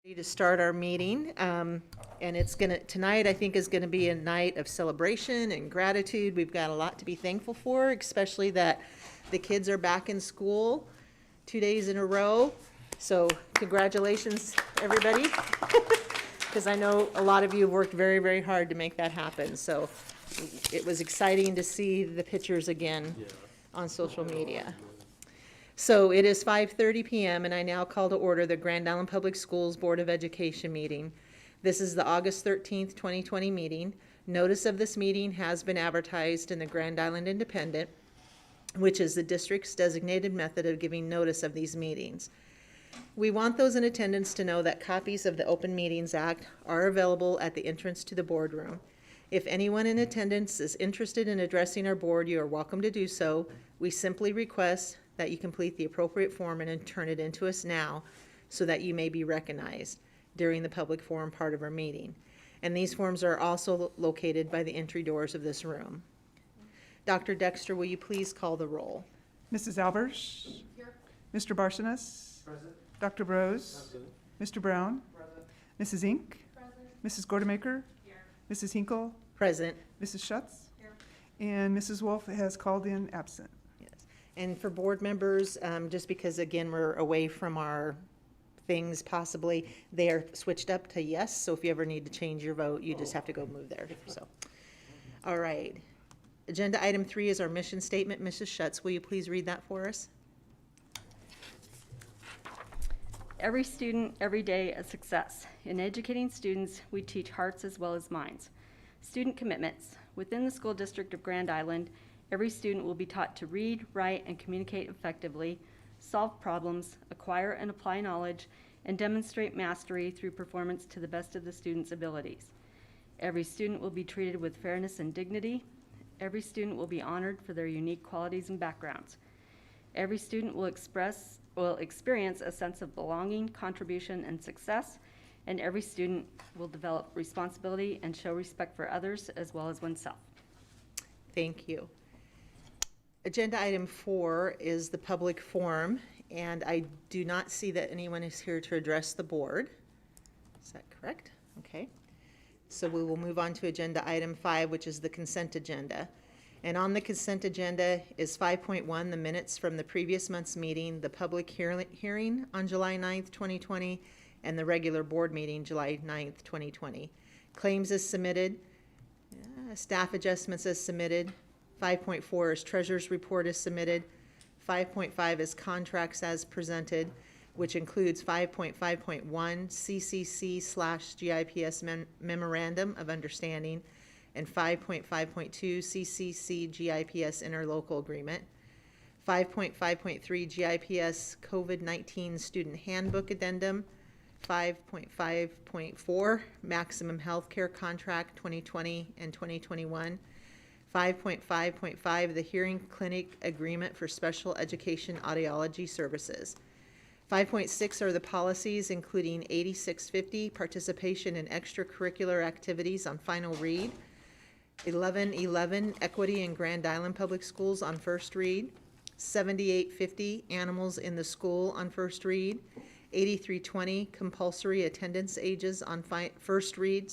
Ready to start our meeting, and tonight I think is gonna be a night of celebration and gratitude. We've got a lot to be thankful for, especially that the kids are back in school 2 days in a row. So congratulations, everybody. Because I know a lot of you have worked very, very hard to make that happen. So it was exciting to see the pictures again on social media. So it is 5:30 p.m. and I now call to order the Grand Island Public Schools Board of Education meeting. This is the August 13th, 2020 meeting. Notice of this meeting has been advertised in the Grand Island Independent, which is the district's designated method of giving notice of these meetings. We want those in attendance to know that copies of the Open Meetings Act are available at the entrance to the boardroom. If anyone in attendance is interested in addressing our board, you are welcome to do so. We simply request that you complete the appropriate form and turn it into us now so that you may be recognized during the public forum part of our meeting. And these forms are also located by the entry doors of this room. Dr. Dexter, will you please call the roll? Mrs. Albers? Here. Mr. Barsonas? Present. Dr. Brose? Present. Mr. Brown? Present. Mrs. Inc? Present. Mrs. Gordemaker? Here. Mrs. Hinkle? Present. Mrs. Schutz? Here. And Mrs. Wolf has called in absent. Yes. And for board members, just because again, we're away from our things possibly, they are switched up to yes. So if you ever need to change your vote, you just have to go move there, so. All right. Agenda item 3 is our mission statement. Mrs. Schutz, will you please read that for us? Every student, every day, a success. In educating students, we teach hearts as well as minds. Student commitments. Within the school district of Grand Island, every student will be taught to read, write, and communicate effectively, solve problems, acquire and apply knowledge, and demonstrate mastery through performance to the best of the student's abilities. Every student will be treated with fairness and dignity. Every student will be honored for their unique qualities and backgrounds. Every student will experience a sense of belonging, contribution, and success, and every student will develop responsibility and show respect for others as well as oneself. Thank you. Agenda item 4 is the public forum, and I do not see that anyone is here to address the board. Is that correct? Okay. So we will move on to agenda item 5, which is the consent agenda. And on the consent agenda is 5.1, the minutes from the previous month's meeting, the public hearing on July 9th, 2020, and the regular board meeting, July 9th, 2020. Claims as submitted, staff adjustments as submitted. 5.4 is treasurer's report as submitted. 5.5 is contracts as presented, which includes 5.5.1 CCC/GIPS memorandum of understanding, and 5.5.2 CCC GIPS interlocal agreement, 5.5.3 GIPS COVID-19 student handbook addendum, 5.5.4 maximum healthcare contract 2020 and 2021, 5.5.5 the hearing clinic agreement for special education audiology services. 5.6 are the policies, including 8650 participation in extracurricular activities on final read, 1111 equity in Grand Island Public Schools on first read, 7850 animals in the school on first read, 8320 compulsory attendance ages on first read,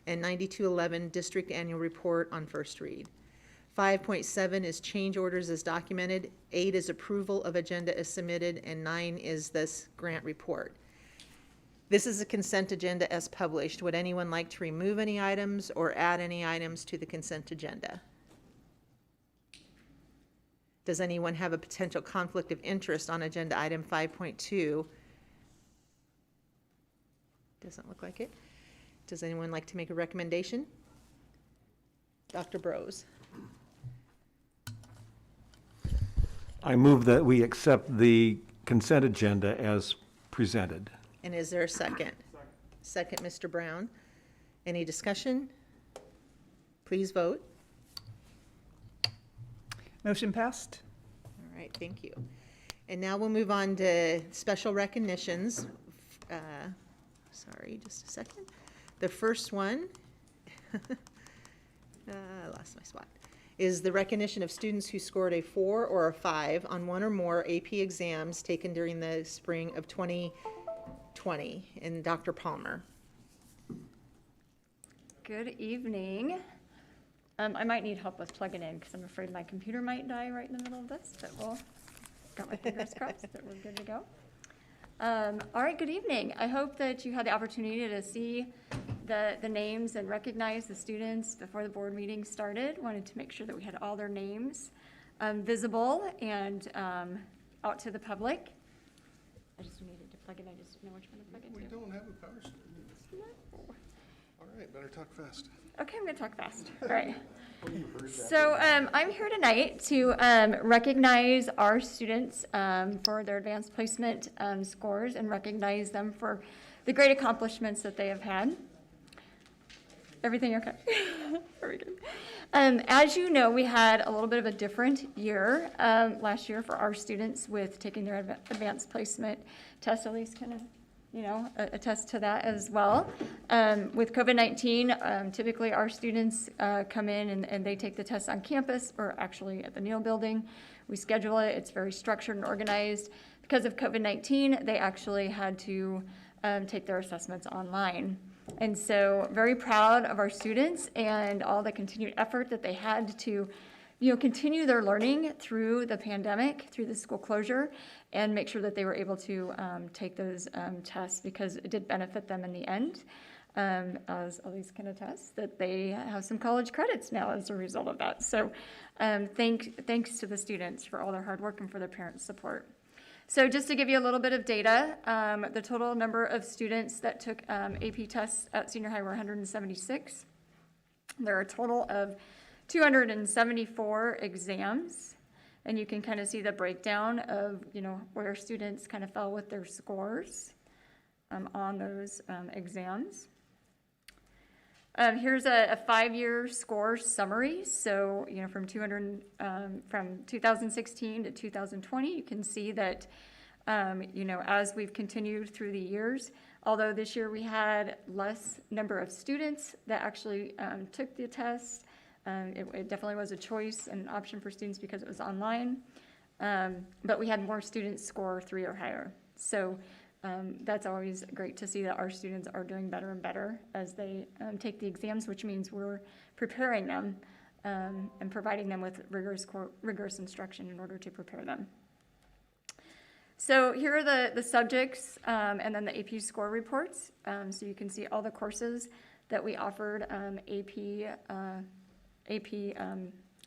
and 9211 district annual report on first read. 5.7 is change orders as documented, 8 is approval of agenda as submitted, and 9 is this grant report. This is a consent agenda as published. Would anyone like to remove any items or add any items to the consent agenda? Does anyone have a potential conflict of interest on agenda item 5.2? Doesn't look like it. Does anyone like to make a recommendation? Dr. Brose. I move that we accept the consent agenda as presented. And is there a second? Second, Mr. Brown. Any discussion? Please vote. Motion passed. All right, thank you. And now we'll move on to special recognitions. Sorry, just a second. The first one, I lost my spot, is the recognition of students who scored a 4 or a 5 on one or more AP exams taken during the spring of 20. And Dr. Palmer. Good evening. I might need help with plugging in because I'm afraid my computer might die right in the middle of this, but got my fingers crossed that we're good to go. All right, good evening. I hope that you had the opportunity to see the names and recognize the students before the board meeting started. Wanted to make sure that we had all their names visible and out to the public. I just needed to plug in. I just didn't know which one to plug into. We don't have a power strip. No. All right, better talk fast. Okay, I'm gonna talk fast. All right. So I'm here tonight to recognize our students for their advanced placement scores and recognize them for the great accomplishments that they have had. Everything okay? Very good. As you know, we had a little bit of a different year last year for our students with taking their advanced placement test. Elise kind of, attest to that as well. With COVID-19, typically our students come in and they take the test on campus or actually at the Neal building. We schedule it. It's very structured and organized. Because of COVID-19, they actually had to take their assessments online. And so very proud of our students and all the continued effort that they had to continue their learning through the pandemic, through the school closure, and make sure that they were able to take those tests because it did benefit them in the end, as Elise can attest, that they have some college credits now as a result of that. So thanks to the students for all their hard work and for their parents' support. So just to give you a little bit of data, the total number of students that took AP tests at senior high were 176. There are a total of 274 exams, and you can kind of see the breakdown of, where students kind of fell with their scores on those exams. Here's a 5-year score summary. So, from 2016 to 2020, you can see that, as we've continued through the years, although this year we had less number of students that actually took the test, it definitely was a choice and an option for students because it was online, but we had more students score 3 or higher. So that's always great to see that our students are doing better and better as they take the exams, which means we're preparing them and providing them with rigorous instruction in order to prepare them. So here are the subjects and then the AP score reports. So you can see all the courses that we offered AP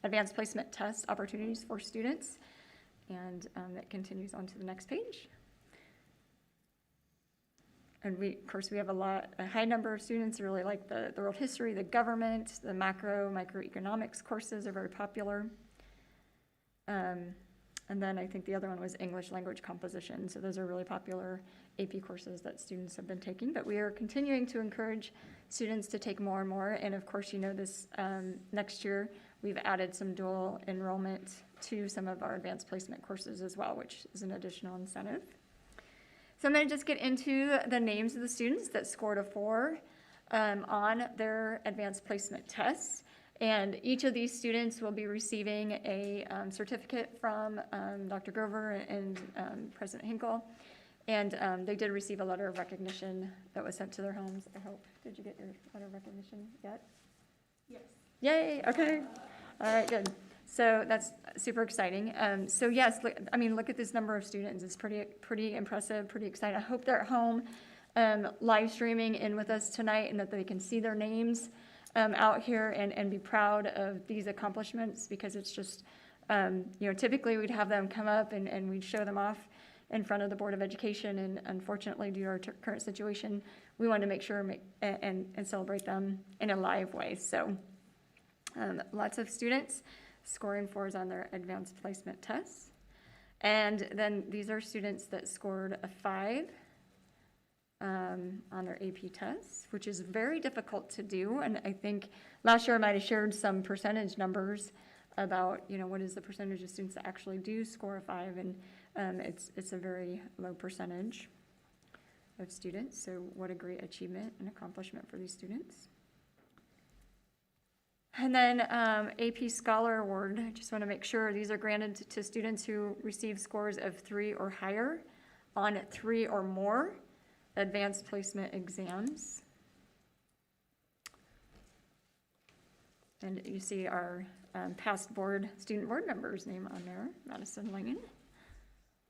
advanced placement test opportunities for students. And that continues on to the next page. And of course, we have a high number of students who really like the world history, the government, the microeconomics courses are very popular. And then I think the other one was English language composition. So those are really popular AP courses that students have been taking. But we are continuing to encourage students to take more and more. And of course, this next year, we've added some dual enrollment to some of our advanced placement courses as well, which is an additional incentive. So I'm going to just get into the names of the students that scored a 4 on their advanced placement tests. And each of these students will be receiving a certificate from Dr. Grover and President Hinkle. And they did receive a letter of recognition that was sent to their homes, I hope. Did you get your letter of recognition yet? Yes. Yay, okay. All right, good. So that's super exciting. So yes, look at this number of students. It's pretty impressive, pretty exciting. I hope they're at home live streaming in with us tonight and that they can see their names out here and be proud of these accomplishments, because it's just, typically we'd have them come up and we'd show them off in front of the Board of Education, and unfortunately, due to our current situation, we wanted to make sure and celebrate them in a live way. So lots of students scoring 4s on their advanced placement tests. And then these are students that scored a 5 on their AP tests, which is very difficult to do. And I think last year I might have shared some percentage numbers about, what is the percentage of students that actually do score a 5, and it's a very low percentage of students. So what a great achievement and accomplishment for these students. And then AP Scholar Award, I just want to make sure these are granted to students who receive scores of 3 or higher on 3 or more advanced placement exams. And you see our past student board member's name on there, Madison Lane.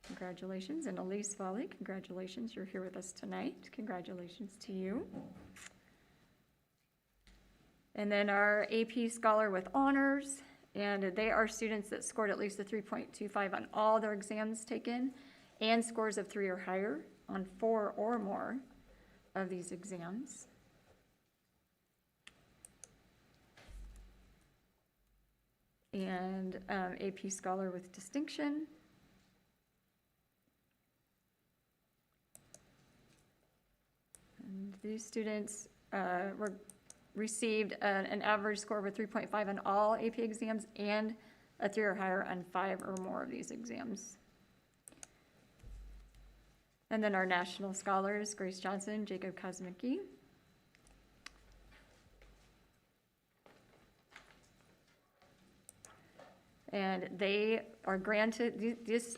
Congratulations. And Elise Volley, congratulations. You're here with us tonight. Congratulations to you. And then our AP Scholar with Honors, and they are students that scored at least a 3.25 on all their exams taken and scores of 3 or higher on 4 or more of these exams. And AP Scholar with Distinction. And these students received an average score of a 3.5 on all AP exams and a 3 or higher on 5 or more of these exams. And then our national scholars, Grace Johnson, Jacob Kosmicki. And they are granted, this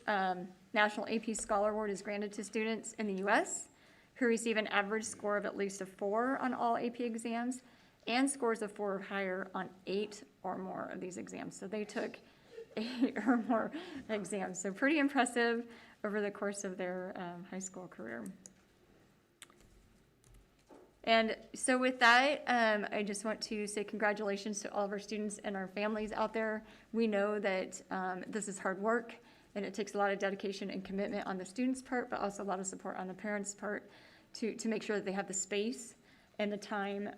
National AP Scholar Award is granted to students in the U.S. who receive an average score of at least a 4 on all AP exams and scores of 4 or higher on 8 or more of these exams. So they took 8 or more exams. So pretty impressive over the course of their high school career. And so with that, I just want to say congratulations to all of our students and our families out there. We know that this is hard work and it takes a lot of dedication and commitment on the students' part, but also a lot of support on the parents' part to make sure that they have the space and the time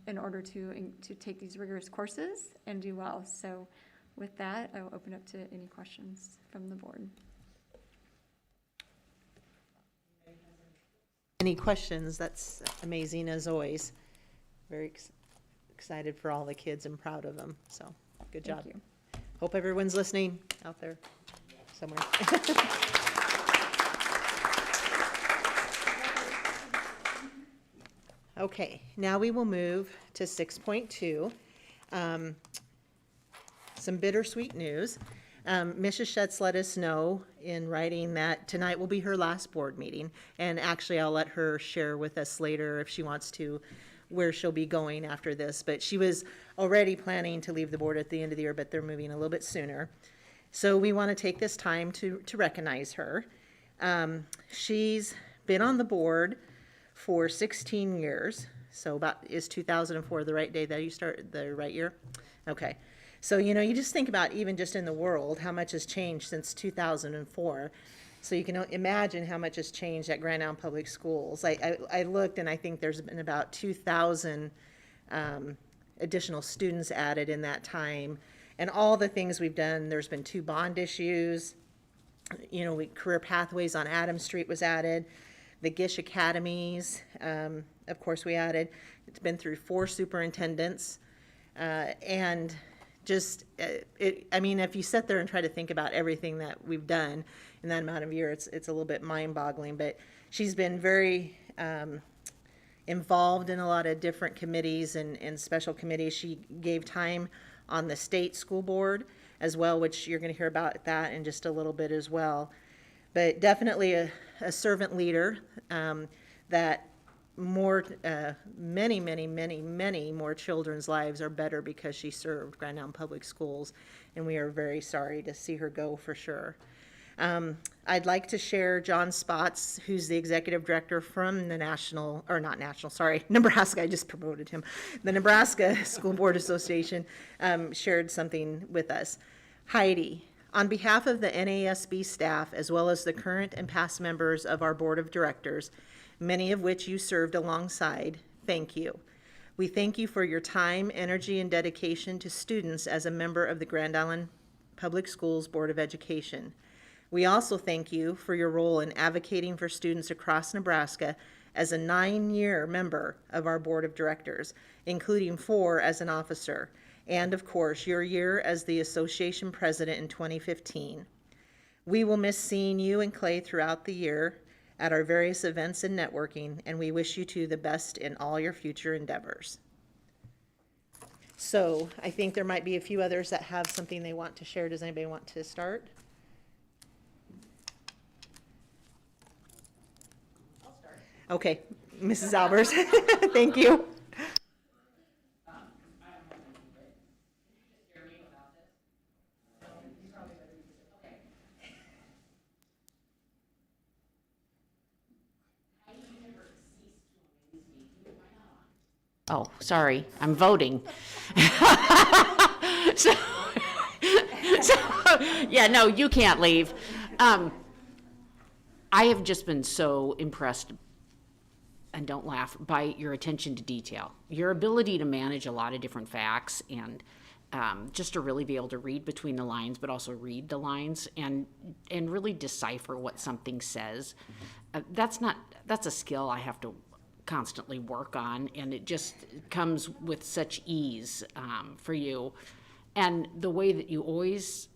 in order to take these rigorous courses and do well. So with that, I will open up to any questions from the board. Any questions? That's amazing as always. Very excited for all the kids and proud of them. So good job. Thank you. Hope everyone's listening out there somewhere. Okay, now we will move to 6.2. Some bittersweet news. Mrs. Schetz let us know in writing that tonight will be her last board meeting. And actually, I'll let her share with us later if she wants to, where she'll be going after this. But she was already planning to leave the board at the end of the year, but they're moving a little bit sooner. So we want to take this time to recognize her. She's been on the board for 16 years. So is 2004 the right day that you started, the right year? Okay. So, you just think about even just in the world, how much has changed since 2004. So you can imagine how much has changed at Grand Island Public Schools. I looked and I think there's been about 2,000 additional students added in that time. And all the things we've done, there's been 2 bond issues. Career Pathways on Adams Street was added. The Gish Academies, of course, we added. It's been through 4 superintendents. And just, if you sit there and try to think about everything that we've done in that amount of year, it's a little bit mind-boggling. But she's been very involved in a lot of different committees and special committees. She gave time on the state school board as well, which you're going to hear about that in just a little bit as well. But definitely a servant leader that many more children's lives are better because she served Grand Island Public Schools, and we are very sorry to see her go for sure. I'd like to share John Spotts, who's the executive director from the Nebraska, I just promoted him. The Nebraska School Board Association shared something with us. Heidi, on behalf of the NASB staff, as well as the current and past members of our board of directors, many of which you served alongside, thank you. We thank you for your time, energy, and dedication to students as a member of the Grand Island Public Schools Board of Education. We also thank you for your role in advocating for students across Nebraska as a 9-year member of our board of directors, including 4 as an officer, and of course, your year as the association president in 2015. We will miss seeing you and Clay throughout the year at our various events and networking, and we wish you 2 the best in all your future endeavors. So I think there might be a few others that have something they want to share. Does anybody want to start? Okay, Mrs. Albers, thank you. Oh, sorry, I'm voting. So, so, yeah, no, you can't leave. I have just been so impressed, and don't laugh, by your attention to detail. Your ability to manage a lot of different facts and just to really be able to read between the lines, but also read the lines and really decipher what something says. That's a skill I have to constantly work on, and it just comes with such ease for you. And the way that you always,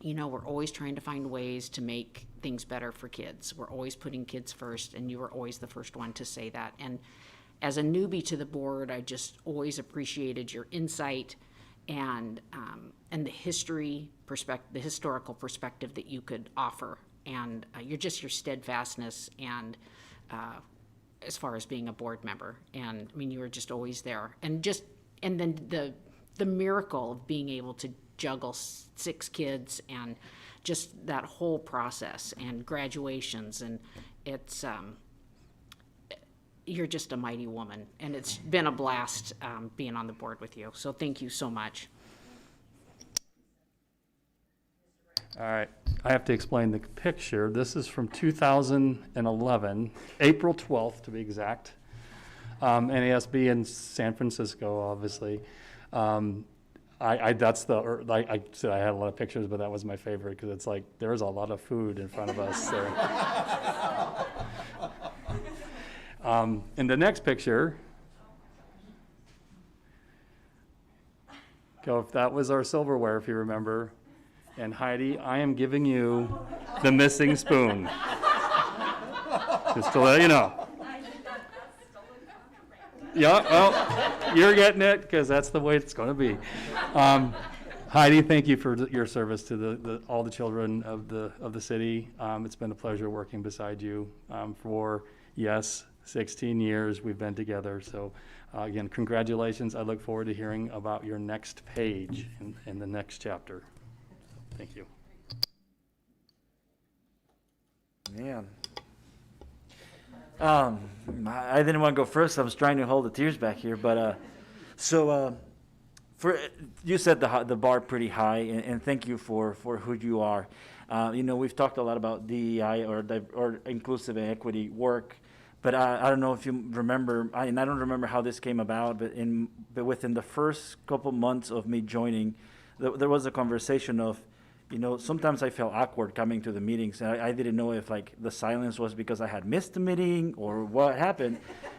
we're always trying to find ways to make things better for kids. We're always putting kids first, and you were always the first one to say that. And as a newbie to the board, I just always appreciated your insight and the historical perspective that you could offer, and your steadfastness and as far as being a board member. And I mean, you were just always there, and then the miracle of being able to juggle 6 kids and just that whole process and graduations, and it's you're just a mighty woman, and it's been a blast being on the board with you. So thank you so much. All right, I have to explain the picture. This is from 2011, April 12th to be exact. NASB in San Francisco, obviously. I said I had a lot of pictures, but that was my favorite because it's like there was a lot of food in front of us. So. In the next picture, that was our silverware, if you remember. And Heidi, I am giving you the missing spoon. Just to let you know. Yeah, well, you're getting it because that's the way it's going to be. Heidi, thank you for your service to all the children of the city. It's been a pleasure working beside you for 16 years we've been together. So again, congratulations. I look forward to hearing about your next page in the next chapter. Thank you. Man. I didn't want to go first. I was trying to hold the tears back here, but for you set the bar pretty high, and thank you for who you are. We've talked a lot about DEI or inclusive and equity work, but I don't know if you remember, and I don't remember how this came about, but within the first couple months of me joining, there was a conversation of, sometimes I felt awkward coming to the meetings, and I didn't know if the silence was because I had missed the meeting or what happened.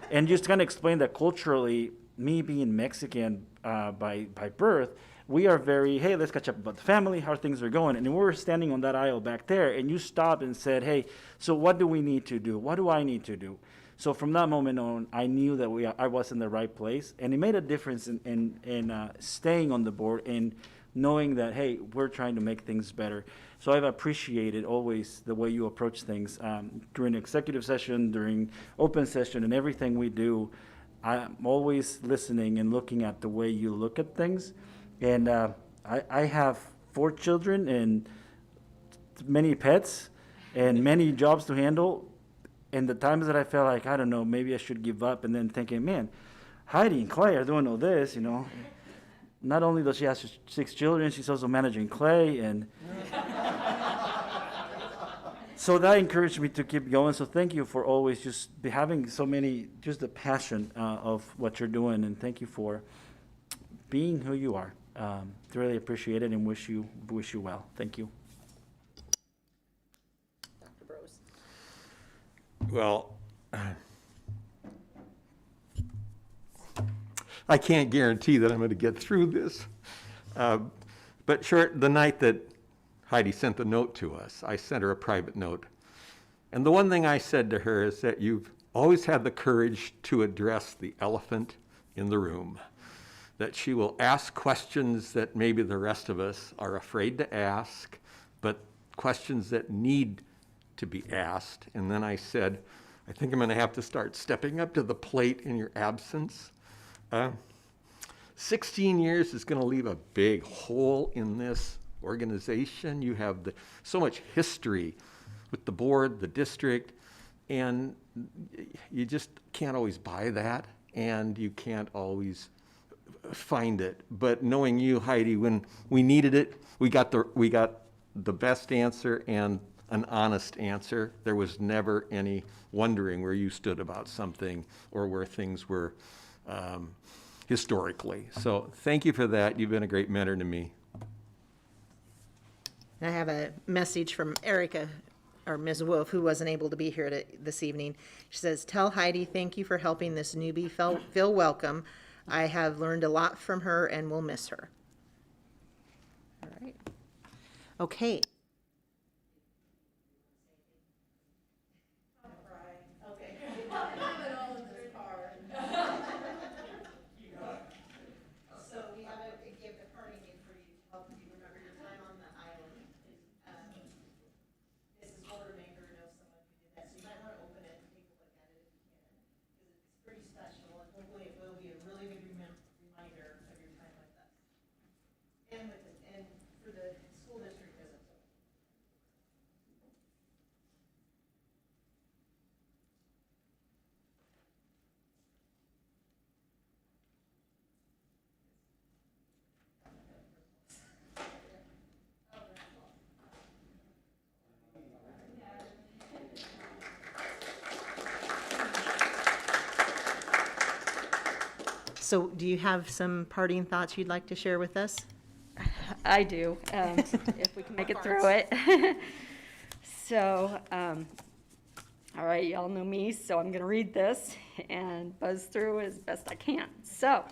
And just kind of explain that culturally, me being Mexican by birth, we are very, hey, let's catch up about the family, how things are going. And we were standing on that aisle back there, and you stopped and said, hey, so what do we need to do? What do I need to do? So from that moment on, I knew that I was in the right place, and it made a difference in staying on the board and knowing that, hey, we're trying to make things better. So I've appreciated always the way you approach things during executive session, during open session, and everything we do. I'm always listening and looking at the way you look at things. And I have 4 children and many pets and many jobs to handle. And the times that I felt like, I don't know, maybe I should give up, and then thinking, man, Heidi and Clay are doing all this, Not only does she have 6 children, she's also managing Clay, and so that encouraged me to keep going. So thank you for always just having just the passion of what you're doing, and thank you for being who you are. Really appreciate it, and wish you well. Thank you. Dr. Bros. Well, I can't guarantee that I'm going to get through this. But the night that Heidi sent the note to us, I sent her a private note. And the one thing I said to her is that you've always had the courage to address the elephant in the room, that she will ask questions that maybe the rest of us are afraid to ask, but questions that need to be asked. And then I said, I think I'm going to have to start stepping up to the plate in your absence. 16 years is going to leave a big hole in this organization. You have so much history with the board, the district, and you just can't always buy that, and you can't always find it. But knowing you, Heidi, when we needed it, we got the best answer and an honest answer. There was never any wondering where you stood about something or where things were historically. So thank you for that. You've been a great mentor to me. I have a message from Erica, or Ms. Wolf, who wasn't able to be here this evening. She says, "Tell Heidi thank you for helping this newbie feel welcome. I have learned a lot from her and will miss her." All right. Okay. So we have a gift, a parting gift for you to help you remember your time on the island. This is Order Maker, know someone who did that, so you might want to open it and take a look at it if you can, because it's pretty special, and hopefully it will be a really good reminder of your time with us. And for the school district as a whole. So do you have some parting thoughts you'd like to share with us? I do, if we can make it through it. So, all right, y'all know me, so I'm going to read this and buzz through as best I can. So,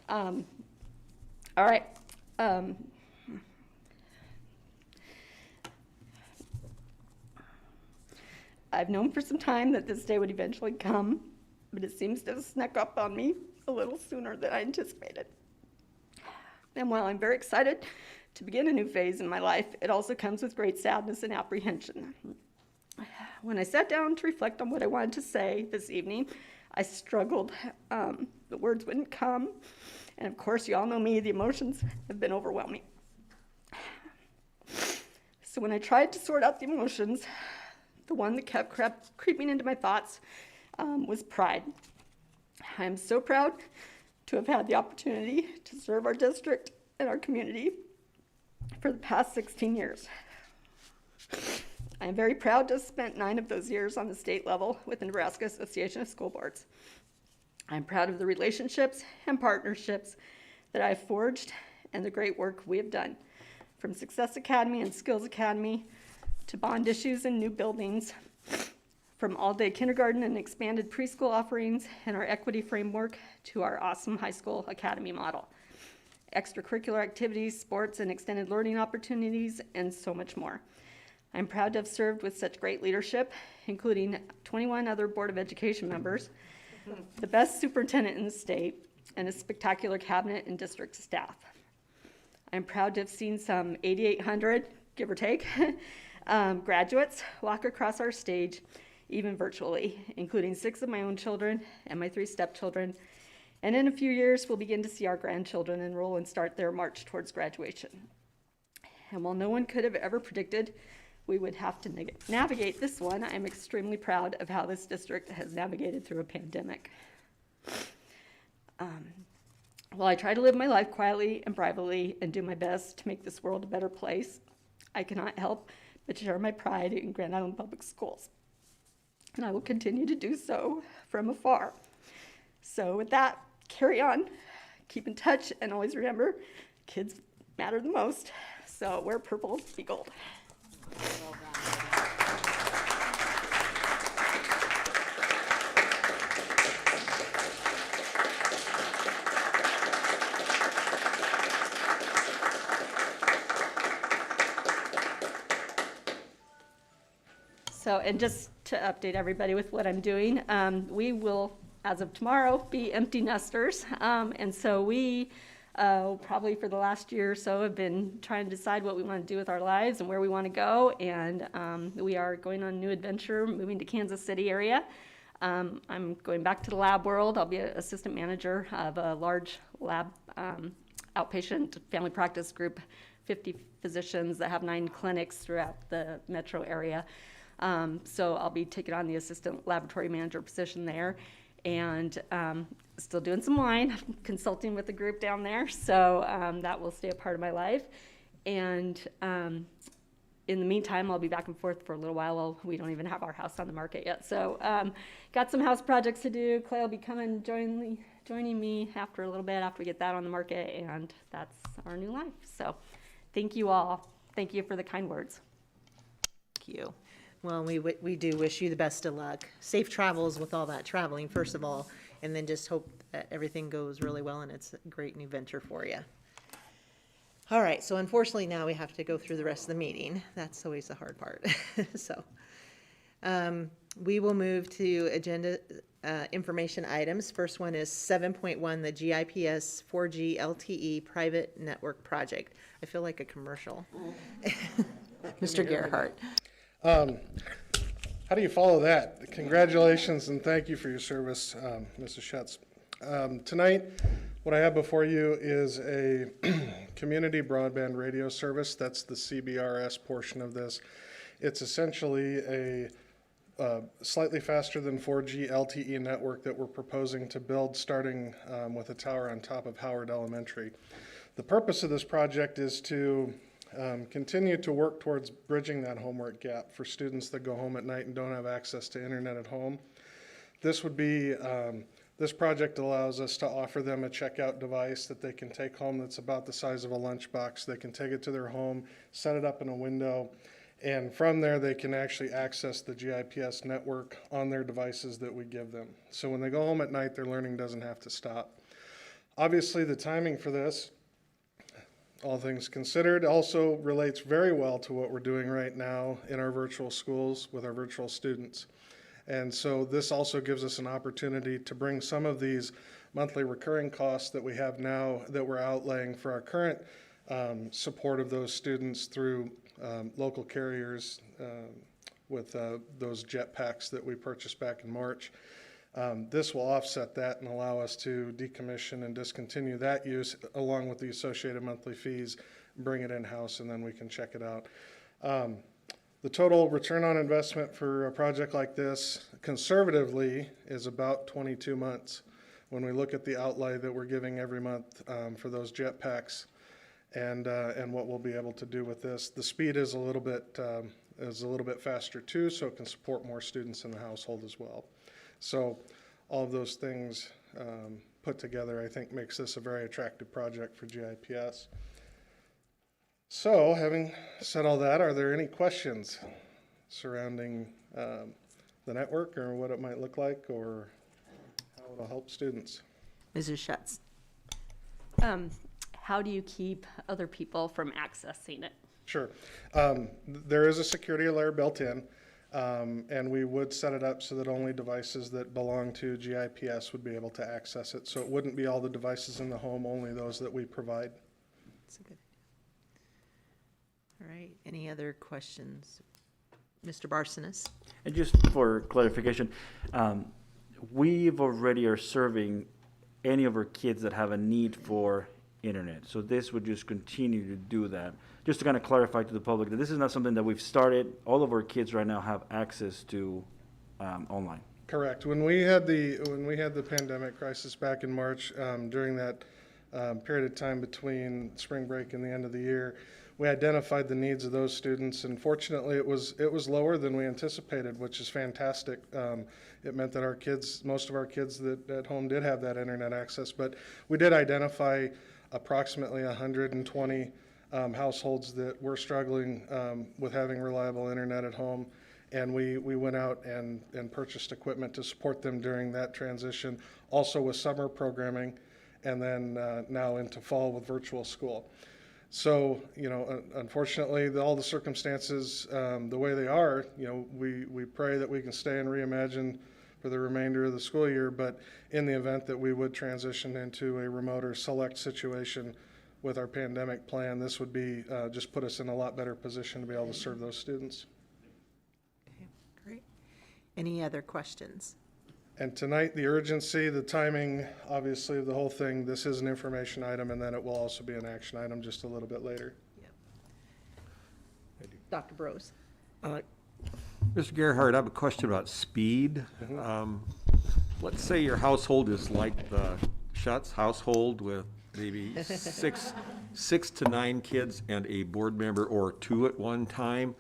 all right. I've known for some time that this day would eventually come, but it seems to have snuck up on me a little sooner than I anticipated. And while I'm very excited to begin a new phase in my life, it also comes with great sadness and apprehension. When I sat down to reflect on what I wanted to say this evening, I struggled. The words wouldn't come. And of course, you all know me, the emotions have been overwhelming. So when I tried to sort out the emotions, the one that kept creeping into my thoughts was pride. I am so proud to have had the opportunity to serve our district and our community for the past 16 years. I am very proud to have spent 9 of those years on the state level with the Nebraska Association of School Boards. I'm proud of the relationships and partnerships that I've forged and the great work we have done, from Success Academy and Skills Academy to bond issues and new buildings, from all-day kindergarten and expanded preschool offerings and our equity framework to our awesome high school academy model, extracurricular activities, sports, and extended learning opportunities, and so much more. I'm proud to have served with such great leadership, including 21 other Board of Education members, the best superintendent in the state, and a spectacular cabinet and district staff. I'm proud to have seen some 8,800, give or take, graduates walk across our stage, even virtually, including 6 of my own children and my 3 stepchildren. And in a few years, we'll begin to see our grandchildren enroll and start their march towards graduation. And while no one could have ever predicted we would have to navigate this one, I am extremely proud of how this district has navigated through a pandemic. While I try to live my life quietly and privately and do my best to make this world a better place, I cannot help but share my pride in Grand Island Public Schools. And I will continue to do so from afar. So with that, carry on, keep in touch, and always remember, kids matter the most. So wear purple, be gold. So, and just to update everybody with what I'm doing, we will, as of tomorrow, be empty nesters. And so we probably for the last year or so have been trying to decide what we want to do with our lives and where we want to go. And we are going on a new adventure, moving to Kansas City area. I'm going back to the lab world. I'll be an assistant manager of a large lab outpatient family practice group, 50 physicians that have 9 clinics throughout the metro area. So I'll be taking on the assistant laboratory manager position there, and still doing some line consulting with the group down there. So that will stay a part of my life. And in the meantime, I'll be back and forth for a little while. Well, we don't even have our house on the market yet. So got some house projects to do. Clay will be coming, joining me after a little bit after we get that on the market, and that's our new life. So thank you all. Thank you for the kind words. Thank you. Well, we do wish you the best of luck. Safe travels with all that traveling, first of all, and then just hope that everything goes really well and it's a great new venture for you. All right, so unfortunately now we have to go through the rest of the meeting. That's always the hard part. So we will move to agenda information items. First one is 7.1, the GIPS 4G LTE private network project. I feel like a commercial. Mr. Gerhart. How do you follow that? Congratulations and thank you for your service, Mrs. Schatz. Tonight, what I have before you is a community broadband radio service. That's the CBRS portion of this. It's essentially a slightly faster than 4G LTE network that we're proposing to build, starting with a tower on top of Howard Elementary. The purpose of this project is to continue to work towards bridging that homework gap for students that go home at night and don't have access to internet at home. This would be, this project allows us to offer them a checkout device that they can take home that's about the size of a lunchbox. They can take it to their home, set it up in a window, and from there they can actually access the GIPS network on their devices that we give them. So when they go home at night, their learning doesn't have to stop. Obviously, the timing for this, all things considered, also relates very well to what we're doing right now in our virtual schools with our virtual students. And so this also gives us an opportunity to bring some of these monthly recurring costs that we have now that we're outlaying for our current support of those students through local carriers with those jet packs that we purchased back in March. This will offset that and allow us to decommission and discontinue that use along with the associated monthly fees, bring it in-house, and then we can check it out. The total return on investment for a project like this, conservatively, is about 22 months when we look at the outlay that we're giving every month for those jet packs and what we'll be able to do with this. The speed is a little bit faster too, so it can support more students in the household as well. So all of those things put together, I think, makes this a very attractive project for GIPS. So having said all that, are there any questions surrounding the network or what it might look like or how it'll help students? Mrs. Schatz. How do you keep other people from accessing it? Sure. There is a security layer built in. And we would set it up so that only devices that belong to GIPS would be able to access it. So it wouldn't be all the devices in the home, only those that we provide. That's a good idea. All right, any other questions? Mr. Barsonis? And just for clarification, we've already are serving any of our kids that have a need for internet. So this would just continue to do that. Just to kind of clarify to the public that this is not something that we've started. All of our kids right now have access to online. Correct. When we had the pandemic crisis back in March, during that period of time between spring break and the end of the year, we identified the needs of those students, and fortunately it was lower than we anticipated, which is fantastic. It meant that our kids, most of our kids that at home did have that internet access, but we did identify approximately 120 households that were struggling with having reliable internet at home, and we went out and purchased equipment to support them during that transition, also with summer programming, and then now into fall with virtual school. So, you know, unfortunately, all the circumstances, the way they are, you know, we pray that we can stay and reimagine for the remainder of the school year, but in the event that we would transition into a remote or select situation with our pandemic plan, this would be, just put us in a lot better position to be able to serve those students. Okay, great. Any other questions? And tonight, the urgency, the timing, obviously, of the whole thing, this is an information item, and then it will also be an action item just a little bit later. Dr. Bros? Mr. Gerhardt, I have a question about speed. Let's say your household is like the Schutz household with maybe six to 9 kids and a board member or 2 at one time.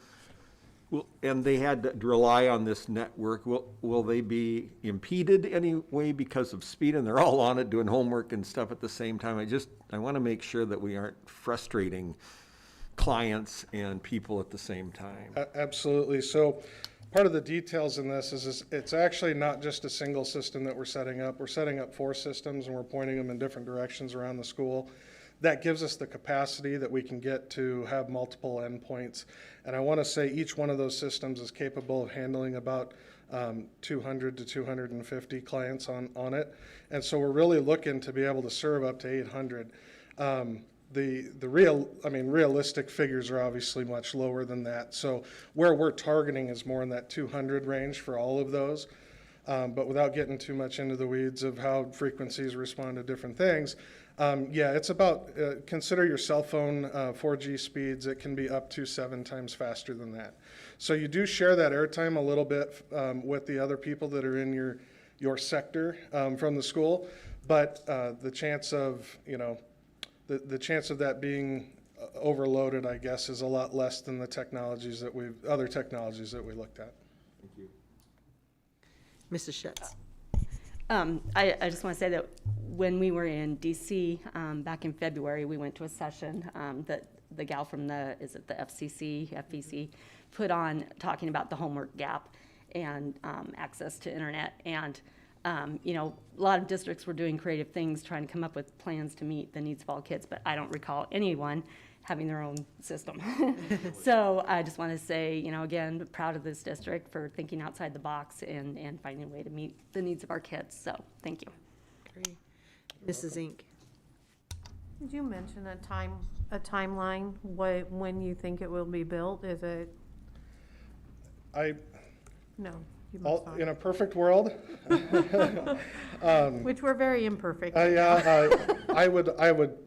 And they had to rely on this network. Will they be impeded anyway because of speed? And they're all on it doing homework and stuff at the same time. I want to make sure that we aren't frustrating clients and people at the same time. Absolutely. So part of the details in this is it's actually not just a single system that we're setting up. We're setting up 4 systems and we're pointing them in different directions around the school. That gives us the capacity that we can get to have multiple endpoints. And I want to say each one of those systems is capable of handling about 200 to 250 clients on it. And so we're really looking to be able to serve up to 800. Realistic figures are obviously much lower than that. So where we're targeting is more in that 200 range for all of those. But without getting too much into the weeds of how frequencies respond to different things, it's about, consider your cell phone 4G speeds. It can be up to 7 times faster than that. So you do share that airtime a little bit with the other people that are in your sector from the school, but the chance of, the chance of that being overloaded, I guess, is a lot less than the other technologies that we looked at. Thank you. Mrs. Schutz? I just want to say that when we were in DC back in February, we went to a session that the gal from the FEC put on, talking about the homework gap and access to internet. And a lot of districts were doing creative things, trying to come up with plans to meet the needs of all kids, but I don't recall anyone having their own system. So I just want to say, again, proud of this district for thinking outside the box and finding a way to meet the needs of our kids. So thank you. Great. Mrs. Inc? Did you mention a timeline, when you think it will be built? Is it? No, you must not. In a perfect world, Which we're very imperfect.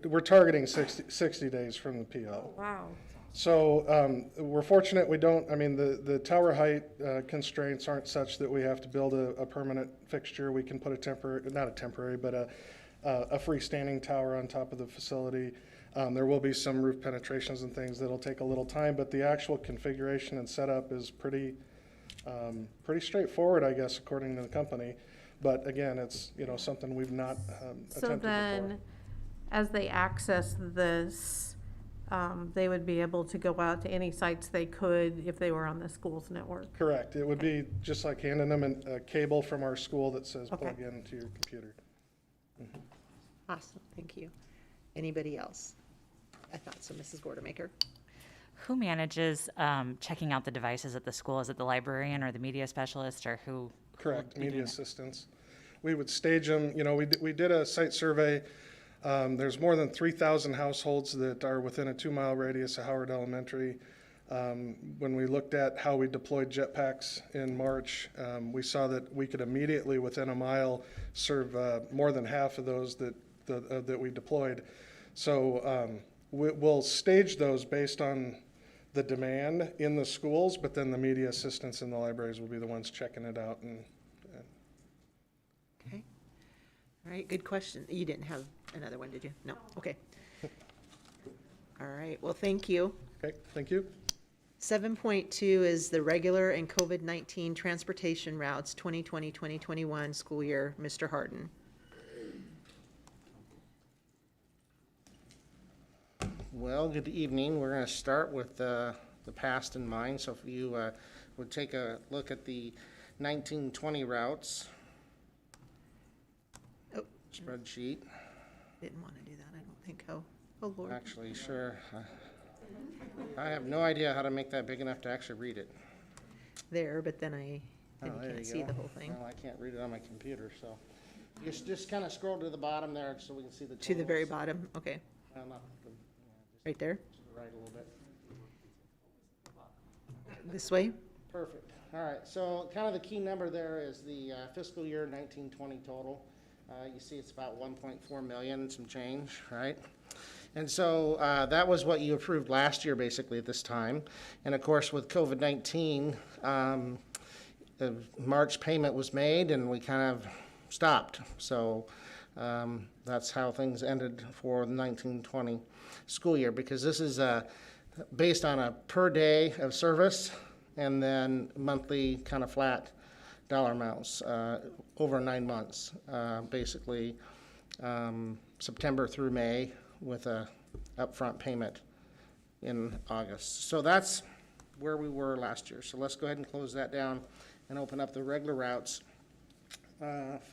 we're targeting 60 days from the PO. Wow. So we're fortunate the tower height constraints aren't such that we have to build a permanent fixture. We can put not a temporary, but a freestanding tower on top of the facility. There will be some roof penetrations and things that'll take a little time, but the actual configuration and setup is pretty straightforward, I guess, according to the company. But again, it's something we've not attempted So then, before. as they access this, they would be able to go out to any sites they could if they were on the school's network? Correct. It would be just like handing them a cable from our school that says Okay. plug into your computer. Awesome, thank you. Anybody else? I thought so, Mrs. Gordermaker. Who manages checking out the devices at the school? Is it the librarian or the media specialist, or who? Correct, would be media doing it? assistants. We would stage them, we did a site survey. There's more than 3,000 households that are within a 2-mile radius of Howard Elementary. When we looked at how we deployed jetpacks in March, we saw that we could immediately, within a mile, serve more than half of those that we deployed. So we'll stage those based on the demand in the schools, but then the media assistants in the libraries will be the ones checking it out. Okay. All right, good question. You didn't have another one, did you? No, okay. All right, well, thank you. Okay, thank you. 7.2 is the regular and COVID-19 transportation routes 2020-2021 school year. Mr. Harden. Well, good evening. We're going to start with the past in mind. So if you would take a look at the 1920 routes Oh, spreadsheet. didn't want to do that, I don't think. Oh, Lord. Actually, sure. I have no idea how to make that big enough to actually read it. There, but then I Then Oh, you there can't you see go. the whole thing. Well, I can't read it on my computer, so. Just kind of scroll to the bottom there so we can see the totals. To the very bottom, okay, Well, not the- right there, just to the right a little bit. this way. Perfect. All right, so kind of the key number there is the fiscal year 1920 total. You see it's about 1.4 million and some change, right? And so that was what you approved last year, basically, at this time. And of course, with COVID-19, the March payment was made and we kind of stopped. So that's how things ended for the 1920 school year, because this is based on a per day of service and then monthly kind of flat dollar amounts over 9 months, basically September through May with a upfront payment in August. So that's where we were last year. So let's go ahead and close that down and open up the regular routes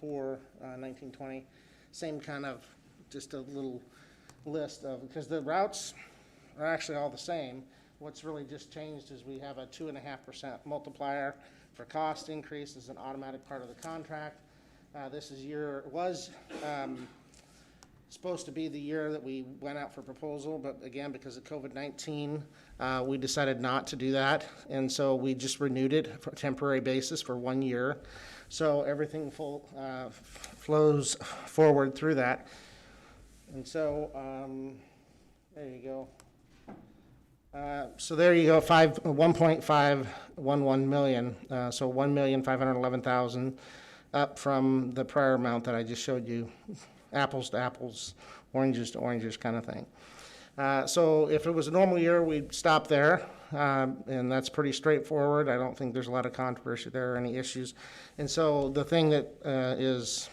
for 1920. Same kind of, just a little list of, because the routes are actually all the same. What's really just changed is we have a 2.5% multiplier for cost increase as an automatic part of the contract. This is was supposed to be the year that we went out for proposal, but again, because of COVID-19, we decided not to do that. And so we just renewed it for a temporary basis for 1 year. So everything flows forward through that. And so there you go. So there you go, 1.511 million, so 1,511,000 up from the prior amount that I just showed you, apples to apples, oranges to oranges kind of thing. So if it was a normal year, we'd stop there, and that's pretty straightforward. I don't think there's a lot of controversy there or any issues. And so the thing that is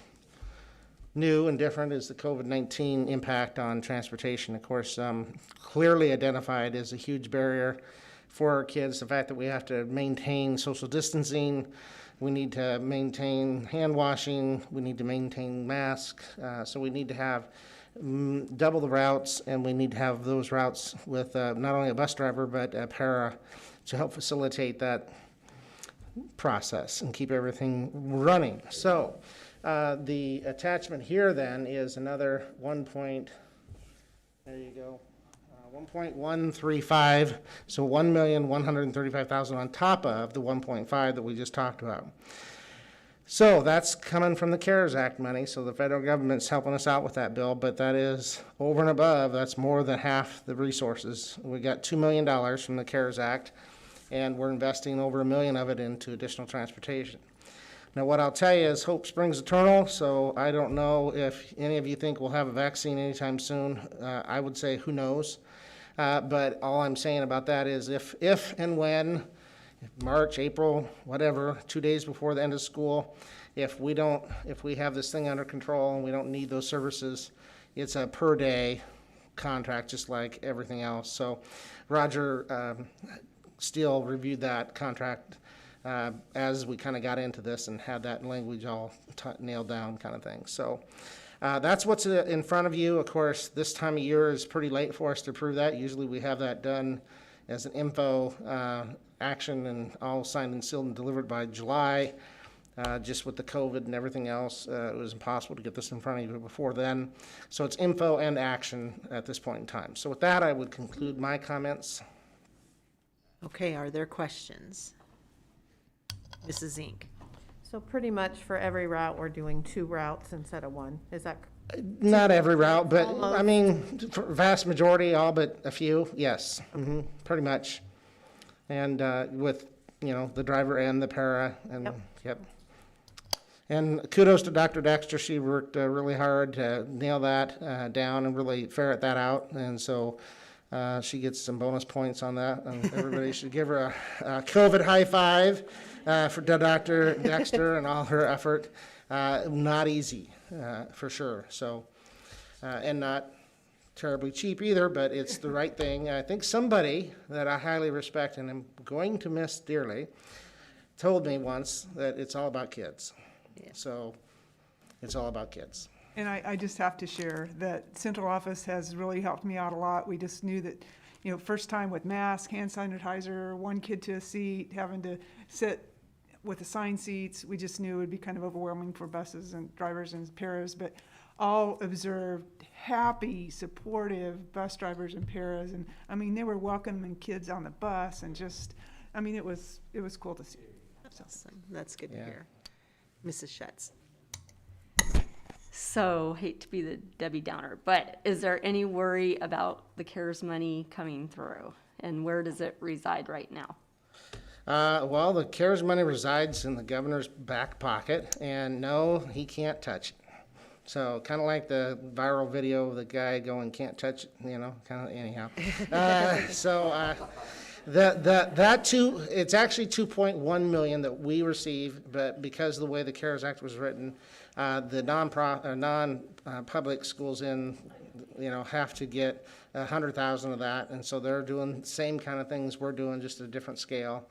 new and different is the COVID-19 impact on transportation. Of course, clearly identified as a huge barrier for our kids, the fact that we have to maintain social distancing, we need to maintain hand washing, we need to maintain masks, so we need to have double the routes, and we need to have those routes with not only a bus driver but a para to help facilitate that process and keep everything running. So the attachment here then is another 1.135, so 1,135,000 on top of the 1.5 that we just talked about. So that's coming from the CARES Act money, so the federal government's helping us out with that bill, but that is over and above, that's more than half the resources. We got $2 million from the CARES Act, and we're investing over $1 million of it into additional transportation. Now, what I'll tell you is hope springs eternal, so I don't know if any of you think we'll have a vaccine anytime soon. I would say who knows, but all I'm saying about that is if and when, March, April, whatever, 2 days before the end of school, if we have this thing under control and we don't need those services, it's a per day contract just like everything else. So Roger Steele reviewed that contract as we kind of got into this and had that language all nailed down kind of thing. So that's what's in front of you. Of course, this time of year is pretty late for us to approve that. Usually we have that done as an info action and all signed and sealed and delivered by July. Just with the COVID and everything else, it was impossible to get this in front of you before then. So it's info and action at this point in time. So with that, I would conclude my comments. Okay, are there questions? Mrs. Zink. So pretty much for every route, we're doing 2 routes instead of 1. Is that? Not every route, but I Almost. mean, for vast majority, all but a few, yes, pretty much. And with, the driver and the para, and, yep. And kudos to Dr. Dexter, she worked really hard to nail that down and really ferret that out, and so she gets some bonus points on that, and everybody should give her a COVID high five for Dr. Dexter and all her effort. Not easy, for sure, so, and not terribly cheap either, but it's the right thing. I think somebody that I highly respect and am going to miss dearly told me once that it's all about kids. Yeah. So it's all about kids. And I just have to share that central office has really helped me out a lot. We just knew that, first time with mask, hand sanitizer, 1 kid to a seat, having to sit with assigned seats. We just knew it would be kind of overwhelming for buses and drivers and paras, but all observed happy, supportive bus drivers and paras. And I mean, they were welcoming kids on the bus and just, I mean, it was cool to see. So. Awesome. That's good to Yeah. hear. Mrs. Schatz. So, hate to be the Debbie Downer, but is there any worry about the CARES money coming through? And where does it reside right now? Well, the CARES money resides in the governor's back pocket, and no, he can't touch it. So kind of like the viral video of the guy going, can't touch it, you know, kind of anyhow. It's actually 2.1 million that we receive, but because of the way the CARES Act was written, the non-public schools have to get 100,000 of that, and so they're doing the same kind of things we're doing, just at a different scale.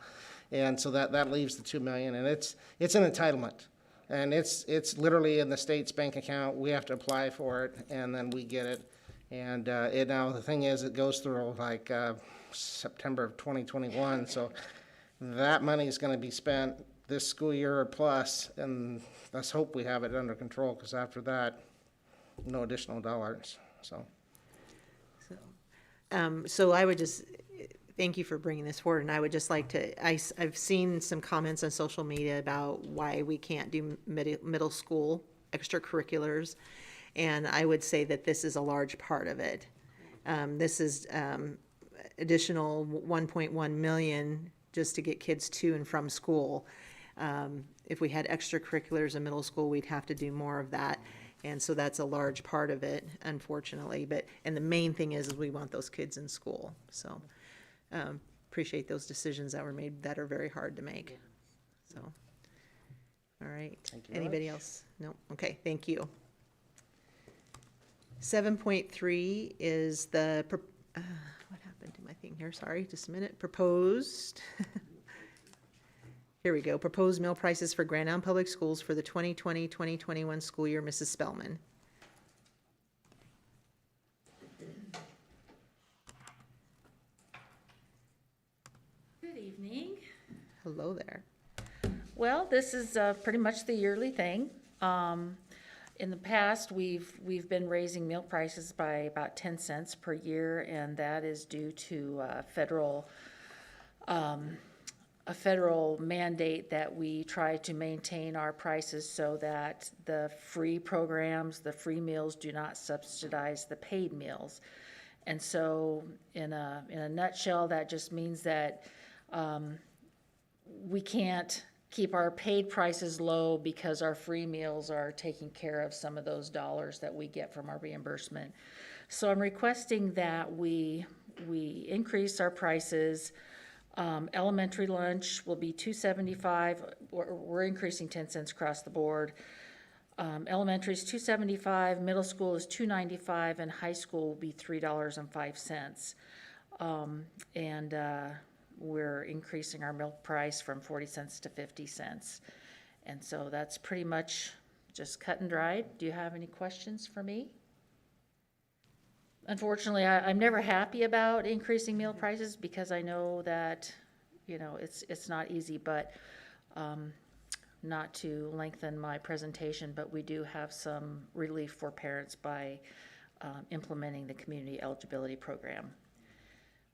And so that leaves the 2 million, and it's an entitlement. And it's literally in the state's bank account. We have to apply for it, and then we get it. And now the thing is, it goes through like September of 2021. So that money is going to be spent this school year or plus, and let's hope we have it under control, because after that, no additional dollars. So I would just thank you for bringing this forward, and I would just like to, I've seen some comments on social media about why we can't do middle school extracurriculars, and I would say that this is a large part of it. This is additional 1.1 million just to get kids to and from school. If we had extracurriculars in middle school, we'd have to do more of that. And so that's a large part of it, unfortunately. And the main thing is we want those kids in school. So appreciate those decisions that were made that are very hard to make. So, all right. Anybody else? No? Okay, thank you. 7.3 is the, what happened to my thing here? Sorry, just a minute. Proposed. Here we go. Proposed meal prices for Grand Island Public Schools for the 2020-2021 school year. Mrs. Spellman. Good evening. Hello there. Well, this is pretty much the yearly thing. In the past, we've been raising meal prices by about 10 cents per year, and that is due to a federal mandate that we try to maintain our prices so that the free programs, the free meals, do not subsidize the paid meals. And so in a nutshell, that just means that we can't keep our paid prices low because our free meals are taking care of some of those dollars that we get from our reimbursement. So I'm requesting that we increase our prices. Elementary lunch will be $2.75. We're increasing 10 cents across the board. Elementary is $2.75, middle school is $2.95, and high school will be $3.05. We're increasing our milk price from 40 cents to 50 cents. And so that's pretty much just cut and dried. Do you have any questions for me? Unfortunately, I'm never happy about increasing meal prices because I know that, it's not easy, but not to lengthen my presentation, but we do have some relief for parents by implementing the community eligibility program,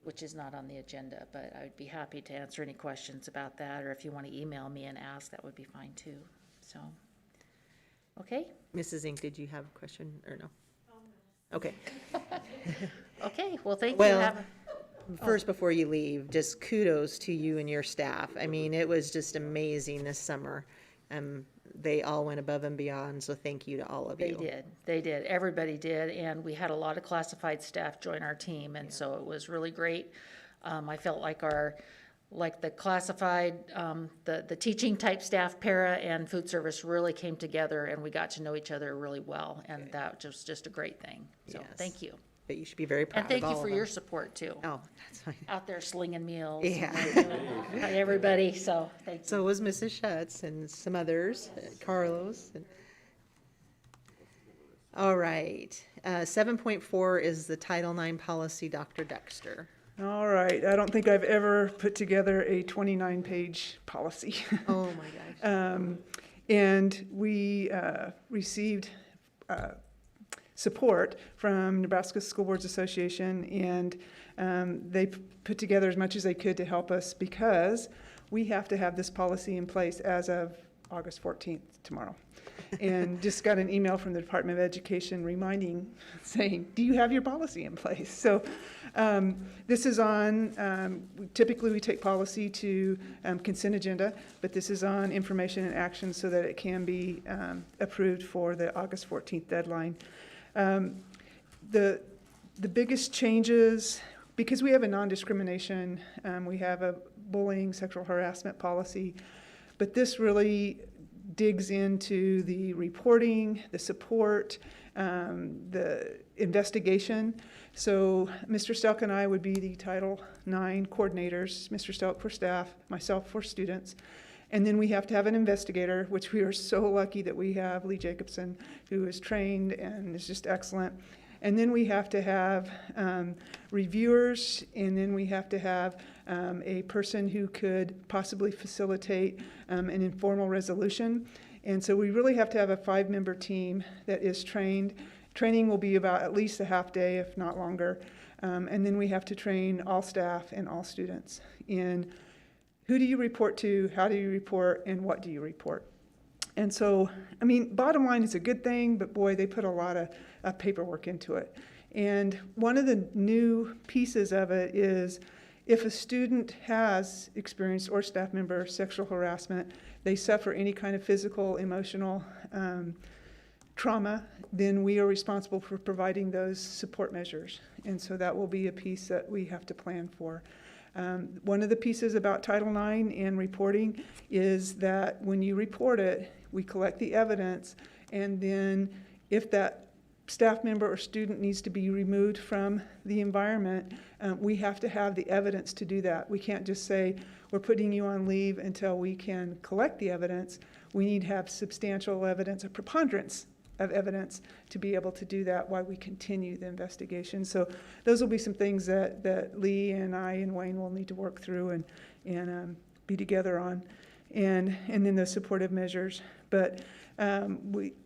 which is not on the agenda, but I would be happy to answer any questions about that, or if you want to email me and ask, that would be fine too. So, okay? Mrs. Ink, did you have a question or no? Okay. Okay, well, thank you. Well, first, before you leave, just kudos to you and your staff. I mean, it was just amazing this summer. They all went above and beyond, so thank you to all of you. They did, everybody did, and we had a lot of classified staff join our team, and so it was really great. I felt like the classified, the teaching type staff, para and food service really came together, and we got to know each other really well, and that was just a great thing. So, Yes. Thank you. But you should be very proud And thank of you all for of your them. support too. Oh, that's fine. Out there slinging meals. Yeah. And everybody, so thank you. So was Mrs. Schatz and some others, Carlos. All right. 7.4 is the Title IX policy, Dr. Dexter. All right, I don't think I've ever put together a 29-page policy. Oh, my gosh. And we received support from Nebraska School Boards Association, and they put together as much as they could to help us, because we have to have this policy in place as of August 14th, tomorrow. And just got an email from the Department of Education saying, do you have your policy in place? So this is on, typically we take policy to consent agenda, but this is on information and action so that it can be approved for the August 14th deadline. The biggest changes, because we have a non-discrimination, we have a bullying, sexual harassment policy, but this really digs into the reporting, the support, the investigation. So Mr. Stelk and I would be the Title IX coordinators, Mr. Stelk for staff, myself for students. And then we have to have an investigator, which we are so lucky that we have Lee Jacobson, who is trained and is just excellent. And then we have to have reviewers, and then we have to have a person who could possibly facilitate an informal resolution. And so we really have to have a 5-member team that is trained. Training will be about at least a half day, if not longer. And then we have to train all staff and all students in who do you report to, how do you report, and what do you report. And so, I mean, bottom line is a good thing, but boy, they put a lot of paperwork into it. And one of the new pieces of it is if a student has experienced, or staff member, sexual harassment, they suffer any kind of physical, emotional trauma, then we are responsible for providing those support measures. And so that will be a piece that we have to plan for. One of the pieces about Title IX and reporting is that when you report it, we collect the evidence, and then if that staff member or student needs to be removed from the environment, we have to have the evidence to do that. We can't just say, we're putting you on leave until we can collect the evidence. We need to have substantial evidence, a preponderance of evidence, to be able to do that while we continue the investigation. So those will be some things that Lee and I and Wayne will need to work through and be together on, and then the supportive measures. But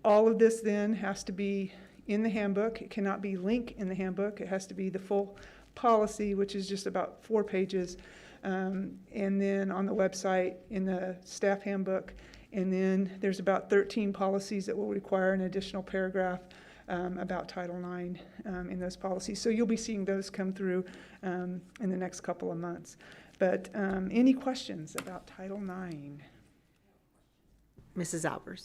all of this then has to be in the handbook. It cannot be linked in the handbook. It has to be the full policy, which is just about 4 pages, and then on the website in the staff handbook. And then there's about 13 policies that will require an additional paragraph about Title IX in those policies. So you'll be seeing those come through in the next couple of months. But any questions about Title IX? Mrs. Albers.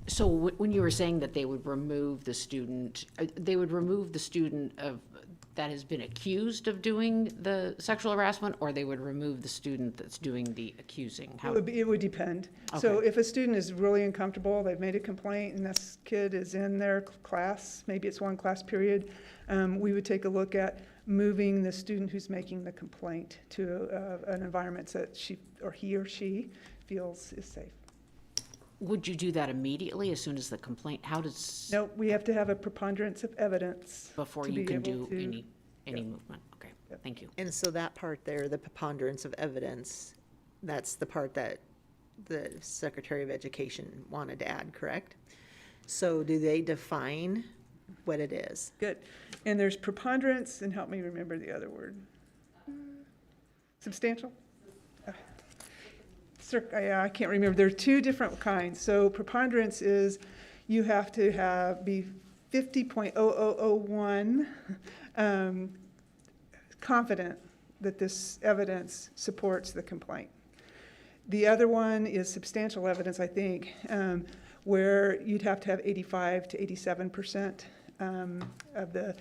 So when you were saying that they would remove the student, that has been accused of doing the sexual harassment, or they would remove the student that's doing the accusing? It would depend. So if a student is really uncomfortable, they've made a complaint, and this kid is in their class, maybe it's one class period, we would take a look at moving the student who's making the complaint to an environment that he or she feels is safe. Would you do that immediately as soon as the complaint? No, we have to have a preponderance of evidence before to you be can able do to- any movement? Okay, thank you. And so that part there, the preponderance of evidence, that's the part that the Secretary of Education wanted to add, correct? So do they define what it is? Good. And there's preponderance, and help me remember the other word. Substantial? I can't remember. There are 2 different kinds. So preponderance is you have to be 50.0001 confident that this evidence supports the complaint. The other one is substantial evidence, I think, where you'd have to have 85 to 87% of the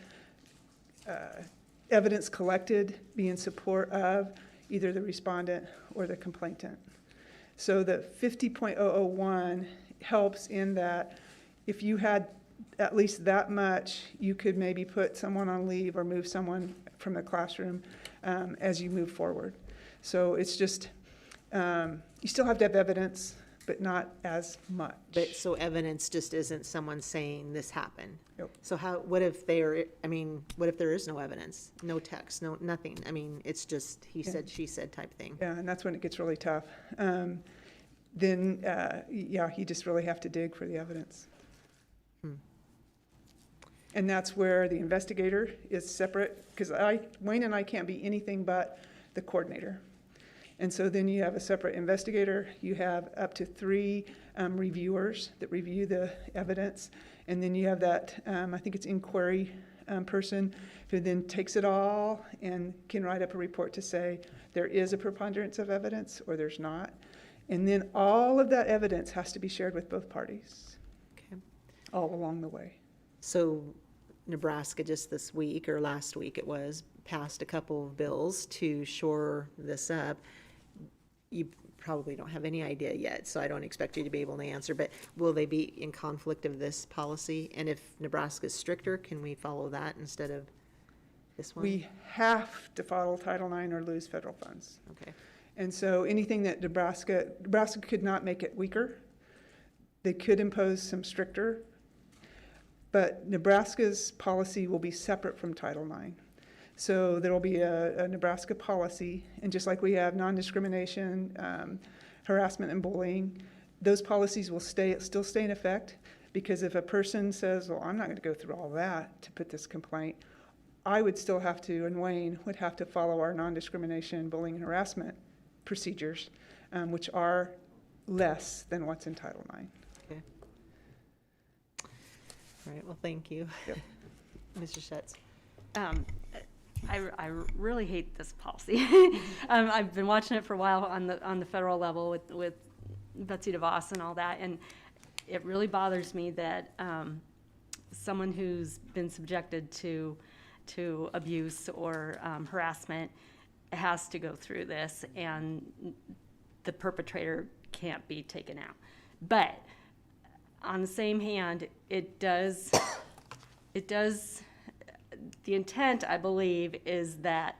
evidence collected be in support of either the respondent or the complainant. So the 50.001 helps in that if you had at least that much, you could maybe put someone on leave or move someone from the classroom as you move forward. So it's just, you still have to have evidence, but not as much. But, so evidence just isn't someone saying this happened? Nope. So how, what if there, I mean, what if there is no evidence, no text, no, nothing? I mean, it's just he said, she said type thing. Yeah, and that's when it gets really tough. Yeah, you just really have to dig for the evidence. And that's where the investigator is separate, because Wayne and I can't be anything but the coordinator. And so then you have a separate investigator, you have up to 3 reviewers that review the evidence, and then you have that, I think it's inquiry person, who then takes it all and can write up a report to say there is a preponderance of evidence or there's not. And then all of that evidence has to be shared with both parties, Okay. all along the way. So Nebraska just this week, or last week it was, passed a couple of bills to shore this up. You probably don't have any idea yet, so I don't expect you to be able to answer, but will they be in conflict of this policy? And if Nebraska's stricter, can we follow that instead of this one? We have to follow Title IX or lose federal funds. Okay. And so anything that Nebraska could not make it weaker. They could impose some stricter, but Nebraska's policy will be separate from Title IX. So there will be a Nebraska policy, and just like we have non-discrimination, harassment and bullying, those policies will still stay in effect, because if a person says, well, I'm not going to go through all that to put this complaint, I would still have to, and Wayne would have to follow our non-discrimination, bullying, and harassment procedures, which are less than what's in Title IX. Okay. All right, well, thank you. Yep. Mr. Schetz. I really hate this policy. I've been watching it for a while on the federal level with Betsy DeVos and all that, and it really bothers me that someone who's been subjected to abuse or harassment has to go through this, and the perpetrator can't be taken out. But on the same hand, it does, the intent, I believe, is that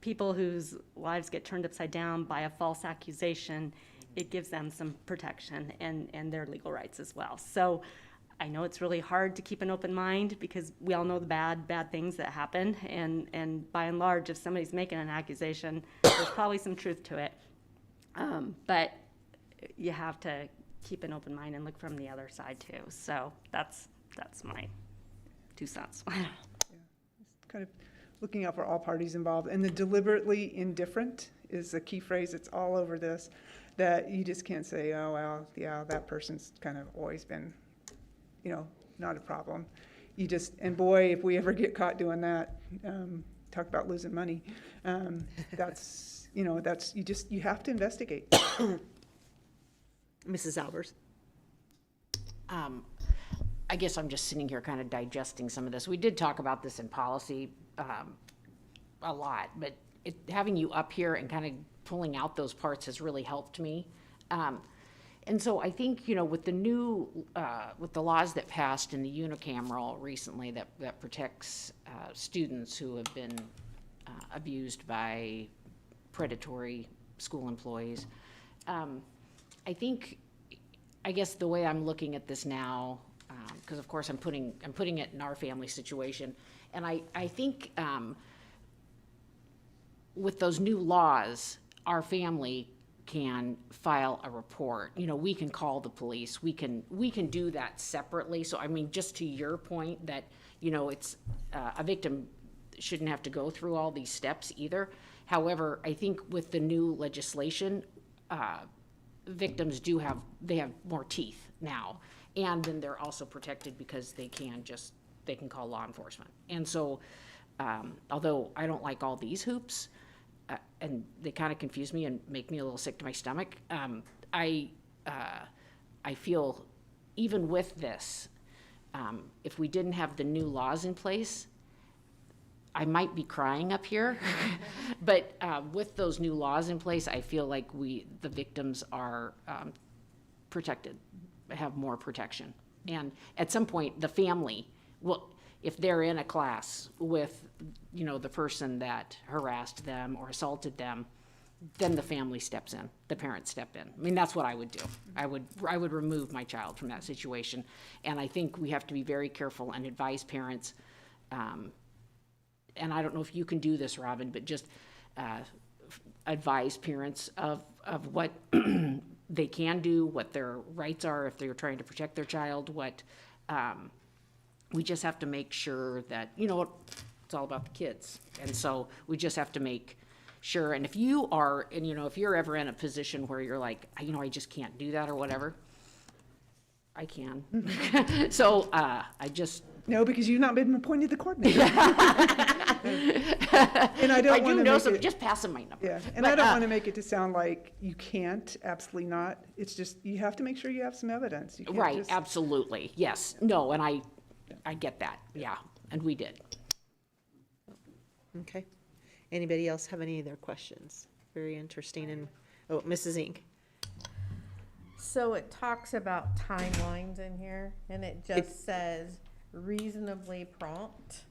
people whose lives get turned upside down by a false accusation, it gives them some protection and their legal rights as well. So I know it's really hard to keep an open mind, because we all know the bad things that happen, and by and large, if somebody's making an accusation, there's probably some truth to it. But you have to keep an open mind and look from the other side too. So that's my 2 cents. Kind of looking out for all parties involved. And the deliberately indifferent is the key phrase. It's all over this, that you just can't say, oh, well, yeah, that person's kind of always been, not a problem. You just, and boy, if we ever get caught doing that, talk about losing money. That's, you have to investigate. Mrs. Albers. I guess I'm just sitting here kind of digesting some of this. We did talk about this in policy a lot, but having you up here and kind of pulling out those parts has really helped me. And so I think, with the new, with the laws that passed in the unicameral recently that protects students who have been abused by predatory school employees, I guess the way I'm looking at this now, because of course I'm putting it in our family situation, and I think with those new laws, our family can file a report. We can call the police. We can do that separately. So I mean, just to your point that it's a victim shouldn't have to go through all these steps either. However, I think with the new legislation, victims have more teeth now, and then they're also protected because they can call law enforcement. And so, although I don't like all these hoops, and they kind of confuse me and make me a little sick to my stomach, I feel even with this, if we didn't have the new laws in place, I might be crying up here, but with those new laws in place, I feel like the victims are protected, have more protection. And at some point, the family will, if they're in a class with, the person that harassed them or assaulted them, then the family steps in, the parents step in. I mean, that's what I would do. I would remove my child from that situation. And I think we have to be very careful and advise parents, and I don't know if you can do this, Robin, but just advise parents of what they can do, what their rights are if they're trying to protect their child, what, we just have to make sure that, you know, it's all about the kids. And so we just have to make sure, and if you are, and you know, if you're ever in a position where you're like, you know, I just can't do that or whatever, I can. So, I just. No, because you've not been appointed the coordinator. And I don't I want do to know make some, it, just pass them my number. yeah, and But, I don't want to make it to sound like you can't, absolutely not. It's just, you have to make sure you have some evidence. You can't Right, just- absolutely, yes, no, and I get that, yeah, and we did. Okay. Anybody else have any other questions? Very interesting. And, oh, Mrs. Inc. So it talks about timelines in here, and it just says reasonably prompt.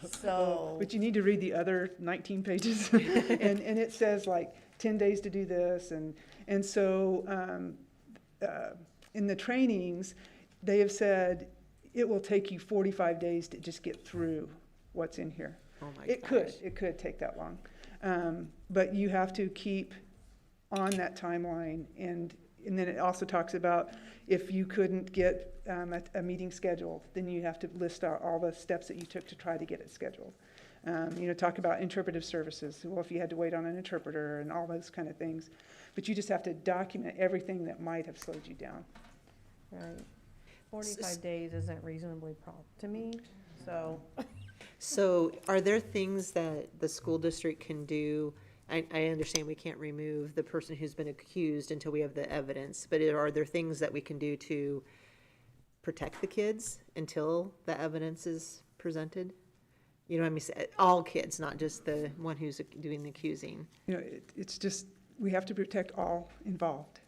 So, But you need to read the other 19 pages. And it says like 10 days to do this. And so in the trainings, they have said it will take you 45 days to just get through what's in here. Oh my It could take that long. But you have to keep on that timeline. And then it also talks about if you couldn't get a meeting scheduled, then you have to list out all the steps that you took to try to get it scheduled. You know, talk about interpretive services. Well, if you had to wait on an interpreter and all those kind of things. But you just have to document everything that might have slowed you down. right, 45 days isn't reasonably prompt to me, so. So are there things that the school district can do? I understand we can't remove the person who's been accused until we have the evidence, but are there things that we can do to protect the kids until the evidence is presented? You know what I mean? All kids, not just the one who's doing the accusing. You know, it's just, we have to protect all involved.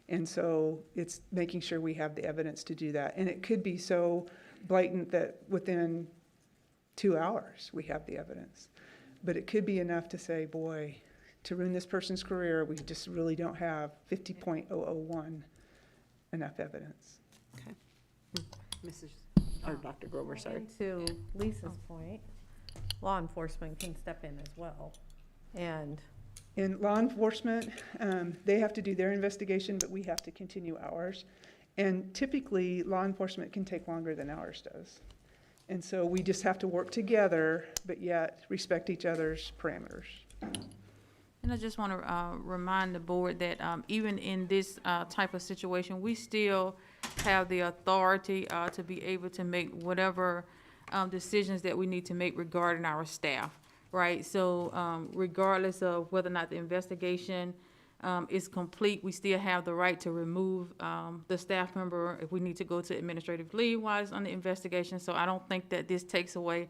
And so it's making sure we have the evidence to do that. And it could be so blatant that within 2 hours, we have the evidence. But it could be enough to say, boy, to ruin this person's career, we just really don't have 50.001 enough evidence. Okay. Mrs. or Dr. Grover, sorry. And to Lisa's point, law enforcement can step in as well. And In law enforcement, they have to do their investigation, but we have to continue ours. And typically, law enforcement can take longer than ours does. And so we just have to work together, but yet respect each other's parameters. And I just want to remind the board that even in this type of situation, we still have the authority to be able to make whatever decisions that we need to make regarding our staff, right? So regardless of whether or not the investigation is complete, we still have the right to remove the staff member if we need to go to administrative leave while it's under investigation. So I don't think that this takes away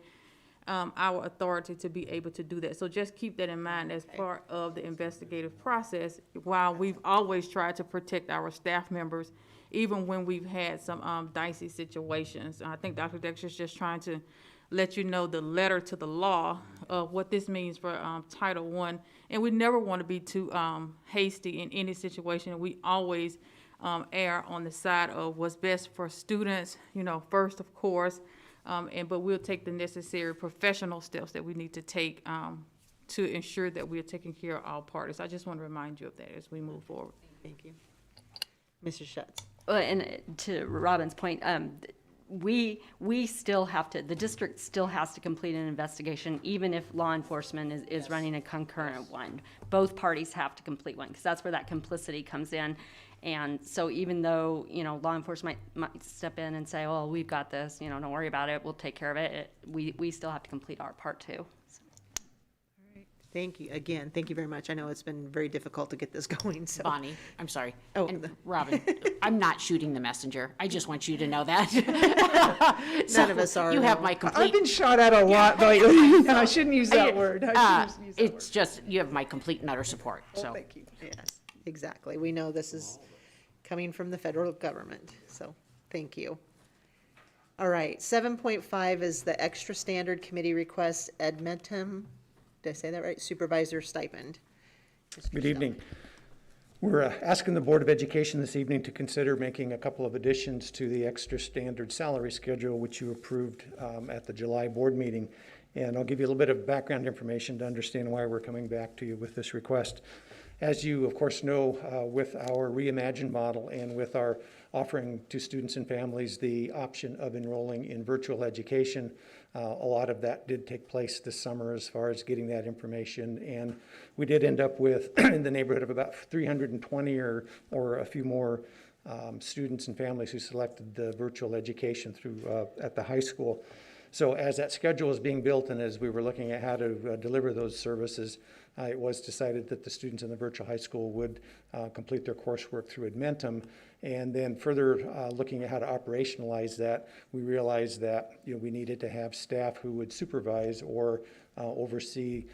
our authority to be able to do that. So just keep that in mind as part of the investigative process. While we've always tried to protect our staff members, even when we've had some dicey situations. I think Dr. Dexter's just trying to let you know the letter to the law of what this means for Title I. And we never want to be too hasty in any situation. We always err on the side of what's best for students, you know, first, of course, but we'll take the necessary professional steps that we need to take to ensure that we're taking care of all parties. I just want to remind you of that as we move forward. Thank you. Mrs. Schutz. And to Robin's point, we still have to, the district still has to complete an investigation, even if law enforcement is running a concurrent one. Both parties have to complete one, because that's where that complicity comes in. And so even though, you know, law enforcement might step in and say, oh, we've got this, you know, don't worry about it, we'll take care of it, we still have to complete our part too. So. Thank you. Again, thank you very much. I know it's been very difficult to get this going, so. Bonnie, I'm sorry. Oh. And Robin, I'm not shooting the messenger. I just want you to know that. None of us are. You have no. my I've complete, been shot at a lot lately, and I shouldn't use that word. I shouldn't use that word. it's just, you have my complete and utter support, Well, so. thank you. Yes, exactly. We know this is coming from the federal government, so thank you. All right, 7.5 is the extra standard committee request ad mentem. Did I say that right? Supervisor stipend. Mr. Good Stelk. evening. We're asking the Board of Education this evening to consider making a couple of additions to the extra standard salary schedule, which you approved at the July board meeting. And I'll give you a little bit of background information to understand why we're coming back to you with this request. As you, of course, know, with our reimagined model and with our offering to students and families the option of enrolling in virtual education, a lot of that did take place this summer as far as getting that information. And we did end up with in the neighborhood of about 320 or a few more students and families who selected the virtual education through at the high school. So as that schedule was being built and as we were looking at how to deliver those services, it was decided that the students in the virtual high school would complete their coursework through Edmentum. And then further looking at how to operationalize that, we realized that we needed to have staff who would supervise or oversee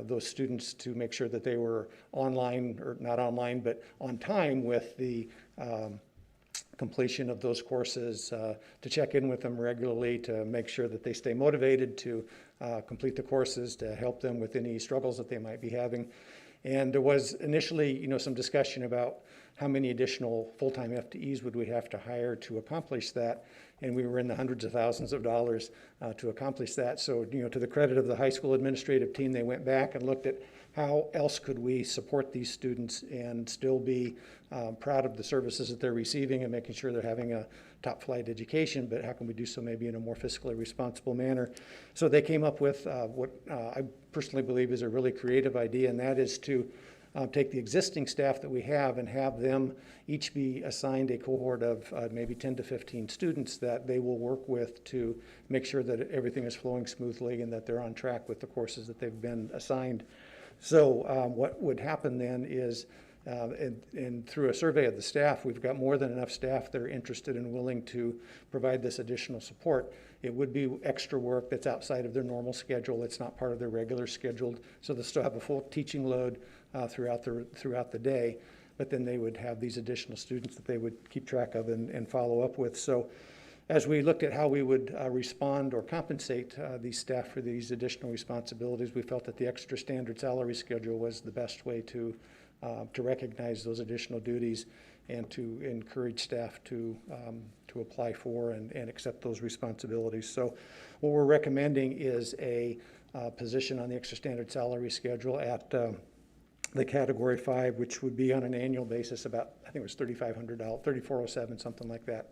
those students to make sure that they were online, or not online, but on time with the completion of those courses, to check in with them regularly, to make sure that they stay motivated to complete the courses, to help them with any struggles that they might be having. And there was initially, some discussion about how many additional full-time FTEs would we have to hire to accomplish that, and we were in the hundreds of thousands of dollars to accomplish that. So, to the credit of the high school administrative team, they went back and looked at how else could we support these students and still be proud of the services that they're receiving and making sure they're having a top flight education, but how can we do so maybe in a more fiscally responsible manner? So they came up with what I personally believe is a really creative idea, and that is to take the existing staff that we have and have them each be assigned a cohort of maybe 10 to 15 students that they will work with to make sure that everything is flowing smoothly and that they're on track with the courses that they've been assigned. So what would happen then is, and through a survey of the staff, we've got more than enough staff that are interested and willing to provide this additional support. It would be extra work that's outside of their normal schedule. It's not part of their regular scheduled, so they'll still have a full teaching load throughout the day, but then they would have these additional students that they would keep track of and follow up with. So as we looked at how we would respond or compensate these staff for these additional responsibilities, we felt that the extra standard salary schedule was the best way to recognize those additional duties and to encourage staff to apply for and accept those responsibilities. So what we're recommending is a position on the extra standard salary schedule at the category 5, which would be on an annual basis about, I think it was $3,500, $3,407, something like that.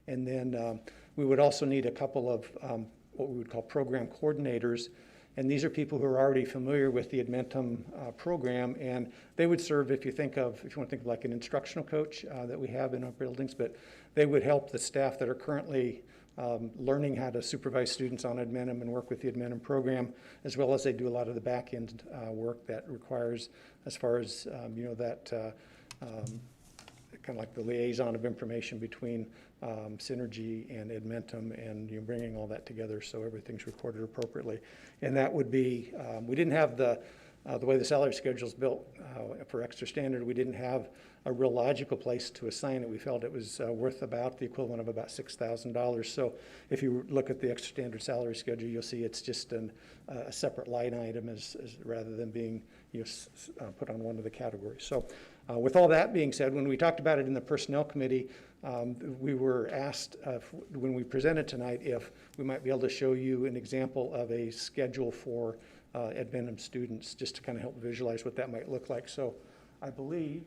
And then we would also need a couple of what we would call program coordinators. And these are people who are already familiar with the Edmentum program, and they would serve, if you want to think of like an instructional coach that we have in our buildings, but they would help the staff that are currently learning how to supervise students on Edmentum and work with the Edmentum program, as well as they do a lot of the back end work that requires, as far as that kind of like the liaison of information between Synergy and Edmentum, and bringing all that together so everything's recorded appropriately. And that would be, we didn't have the way the salary schedule is built for extra standard, we didn't have a real logical place to assign it. We felt it was worth about the equivalent of about $6,000. So if you look at the extra standard salary schedule, you'll see it's just a separate line item as rather than being put on one of the categories. So with all that being said, when we talked about it in the Personnel Committee, we were asked when we presented tonight if we might be able to show you an example of a schedule for Edmentum students, just to kind of help visualize what that might look like. So I believe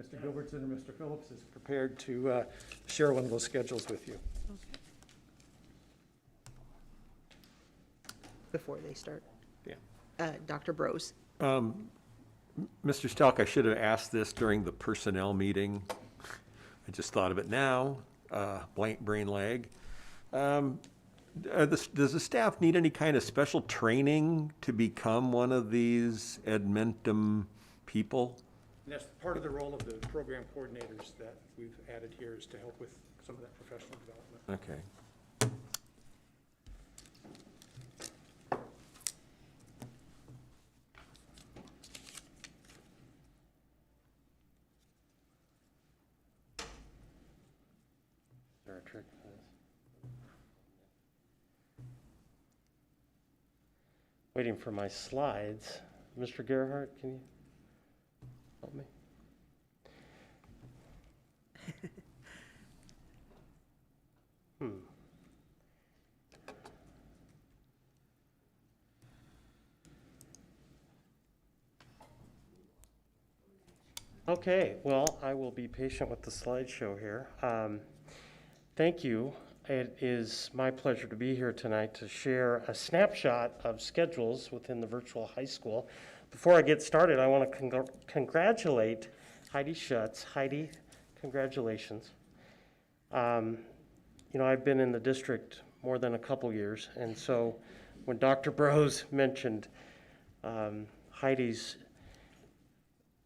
Mr. Gilbertson or Mr. Phillips is prepared to share one of those schedules with you. Before they start. Yeah. Dr. Brose. Mr. Stelk, I should have asked this during the personnel meeting. I just thought of it now, blank brain lag. Does the staff need any kind of special training to become one of these Edmentum people? And that's part of the role of the program coordinators that we've added here, is to help with some of that professional development. Okay. Is there a trick for this? Waiting for my slides. Mr. Gerhardt, can you? Help me. Okay, well, I will be patient with the slideshow here. Thank you. It is my pleasure to be here tonight to share a snapshot of schedules within the virtual high school. Before I get started, I want to congratulate Heidi Schutz. Heidi, congratulations. You know, I've been in the district more than a couple years, and so when Dr. Brose mentioned Heidi's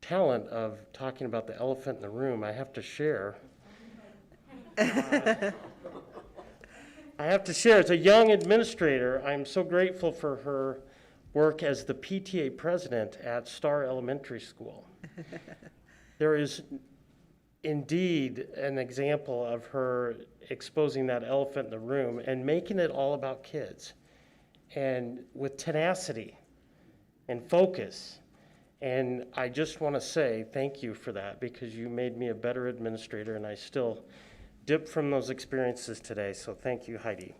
talent of talking about the elephant in the room, I have to share. As a young administrator, I'm so grateful for her work as the PTA president at Star Elementary School. There is indeed an example of her exposing that elephant in the room and making it all about kids, and with tenacity and focus. And I just want to say thank you for that, because you made me a better administrator, and I still dip from those experiences today. So thank you, Heidi.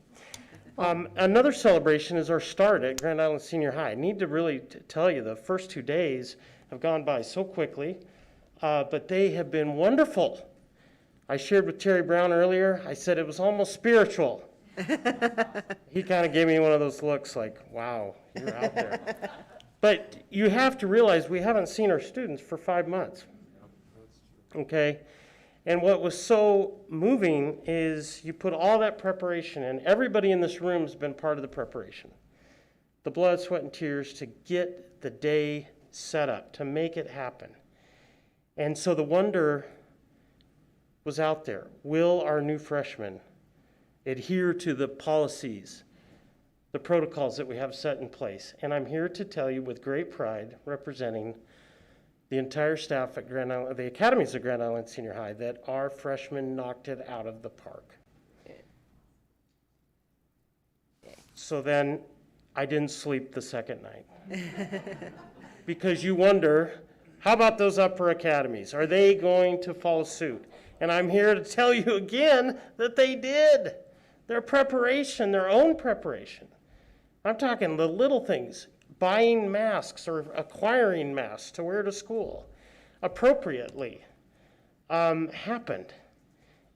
Another celebration is our start at Grand Island Senior High. I need to really tell you, the first 2 days have gone by so quickly, but they have been wonderful. I shared with Terry Brown earlier, I said it was almost spiritual. He kind of gave me one of those looks like, wow, you're out there. But you have to realize we haven't seen our students for 5 months. Okay? And what was so moving is you put all that preparation in. Everybody in this room has been part of the preparation. The blood, sweat, and tears to get the day set up, to make it happen. And so the wonder was out there. Will our new freshmen adhere to the policies, the protocols that we have set in place? And I'm here to tell you with great pride, representing the entire staff at Grand Island, the academies of Grand Island Senior High, that our freshmen knocked it out of the park. So then I didn't sleep the second night. Because you wonder, how about those upper academies? Are they going to follow suit? And I'm here to tell you again that they did. Their preparation, their own preparation. I'm talking the little things, buying masks or acquiring masks to wear to school appropriately happened.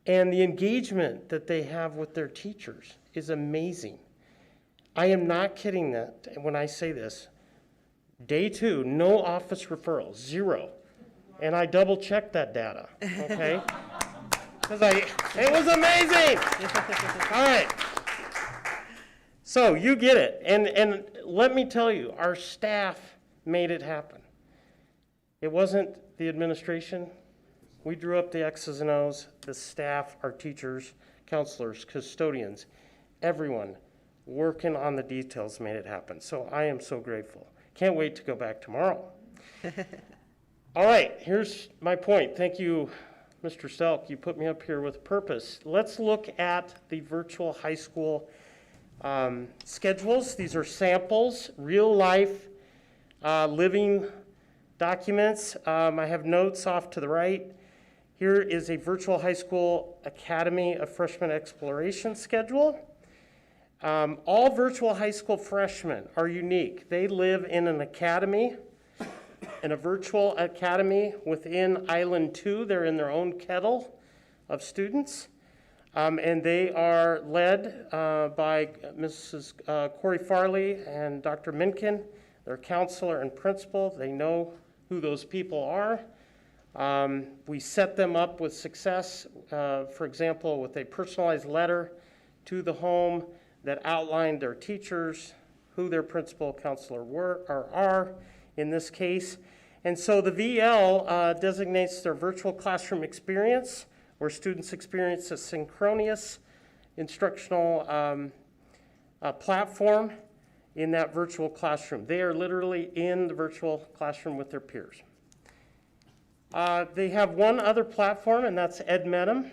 And the engagement that they have with their teachers is amazing. I am not kidding that when I say this. Day 2, no office referrals, 0. And I double checked that data, okay? Because it was amazing. All right. So you get it. And let me tell you, our staff made it happen. It wasn't the administration. We drew up the X's and O's, the staff, our teachers, counselors, custodians, everyone working on the details made it happen. So I am so grateful. Can't wait to go back tomorrow. All right, here's my point. Thank you, Mr. Stelk. You put me up here with purpose. Let's look at the virtual high school schedules. These are samples, real life, living documents. I have notes off to the right. Here is a virtual high school Academy of Freshman Exploration schedule. All virtual high school freshmen are unique. They live in an academy, in a virtual academy within Island 2. They're in their own kettle of students. And they are led by Mrs. Corey Farley and Dr. Minkin, their counselor and principal. They know who those people are. We set them up with success, for example, with a personalized letter to the home that outlined their teachers, who their principal counselor were or are in this case. And so the VL designates their virtual classroom experience, where students experience a synchronous instructional platform in that virtual classroom. They are literally in the virtual classroom with their peers. They have one other platform, and that's EdMetum.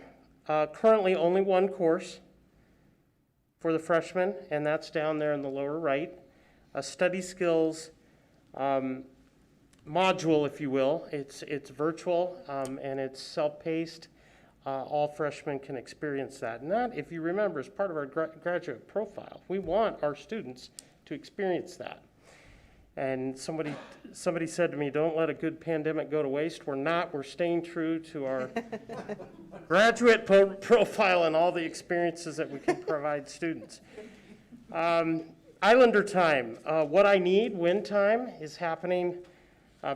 Currently only one course for the freshmen, and that's down there in the lower right. Study skills module, if you will. It's virtual, and it's self-paced. All freshmen can experience that. And that, if you remember, is part of our graduate profile. We want our students to experience that. And somebody said to me, don't let a good pandemic go to waste. We're not. We're staying true to our graduate profile and all the experiences that we can provide students. Islander time. What I need, win time, is happening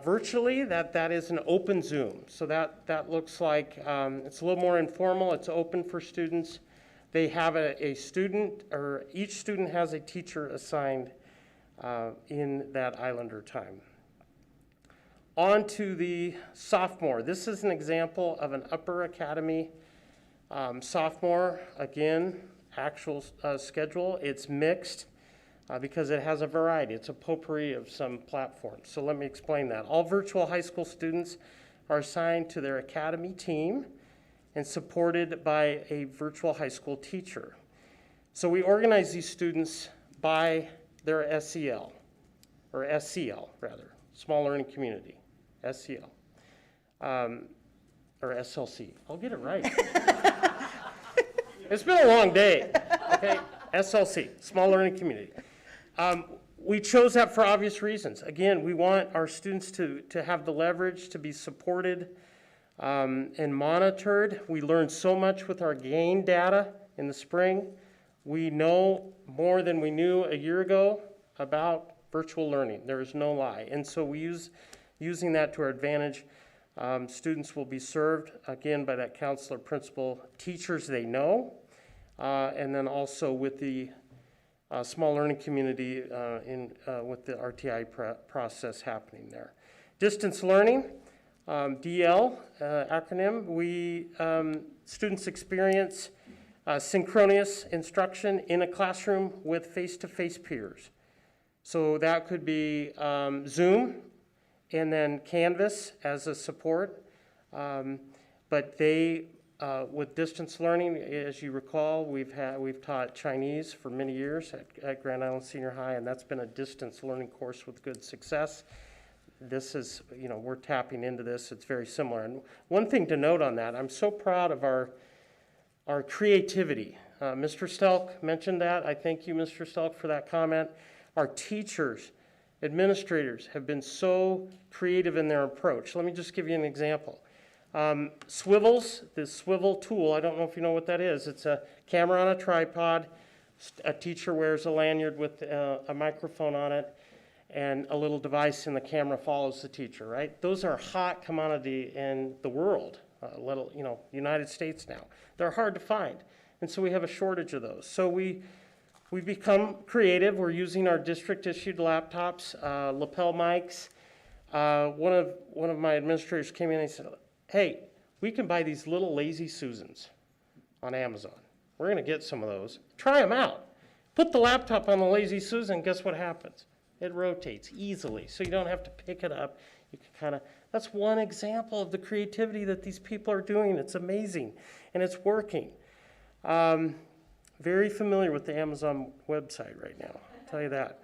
virtually. That is an open Zoom. So that looks like it's a little more informal. It's open for students. They have a student, or each student has a teacher assigned in that Islander time. On to the sophomore. This is an example of an upper academy sophomore. Again, actual schedule. It's mixed because it has a variety. It's a potpourri of some platforms. So let me explain that. All virtual high school students are assigned to their academy team and supported by a virtual high school teacher. So we organize these students by their SEL, or SCL rather, Small Learning Community, SCL, or SLC. I'll get it right. It's been a long day, okay? SLC, Small Learning Community. We chose that for obvious reasons. Again, we want our students to have the leverage, to be supported and monitored. We learned so much with our GAIN data in the spring. We know more than we knew a year ago about virtual learning. There is no lie. And so using that to our advantage, students will be served, again, by that counselor, principal, teachers they know, and then also with the small learning community with the RTI process happening there. Distance learning, DL acronym, students experience synchronous instruction in a classroom with face-to-face peers. So that could be Zoom and then Canvas as a support. But they, with distance learning, as you recall, we've taught Chinese for many years at Grand Island Senior High, and that's been a distance learning course with good success. This is, we're tapping into this. It's very similar. And one thing to note on that, I'm so proud of our creativity. Mr. Stelk mentioned that. I thank you, Mr. Stelk, for that comment. Our teachers, administrators have been so creative in their approach. Let me just give you an example. Swivels, this swivel tool, I don't know if you know what that is. It's a camera on a tripod. A teacher wears a lanyard with a microphone on it, and a little device in the camera follows the teacher, right? Those are a hot commodity in the world, United States now. They're hard to find, and so we have a shortage of those. So we've become creative. We're using our district-issued laptops, lapel mics. One of my administrators came in and said, hey, we can buy these little Lazy Susans on Amazon. We're going to get some of those. Try them out. Put the laptop on the Lazy Susan, guess what happens? It rotates easily, so you don't have to pick it up. You can that's one example of the creativity that these people are doing. It's amazing, and it's working. Very familiar with the Amazon website right now, I'll tell you that.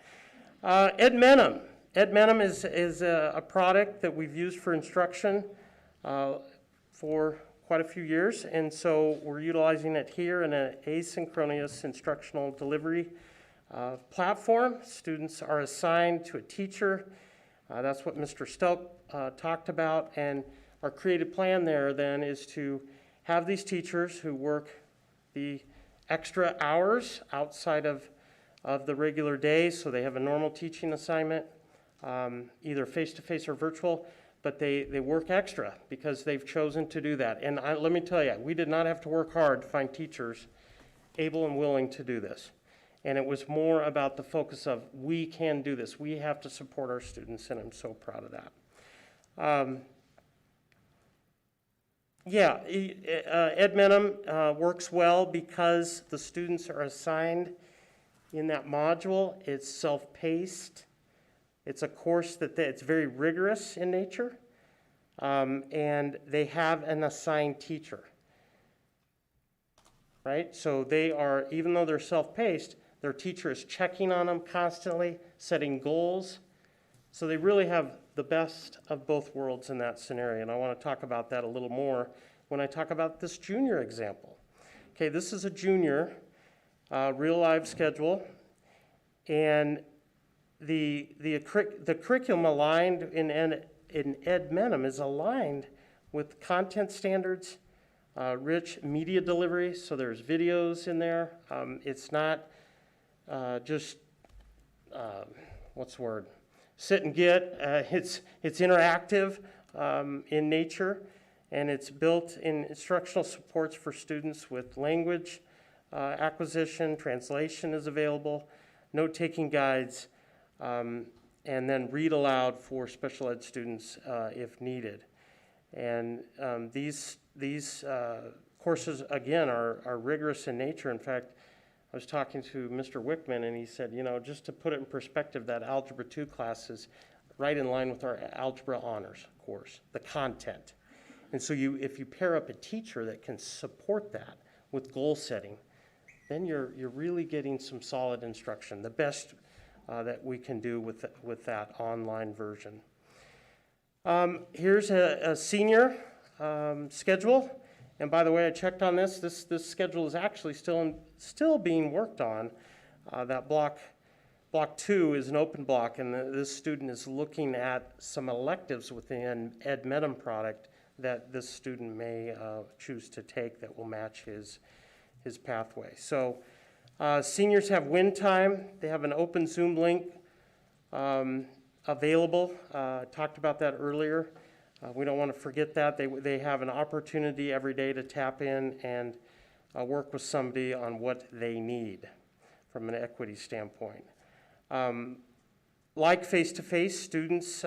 Edmenum. Edmenum is a product that we've used for instruction for quite a few years, and so we're utilizing it here in an asynchronous instructional delivery platform. Students are assigned to a teacher. That's what Mr. Stelk talked about, and our creative plan there then is to have these teachers who work the extra hours outside of the regular days, so they have a normal teaching assignment, either face-to-face or virtual, but they work extra because they've chosen to do that. And let me tell you, we did not have to work hard to find teachers able and willing to do this. And it was more about the focus of, we can do this. We have to support our students, and I'm so proud of that. Edmenum works well because the students are assigned in that module. It's self-paced. It's a course it's very rigorous in nature, and they have an assigned teacher, right? So they are, even though they're self-paced, their teacher is checking on them constantly, setting goals. So they really have the best of both worlds in that scenario, and I want to talk about that a little more when I talk about this junior example. Okay, this is a junior, real live schedule, and the curriculum aligned in Ed Menem is aligned with content standards, rich media delivery, so there's videos in there. It's not just, what's the word? Sit and get. It's interactive in nature, and it's built in instructional supports for students with language acquisition, translation is available, note-taking guides, and then read aloud for special ed students if needed. And these courses, again, are rigorous in nature. In fact, I was talking to Mr. Wickman, and he said, you know, just to put it in perspective, that Algebra 2 class is right in line with our Algebra Honors course, the content. And so if you pair up a teacher that can support that with goal setting, then you're really getting some solid instruction, the best that we can do with that online version. Here's a senior schedule. And by the way, I checked on this. This schedule is actually still being worked on. That block 2 is an open block, and this student is looking at some electives within Ed Menem product that this student may choose to take that will match his pathway. So seniors have win time. They have an open Zoom link available. Talked about that earlier. We don't want to forget that. They have an opportunity every day to tap in and work with somebody on what they need from an equity standpoint. Like face-to-face, students,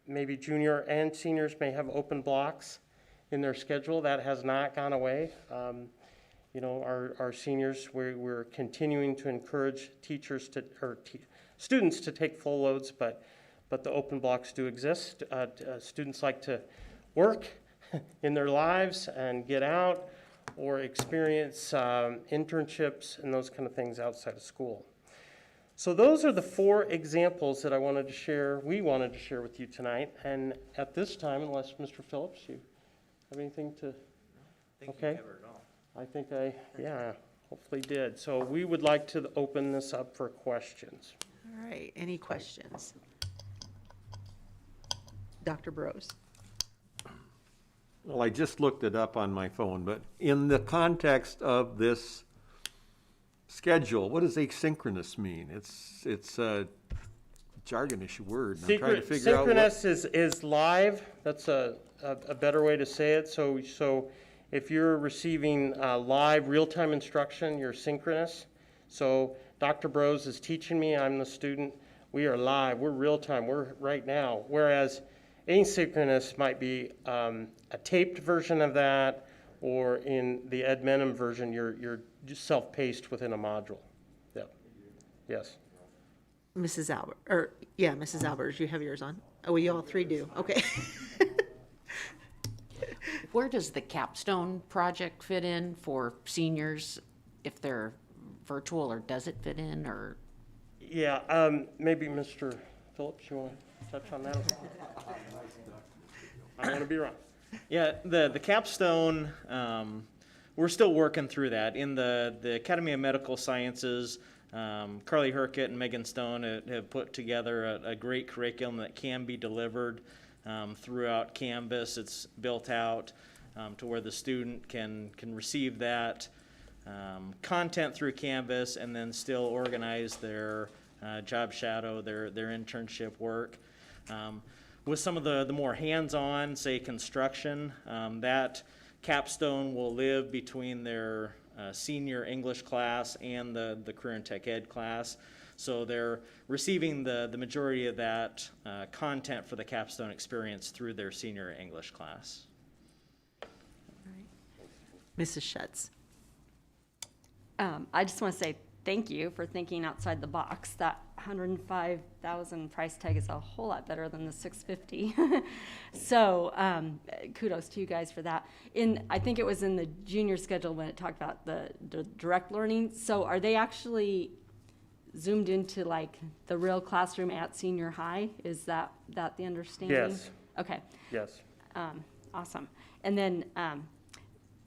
maybe junior and seniors, may have open blocks in their schedule. That has not gone away. You know, our seniors, we're continuing to encourage teachers students to take full loads, but the open blocks do exist. Students like to work in their lives and get out or experience internships and those kind of things outside of school. So those are the 4 examples that we wanted to share with you tonight. And at this time, unless Mr. Phillips, you have anything to? Okay. I think hopefully did. So we would like to open this up for questions. All right, any questions? Dr. Burrows. Well, I just looked it up on my phone, but in the context of this schedule, what does asynchronous mean? It's a jargonish word. I'm trying to figure out synchronous is live. That's a better way to say it. So if you're receiving live real-time instruction, you're synchronous. So Dr. Burrows is teaching me, I'm the student. We are live, we're real-time, we're right now. Whereas asynchronous might be a taped version of that, or in the Ed Menem version, you're just self-paced within a module. Yep. Yes. Mrs. Albert, Mrs. Albers, you have yours on? Oh, you all 3 do, okay. Where does the capstone project fit in for seniors if they're virtual, or does it fit in, or? Yeah, maybe Mr. Phillips, you want to touch on that? I want to be wrong. Yeah, the capstone, we're still working through that. In the Academy of Medical Sciences, Carly Herkett and Megan Stone have put together a great curriculum that can be delivered throughout Canvas. It's built out to where the student can receive that content through Canvas and then still organize their job shadow, their internship work. With some of the more hands-on, say construction, that capstone will live between their senior English class and the career and tech ed class. So they're receiving the majority of that content for the capstone experience through their senior English class. Mrs. Schutz. I just want to say thank you for thinking outside the box. That $105,000 price tag is a whole lot better than the $650,000. So kudos to you guys for that. I think it was in the junior schedule when it talked about the direct learning. So are they actually zoomed into like the real classroom at senior high. Is that the understanding? Yes. Okay. Yes. Awesome. And then,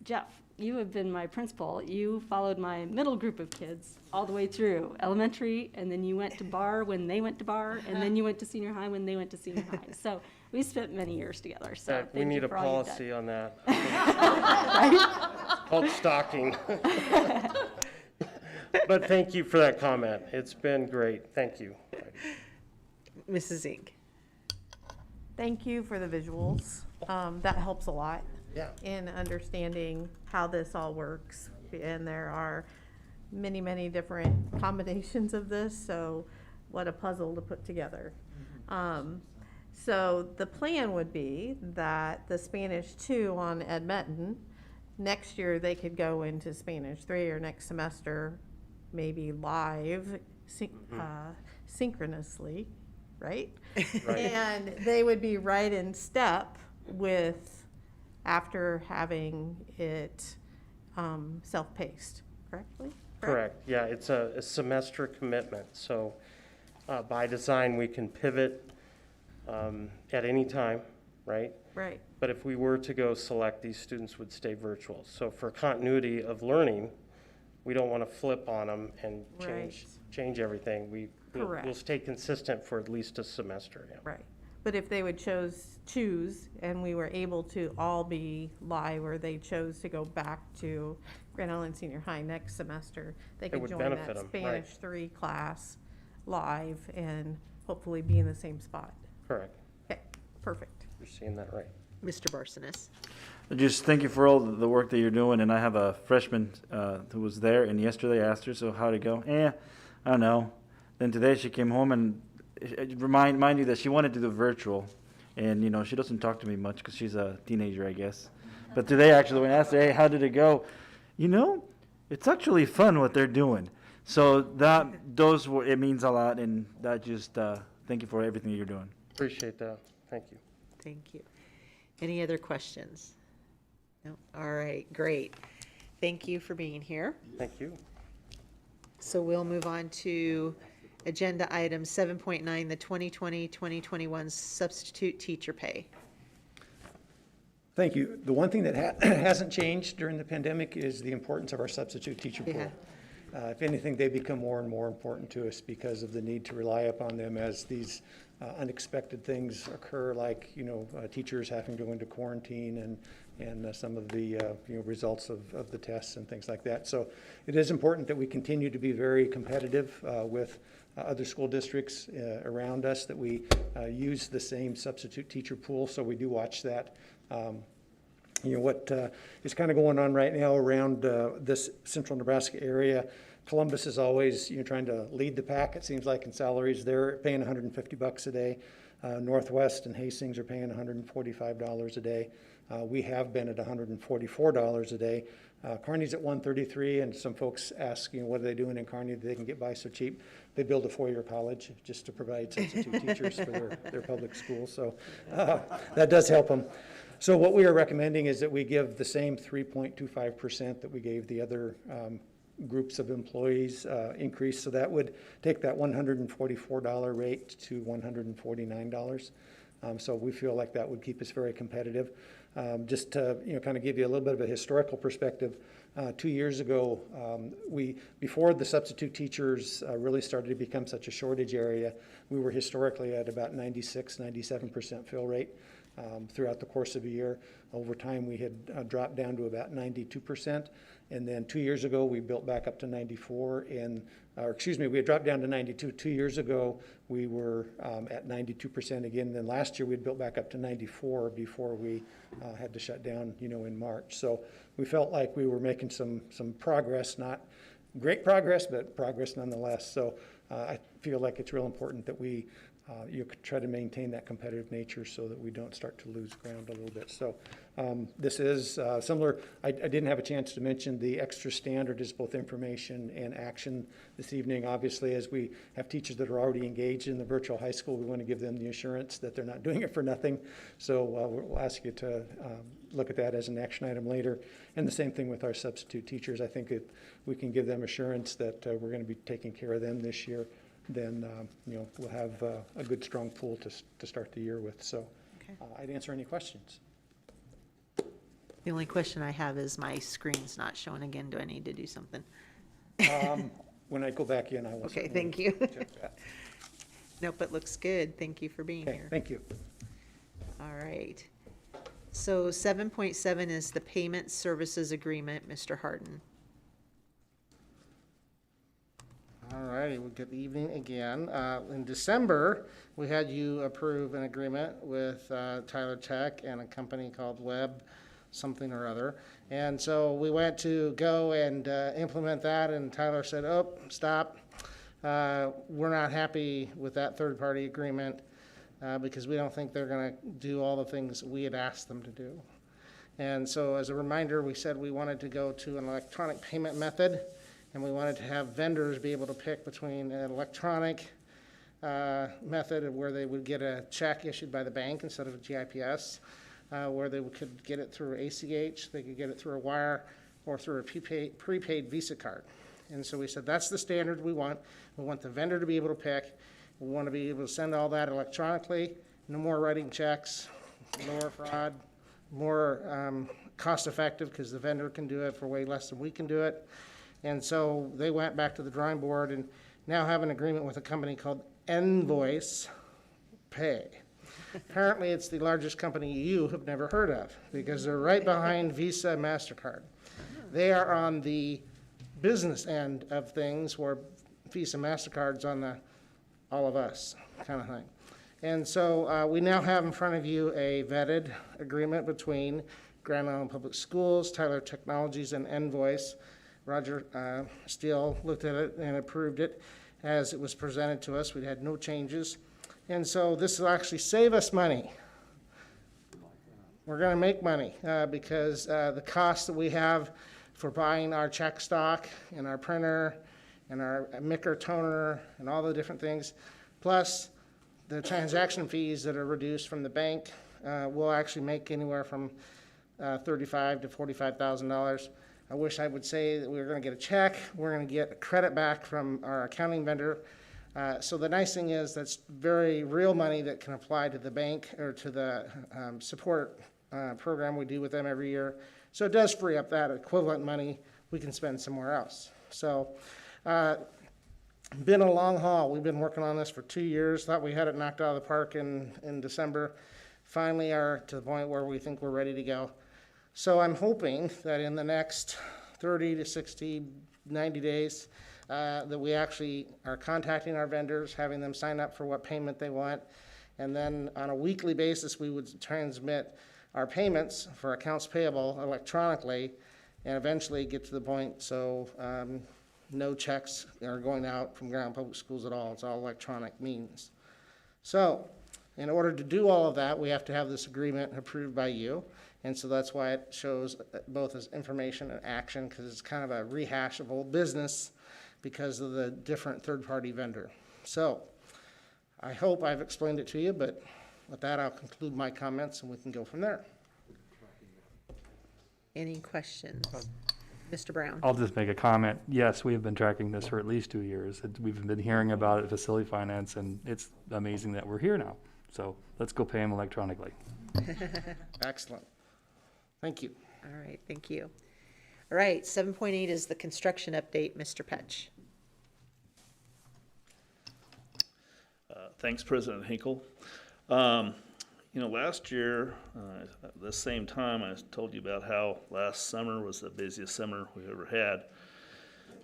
Jeff, you have been my principal. You followed my middle group of kids all the way through elementary, and then you went to bar when they went to bar, and then you went to senior high when they went to senior high. So we spent many years together. So We thank need you a for all you've policy done. on that. Called stalking. But thank you for that comment. It's been great. Thank you. Mrs. Zink. Thank you for the visuals. That helps a lot. Yeah. In understanding how this all works. And there are many, many different combinations of this, so what a puzzle to put together. So the plan would be that the Spanish 2 on Edmonton, next year they could go into Spanish 3, or next semester, maybe live, synchronously, right? Right. And they would be right in step with, after having it self-paced, correctly? Correct. Yeah, it's a semester commitment. So by design, we can pivot at any time, right? Right. But if we were to go select, these students would stay virtual. So for continuity of learning, we don't want to flip on them and change everything. We'll Correct. stay consistent for at least a semester. Yeah. Right. But if they would choose, and we were able to all be live, or they chose to go back to Grand Island Senior High next semester, they could would join benefit that them, Spanish right. 3 class live and hopefully be in the same spot. Correct. Okay, perfect. You're seeing that right. Mr. Barsonis. Just thank you for all the work that you're doing. And I have a freshman who was there, and yesterday I asked her, so how'd it go? I don't know. Then today she came home, and mind you that she wanted to do virtual. And, you know, she doesn't talk to me much because she's a teenager, I guess. But today, actually, when I asked her, hey, how did it go? You know, it's actually fun what they're doing. So it means a lot, and that just, thank you for everything you're doing. Appreciate that. Thank you. Thank you. Any other questions? No? All right, great. Thank you for being here. Thank you. So we'll move on to agenda item 7.9, the 2020-2021 substitute teacher pay. Thank you. The one thing that hasn't changed during the pandemic is the importance of our substitute teacher pool. Yeah. If anything, they become more and more important to us because of the need to rely upon them as these unexpected things occur, like, you know, teachers having to go into quarantine and some of the results of the tests and things like that. So it is important that we continue to be very competitive with other school districts around us, that we use the same substitute teacher pool. So we do watch that. What is kind of going on right now around this central Nebraska area. Columbus is always trying to lead the pack, it seems like, in salaries. They're paying $150 a day. Northwest and Hastings are paying $145 a day. We have been at $144 a day. Kearney's at $133, and some folks ask, what are they doing in Kearney that they can get by so cheap? They build a four-year college just to provide substitute teachers for their public schools, so that does help them. So what we are recommending is that we give the same 3.25% that we gave the other groups of employees increase. So that would take that $144 rate to $149. So we feel like that would keep us very competitive. Just to kind of give you a little bit of a historical perspective, 2 years ago, before the substitute teachers really started to become such a shortage area, we were historically at about 97% fill rate. Throughout the course of a year. Over time, we had dropped down to about 92%. And then 2 years ago, we built back up to 94. We had dropped down to 92. 2 years ago, we were at 92% again. Then last year, we had built back up to 94 before we had to shut down, in March. So we felt like we were making some progress, not great progress, but progress nonetheless. So I feel like it's real important that we you could try to maintain that competitive nature so that we don't start to lose ground a little bit. So this is similar. I didn't have a chance to mention the extra standard is both information and action this evening. Obviously, as we have teachers that are already engaged in the virtual high school, we want to give them the assurance that they're not doing it for nothing. So we'll ask you to look at that as an action item later. And the same thing with our substitute teachers. I think we can give them assurance that we're going to be taking care of them this year. Then we'll have a good strong pool to start the year with. So I'd answer any questions. The only question I have is my screen's not showing again. Do I need to do something? When I go back in, I will. Okay, thank you. Nope, it looks good. Thank you for being here. Thank you. All right. So 7.7 is the payment services agreement, Mr. Harden. All righty, well, good evening again. In December, we had you approve an agreement with Tyler Tech and a company called Web something or other. And so we went to go and implement that, and Tyler said, oh, stop. We're not happy with that third-party agreement because we don't think they're going to do all the things we had asked them to do. And so as a reminder, we said we wanted to go to an electronic payment method, and we wanted to have vendors be able to pick between an electronic method where they would get a check issued by the bank instead of a GIPS, where they could get it through ACH, they could get it through a wire, or through a prepaid Visa card. And so we said, that's the standard we want. We want the vendor to be able to pick. We want to be able to send all that electronically. No more writing checks, lower fraud, more cost effective because the vendor can do it for way less than we can do it. And so they went back to the drawing board and now have an agreement with a company called Invoice Pay. Apparently it's the largest company you have never heard of because they're right behind Visa and MasterCard. They are on the business end of things where Visa and MasterCard's on the all of us kind of thing. And so we now have in front of you a vetted agreement between Grand Island Public Schools, Tyler Technologies, and Invoice. Roger Steele looked at it and approved it as it was presented to us. We had no changes. And so this will actually save us money. We're going to make money because the cost that we have for buying our check stock and our printer and our micker toner and all the different things, plus the transaction fees that are reduced from the bank, will actually make anywhere from $35,000 to $45,000. I wish I would say that we were going to get a check. We're going to get a credit back from our accounting vendor. So the nice thing is that's very real money that can apply to the bank or to the support program we do with them every year. So it does free up that equivalent money we can spend somewhere else. So been a long haul. We've been working on this for 2 years. Thought we had it knocked out of the park in December. Finally are to the point where we think we're ready to go. So I'm hoping that in the next 30 to 60, 90 days, that we actually are contacting our vendors, having them sign up for what payment they want, and then on a weekly basis, we would transmit our payments for accounts payable electronically, and eventually get to the point so no checks are going out from Grand Island Public Schools at all. It's all electronic means. So in order to do all of that, we have to have this agreement approved by you. And so that's why it shows both as information and action, because it's kind of a rehash of old business because of the different third-party vendor. So I hope I've explained it to you, but with that, I'll conclude my comments and we can go from there. Any questions? Mr. Brown? I'll just make a comment. Yes, we have been tracking this for at least 2 years. We've been hearing about it at Facility Finance, and it's amazing that we're here now. So let's go pay them electronically. Excellent. Thank you. All right, thank you. All right, 7.8 is the construction update, Mr. Petch. Thanks, President Hinkle. Last year, at the same time, I told you about how last summer was the busiest summer we ever had.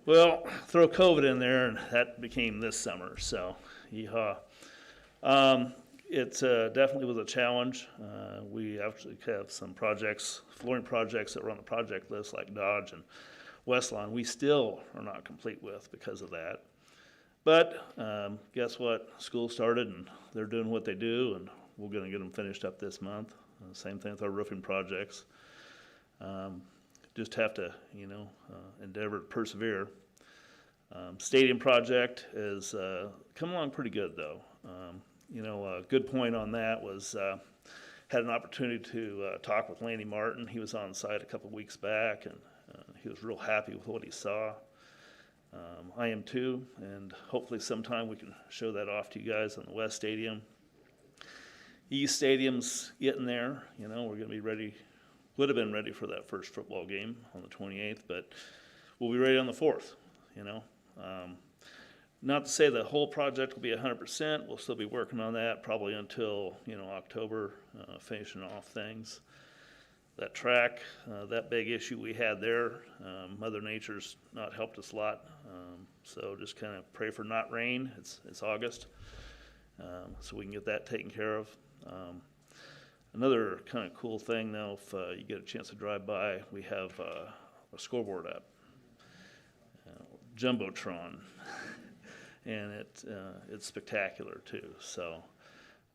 Well, throw COVID in there, and that became this summer, so yeehaw. It definitely was a challenge. We actually have some projects, flooring projects that were on the project list, like Dodge and Westlawn, we still are not complete with because of that. But guess what? School started and they're doing what they do, and we're going to get them finished up this month. Same thing with our roofing projects. Just have to, endeavor to persevere. Stadium project is coming along pretty good, though. A good point on that was had an opportunity to talk with Lanny Martin. He was on site a couple of weeks back, and he was real happy with what he saw. I am too, and hopefully sometime we can show that off to you guys on the West Stadium. East Stadium's getting there. We're going to be ready, would have been ready for that first football game on the 28th, but we'll be ready on the 4th, Not to say the whole project will be 100%. We'll still be working on that probably until, October, finishing off things. That track, that big issue we had there, Mother Nature's not helped us a lot. So just kind of pray for not rain. It's August, so we can get that taken care of. Another kind of cool thing, though, if you get a chance to drive by, we have a scoreboard up, Jumbotron, and it's spectacular too. So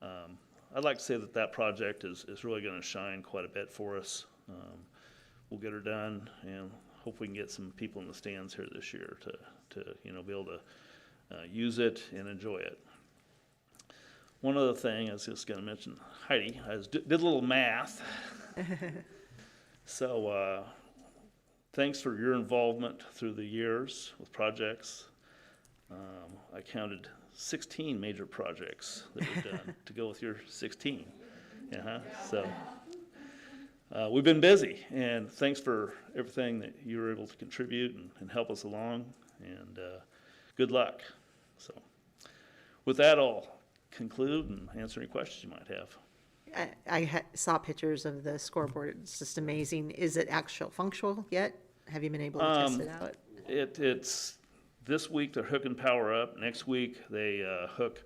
I'd like to say that project is really going to shine quite a bit for us. We'll get her done, and hope we can get some people in the stands here this year to be able to use it and enjoy it. One other thing I was just going to mention, Heidi, I did a little math. So thanks for your involvement through the years with projects. I counted 16 major projects that we've done to go with your 16. So we've been busy, and thanks for everything that you were able to contribute and help us along, and good luck. So with that, I'll conclude and answer any questions you might have. I saw pictures of the scoreboard. It's just amazing. Is it actual functional yet? Have you been able to test it out? It's this week they're hooking power up. Next week they hook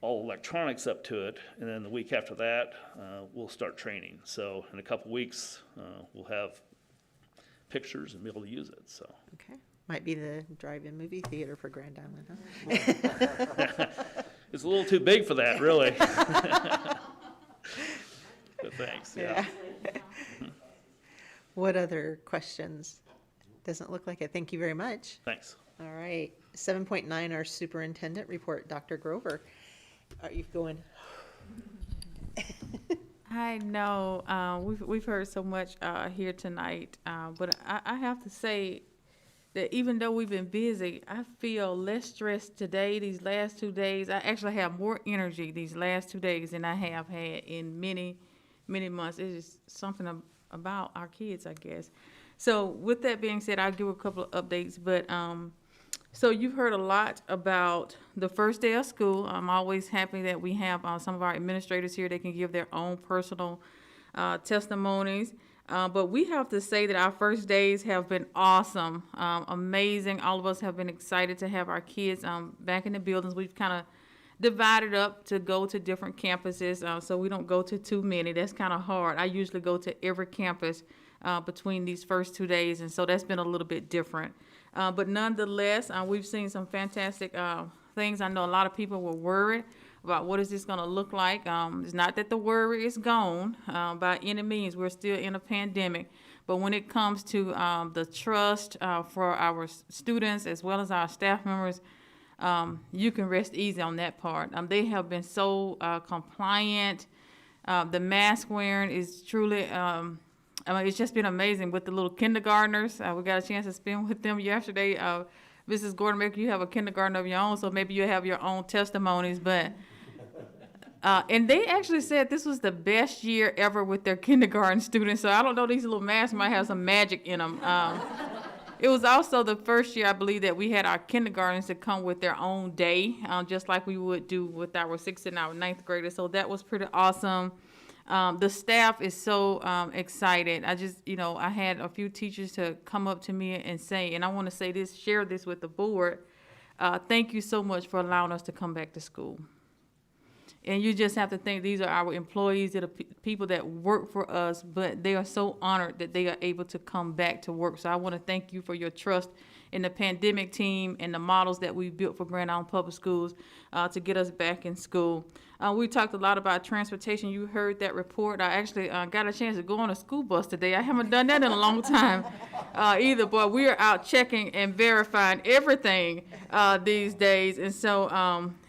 all electronics up to it, and then the week after that we'll start training. So in a couple weeks we'll have pictures and be able to use it. So okay, might be the drive-in movie theater for Grand Island, huh? It's a little too big for that, really. But thanks. Yeah. What other questions? Doesn't look like it. Thank you very much. Thanks. All right. 7.9, our superintendent report, Dr. Grover. Are you going? I know, we've heard so much here tonight, but I have to say that even though we've been busy, I feel less stressed today, these last 2 days. I actually have more energy these last 2 days than I have had in many, many months. It's just something about our kids, I guess. So with that being said, I'll give a couple of updates, but so you've heard a lot about the first day of school. I'm always happy that we have some of our administrators here. They can give their own personal testimonies. But we have to say that our first days have been awesome, amazing. All of us have been excited to have our kids back in the buildings. We've kind of divided up to go to different campuses, so we don't go to too many. That's kind of hard. I usually go to every campus between these first 2 days, and so that's been a little bit different. But nonetheless, we've seen some fantastic things. I know a lot of people were worried about what is this going to look like. It's not that the worry is gone by any means. We're still in a pandemic. But when it comes to the trust for our students as well as our staff members, you can rest easy on that part. They have been so compliant. The mask wearing is truly, it's just been amazing with the little kindergartners. We got a chance to spend with them yesterday. Mrs. Gordon-Maker, you have a kindergarten of your own, so maybe you have your own testimonies. But and they actually said this was the best year ever with their kindergarten students. So I don't know, these little masks might have some magic in them. It was also the first year, I believe, that we had our kindergartens to come with their own day, just like we would do with our 6th and our 9th graders. So that was pretty awesome. The staff is so excited. I had a few teachers to come up to me and say, and I want to say this, share this with the board. Thank you so much for allowing us to come back to school. And you just have to think these are our employees, that are people that work for us, but they are so honored that they are able to come back to work. So I want to thank you for your trust in the pandemic team and the models that we built for Grand Island Public Schools to get us back in school. We talked a lot about transportation. You heard that report. I actually got a chance to go on a school bus today. I haven't done that in a long time either, but we are out checking and verifying everything these days. And so,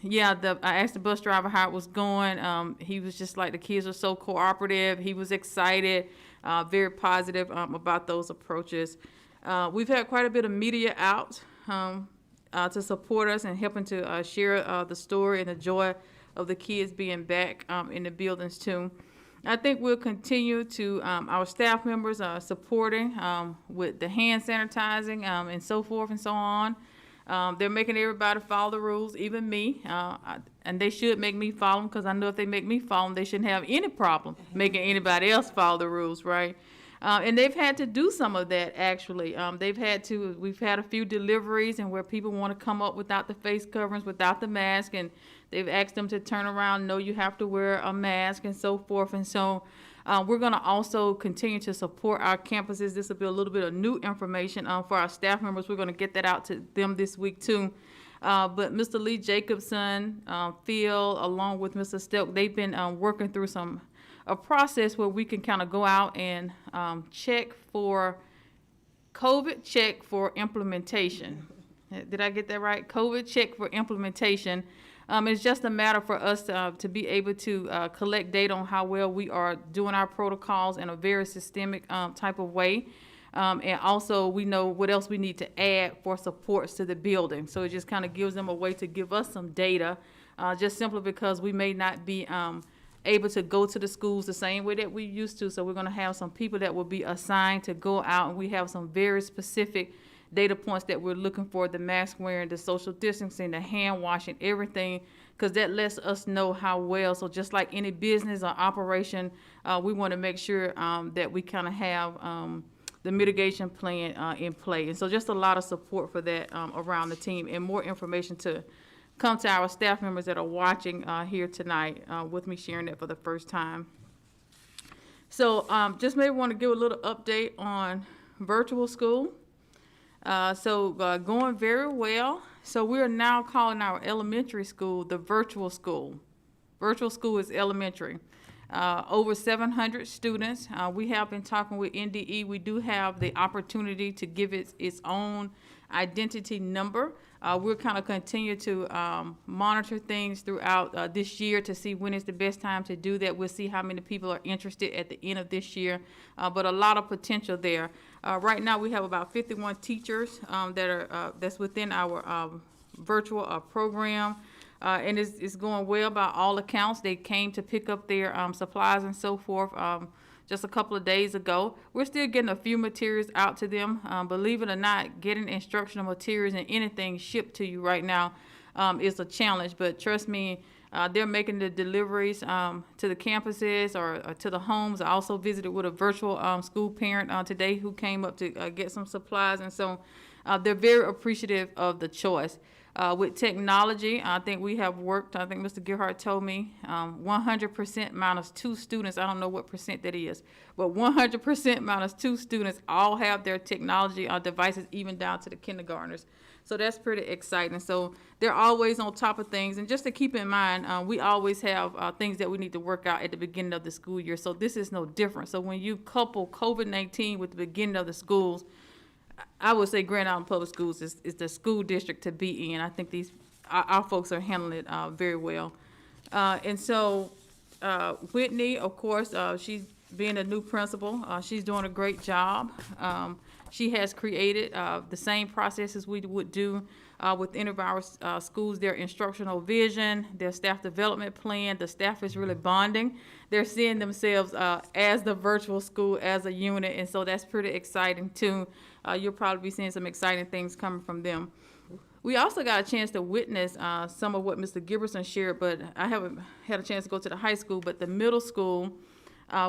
yeah, I asked the bus driver how it was going. He was just like, the kids are so cooperative. He was excited, very positive about those approaches. We've had quite a bit of media out to support us and helping to share the story and the joy of the kids being back in the buildings too. I think we'll continue to, our staff members are supporting with the hand sanitizing and so forth and so on. They're making everybody follow the rules, even me, and they should make me follow them, because I know if they make me follow them, they shouldn't have any problem making anybody else follow the rules, right? And they've had to do some of that, actually. We've had a few deliveries and where people want to come up without the face coverings, without the mask, and they've asked them to turn around, no, you have to wear a mask and so forth. And so we're going to also continue to support our campuses. This will be a little bit of new information for our staff members. We're going to get that out to them this week too. But Mr. Lee Jacobson, Phil, along with Mr. Stelk, they've been working through a process where we can kind of go out and check for COVID check for implementation. Did I get that right? COVID check for implementation. It's just a matter for us to be able to collect data on how well we are doing our protocols in a very systemic type of way. And also we know what else we need to add for supports to the building. So it just kind of gives them a way to give us some data, just simply because we may not be able to go to the schools the same way that we used to. So we're going to have some people that will be assigned to go out, and we have some very specific data points that we're looking for: the mask wearing, the social distancing, the hand washing, everything, because that lets us know how well. So just like any business or operation, we want to make sure that we kind of have the mitigation plan in play. And so just a lot of support for that around the team, and more information to come to our staff members that are watching here tonight with me sharing that for the first time. So just maybe want to give a little update on virtual school. Going very well. So we are now calling our elementary school the virtual school. Virtual school is elementary. Over 700 students. We have been talking with NDE. We do have the opportunity to give it its own identity number. We'll kind of continue to monitor things throughout this year to see when is the best time to do that. We'll see how many people are interested at the end of this year, but a lot of potential there. Right now we have about 51 teachers that's within our virtual program. And it's going well by all accounts. They came to pick up their supplies and so forth just a couple of days ago. We're still getting a few materials out to them. Believe it or not, getting instructional materials and anything shipped to you right now is a challenge. But trust me, they're making the deliveries to the campuses or to the homes. I also visited with a virtual school parent today who came up to get some supplies. And so they're very appreciative of the choice. With technology, I think we have worked, I think Mr. Gerhardt told me, 100% minus 2 students, I don't know what percent that is, but 100% minus 2 students all have their technology devices, even down to the kindergartners. So that's pretty exciting. So they're always on top of things. And just to keep in mind, we always have things that we need to work out at the beginning of the school year. So this is no different. So when you couple COVID-19 with the beginning of the schools, I would say Grand Island Public Schools is the school district to be in. I think our folks are handling it very well. And so Whitney, of course, she's being a new principal. She's doing a great job. She has created the same processes we would do with any of our schools, their instructional vision, their staff development plan. The staff is really bonding. They're seeing themselves as the virtual school, as a unit, and so that's pretty exciting too. You'll probably be seeing some exciting things coming from them. We also got a chance to witness some of what Mr. Giberson shared, but I haven't had a chance to go to the high school, but the middle school,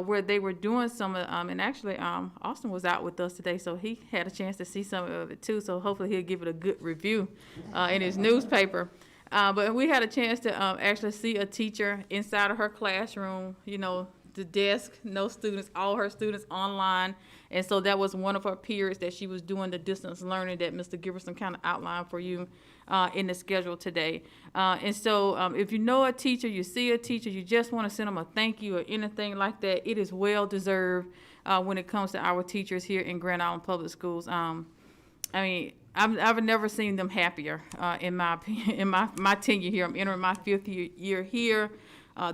where they were doing some, and actually Austin was out with us today, so he had a chance to see some of it too, so hopefully he'll give it a good review in his newspaper. But we had a chance to actually see a teacher inside of her classroom, you know, the desk, no students, all her students online. And so that was one of her periods that she was doing the distance learning that Mr. Giberson kind of outlined for you in the schedule today. And so if you know a teacher, you see a teacher, you just want to send them a thank you or anything like that, it is well deserved when it comes to our teachers here in Grand Island Public Schools. I mean, I've never seen them happier in my opinion, in my tenure here. I'm entering my 5th year here.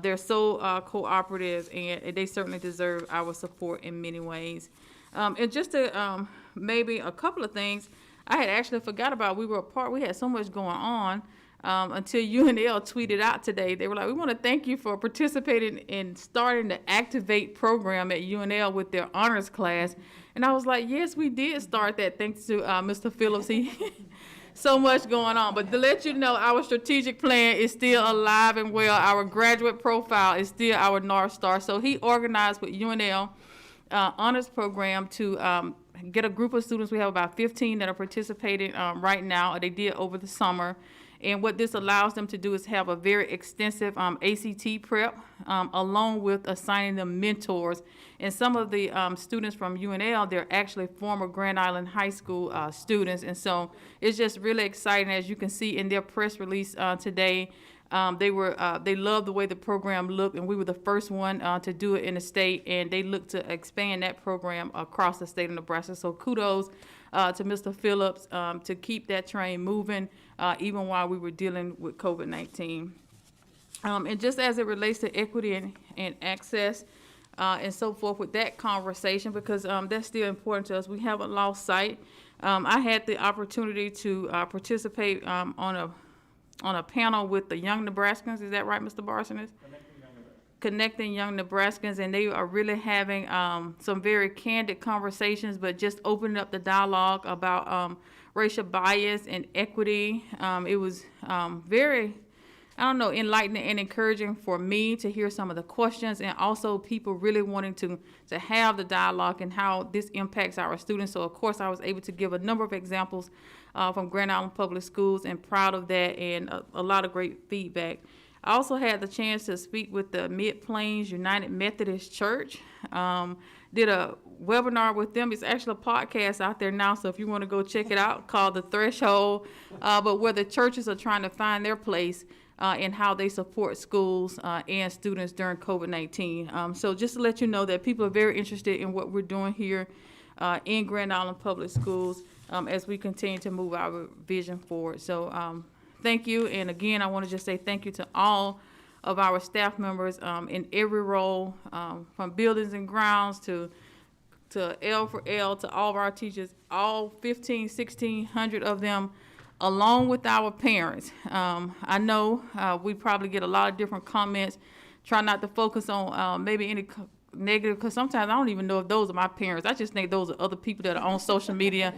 They're so cooperative, and they certainly deserve our support in many ways. And just to maybe a couple of things, I had actually forgot about. We were apart. We had so much going on until UNL tweeted out today. They were like, "We want to thank you for participating in starting the Activate program at UNL with their honors class." And I was like, "Yes, we did start that. Thanks to Mr. Phillips. He so much going on." But to let you know, our strategic plan is still alive and well. Our graduate profile is still our North Star. So he organized with UNL honors program to get a group of students. We have about 15 that are participating right now. They did over the summer. And what this allows them to do is have a very extensive ACT prep, along with assigning them mentors. And some of the students from UNL, they're actually former Grand Island High School students. And so it's just really exciting. As you can see in their press release today, they loved the way the program looked, and we were the first one to do it in the state, and they look to expand that program across the state of Nebraska. So kudos to Mr. Phillips to keep that train moving, even while we were dealing with COVID-19. And just as it relates to equity and access and so forth with that conversation, because that's still important to us, we haven't lost sight. I had the opportunity to participate on a panel with the Young Nebraskans. Is that right, Mr. Barsonis? Connecting Young Nebraskans, and they are really having some very candid conversations, but just opening up the dialogue about racial bias and equity. It was very, I don't know, enlightening and encouraging for me to hear some of the questions, and also people really wanting to have the dialogue and how this impacts our students. So of course I was able to give a number of examples from Grand Island Public Schools, and proud of that, and a lot of great feedback. I also had the chance to speak with the Mid-Plains United Methodist Church. Did a webinar with them. It's actually a podcast out there now, so if you want to go check it out, called The Threshold, but where the churches are trying to find their place in how they support schools and students during COVID-19. So just to let you know that people are very interested in what we're doing here in Grand Island Public Schools as we continue to move our vision forward. So thank you, and again, I want to just say thank you to all of our staff members in every role, from buildings and grounds to L for L, to all of our teachers, all 1,600 of them, along with our parents. I know we probably get a lot of different comments. Try not to focus on maybe any negative, because sometimes I don't even know if those are my parents. I just think those are other people that are on social media,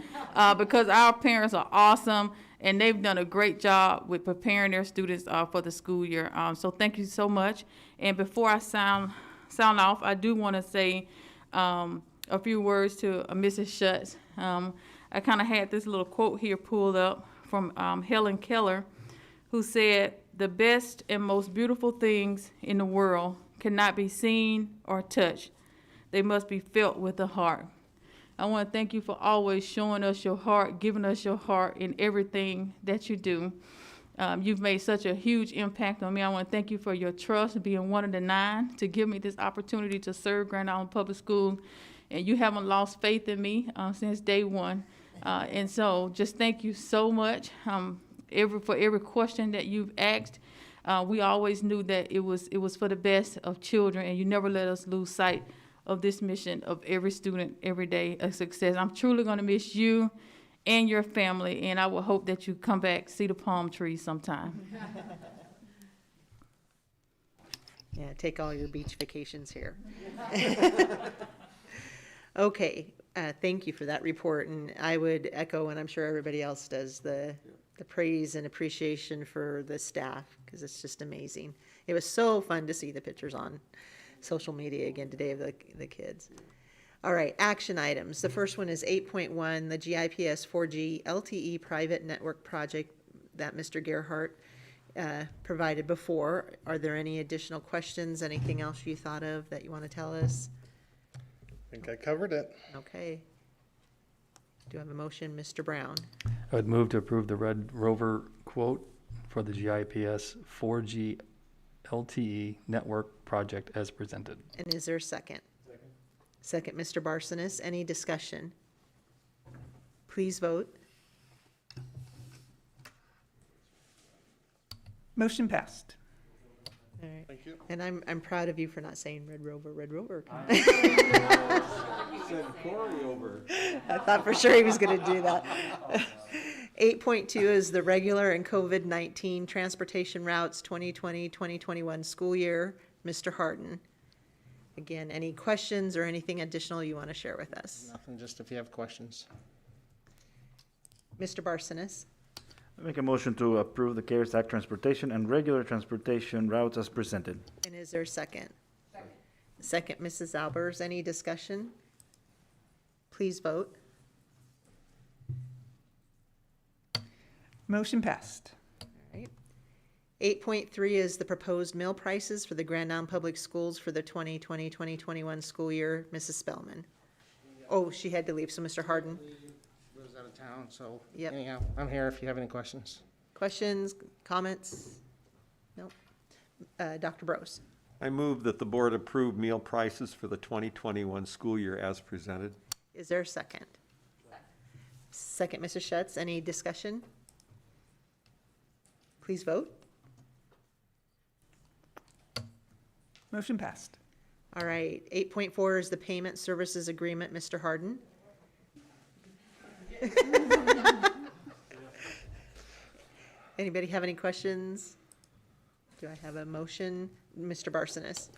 because our parents are awesome, and they've done a great job with preparing their students for the school year. So thank you so much. And before I sound off, I do want to say a few words to Mrs. Schutz. I kind of had this little quote here pulled up from Helen Keller, who said, "The best and most beautiful things in the world cannot be seen or touched. They must be felt with the heart." I want to thank you for always showing us your heart, giving us your heart in everything that you do. You've made such a huge impact on me. I want to thank you for your trust, being one of the 9 to give me this opportunity to serve Grand Island Public Schools. And you haven't lost faith in me since day one. And so just thank you so much for every question that you've asked. We always knew that it was for the best of children, and you never let us lose sight of this mission of every student, every day a success. I'm truly going to miss you and your family, and I will hope that you come back, see the palm trees sometime. Yeah, take all your beach vacations here. Okay, thank you for that report, and I would echo, and I'm sure everybody else does, the praise and appreciation for the staff, because it's just amazing. It was so fun to see the pictures on social media again today of the kids. All right, action items. The first one is 8.1, the GIPS 4G LTE private network project that Mr. Gerhart provided before. Are there any additional questions, anything else you thought of that you want to tell us? I think I covered it. Okay. Do I have a motion, Mr. Brown? I would move to approve the Red Rover quote for the GIPS 4G LTE network project as presented. And is there a second? Second, Mr. Barsonis. Any discussion? Please vote. Motion passed. All right. Thank you. And I'm proud of you for not saying Red Rover, Red Rover. You said Corey over. I thought for sure he was going to do that. 8.2 is the regular and COVID-19 transportation routes 2020-2021 school year. Mr. Harden. Again, any questions or anything additional you want to share with us? Nothing, just if you have questions. Mr. Barsonis. I make a motion to approve the CARES Act transportation and regular transportation routes as presented. And is there a second? Second, Mrs. Albers. Any discussion? Please vote. Motion passed. All right. 8.3 is the proposed meal prices for the Grand Island Public Schools for the 2020-2021 school year. Mrs. Spellman. Oh, she had to leave, so Mr. Harden. Was out of town, so Yep. anyhow, I'm here if you have any questions. Questions, comments? Nope. Dr. Bros. I move that the board approve meal prices for the 2021 school year as presented. Is there a second? Second, Mrs. Schetz. Any discussion? Please vote. Motion passed. All right. 8.4 is the payment services agreement. Mr. Harden. Anybody have any questions? Do I have a motion? Mr. Barsonis.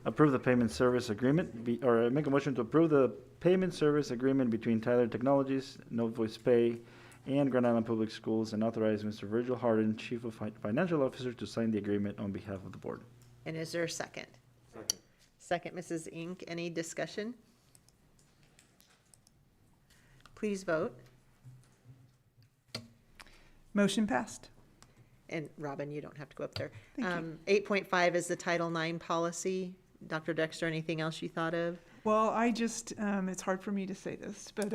Approve the payment service agreement, or make a motion to approve the payment service agreement between Tyler Technologies, No Voice Pay, and Grand Island Public Schools, and authorize Mr. Virgil Harden, Chief of Financial Officer, to sign the agreement on behalf of the board. And is there a second? Second, Mrs. Inc. Any discussion? Please vote. Motion passed. And Robin, you don't have to go up there. Thank 8.5 is the Title IX policy. Dr. Dexter, anything else you thought of? Well, I just, it's hard for me to say this, but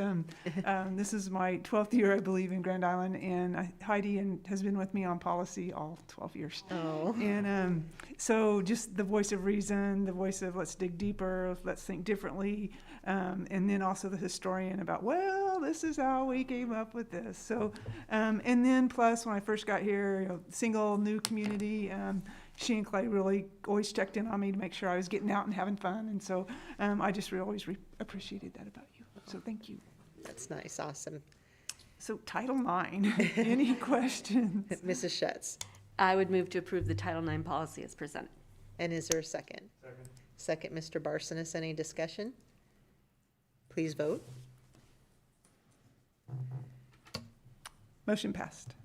this is my 12th year, I believe, in Grand Island, and Heidi has been with me on policy all 12 years. Oh. And so just the voice of reason, the voice of let's dig deeper, let's think differently, and then also the historian about, well, this is how we came up with this. So, and then plus when I first got here, single new community, she and Clay really always checked in on me to make sure I was getting out and having fun. And so I just always appreciated that about you. So thank you. That's nice. Awesome. So Title IX, any questions? Mrs. Schetz. I would move to approve the Title IX policy as presented. And is there a second? Second, Mr. Barsonis. Any discussion? Please vote. Motion passed.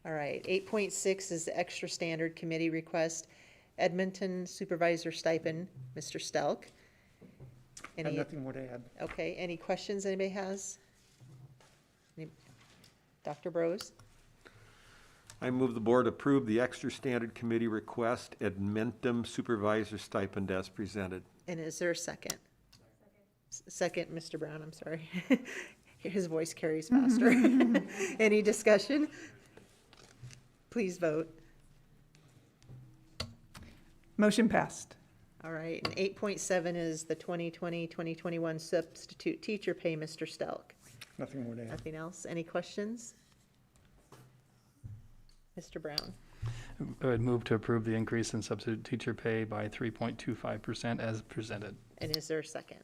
All right. 8.6 is the extra standard committee request. Edmonton supervisor stipend, Mr. Stelk. I have nothing more to add. Okay. Any questions anybody has? Dr. Bros? I move the board approve the extra standard committee request Edmentum supervisor stipend as presented. And is there a second? Second, Mr. Brown, I'm sorry. His voice carries faster. Any discussion? Please vote. Motion passed. All right, and 8.7 is the 2020-2021 substitute teacher pay, Mr. Stelk. Nothing more to add. Nothing else? Any questions? Mr. Brown? I would move to approve the increase in substitute teacher pay by 3.25% as presented. And is there a second?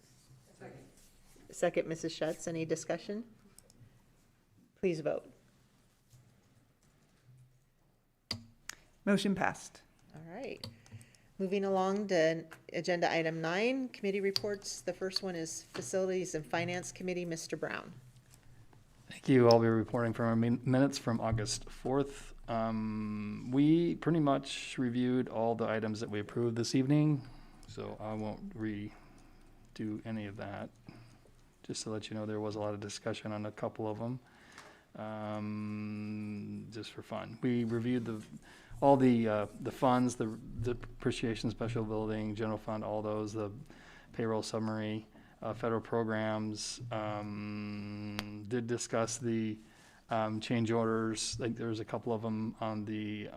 Second, Mrs. Schetz. Any discussion? Please vote. Motion passed. All right. Moving along to agenda item 9, committee reports. The first one is Facilities and Finance Committee, Mr. Brown. Thank you. I'll be reporting from our minutes from August 4th. We pretty much reviewed all the items that we approved this evening, so I won't redo any of that. Just to let you know, there was a lot of discussion on a couple of them, just for fun. We reviewed all the funds, the depreciation, special building, general fund, all those, the payroll summary, federal programs, did discuss the change orders. Like there's a couple of them on the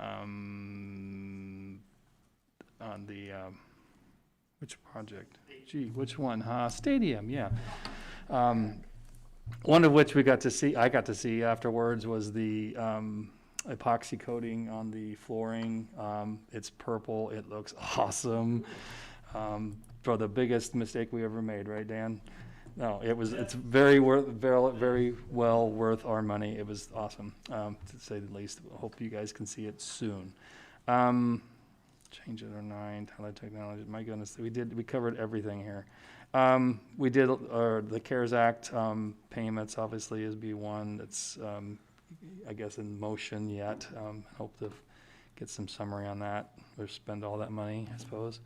which project? Gee, which one? Stadium, yeah. One of which I got to see afterwards was the epoxy coating on the flooring. It's purple. It looks awesome. For the biggest mistake we ever made, right, Dan? No, it's very well worth our money. It was awesome, to say the least. Hope you guys can see it soon. Change it or 9, highlight technology. My goodness, we covered everything here. We did the CARES Act payments, obviously, is B1. That's, I guess, in motion yet. Hope to get some summary on that, or spend all that money, I suppose.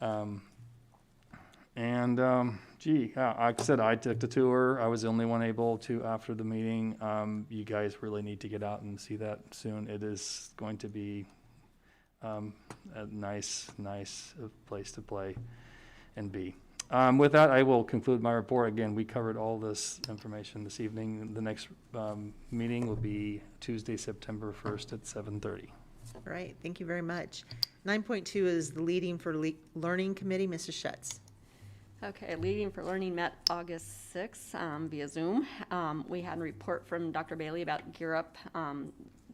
Like I said, I took the tour. I was the only one able to after the meeting. You guys really need to get out and see that soon. It is going to be a nice place to play and be. With that, I will conclude my report. Again, we covered all this information this evening. The next meeting will be Tuesday, September 1st at 7:30. All right, thank you very much. 9.2 is the Leading for Learning Committee, Mrs. Schutz. Okay, Leading for Learning met August 6th via Zoom. We had a report from Dr. Bailey about Gear Up,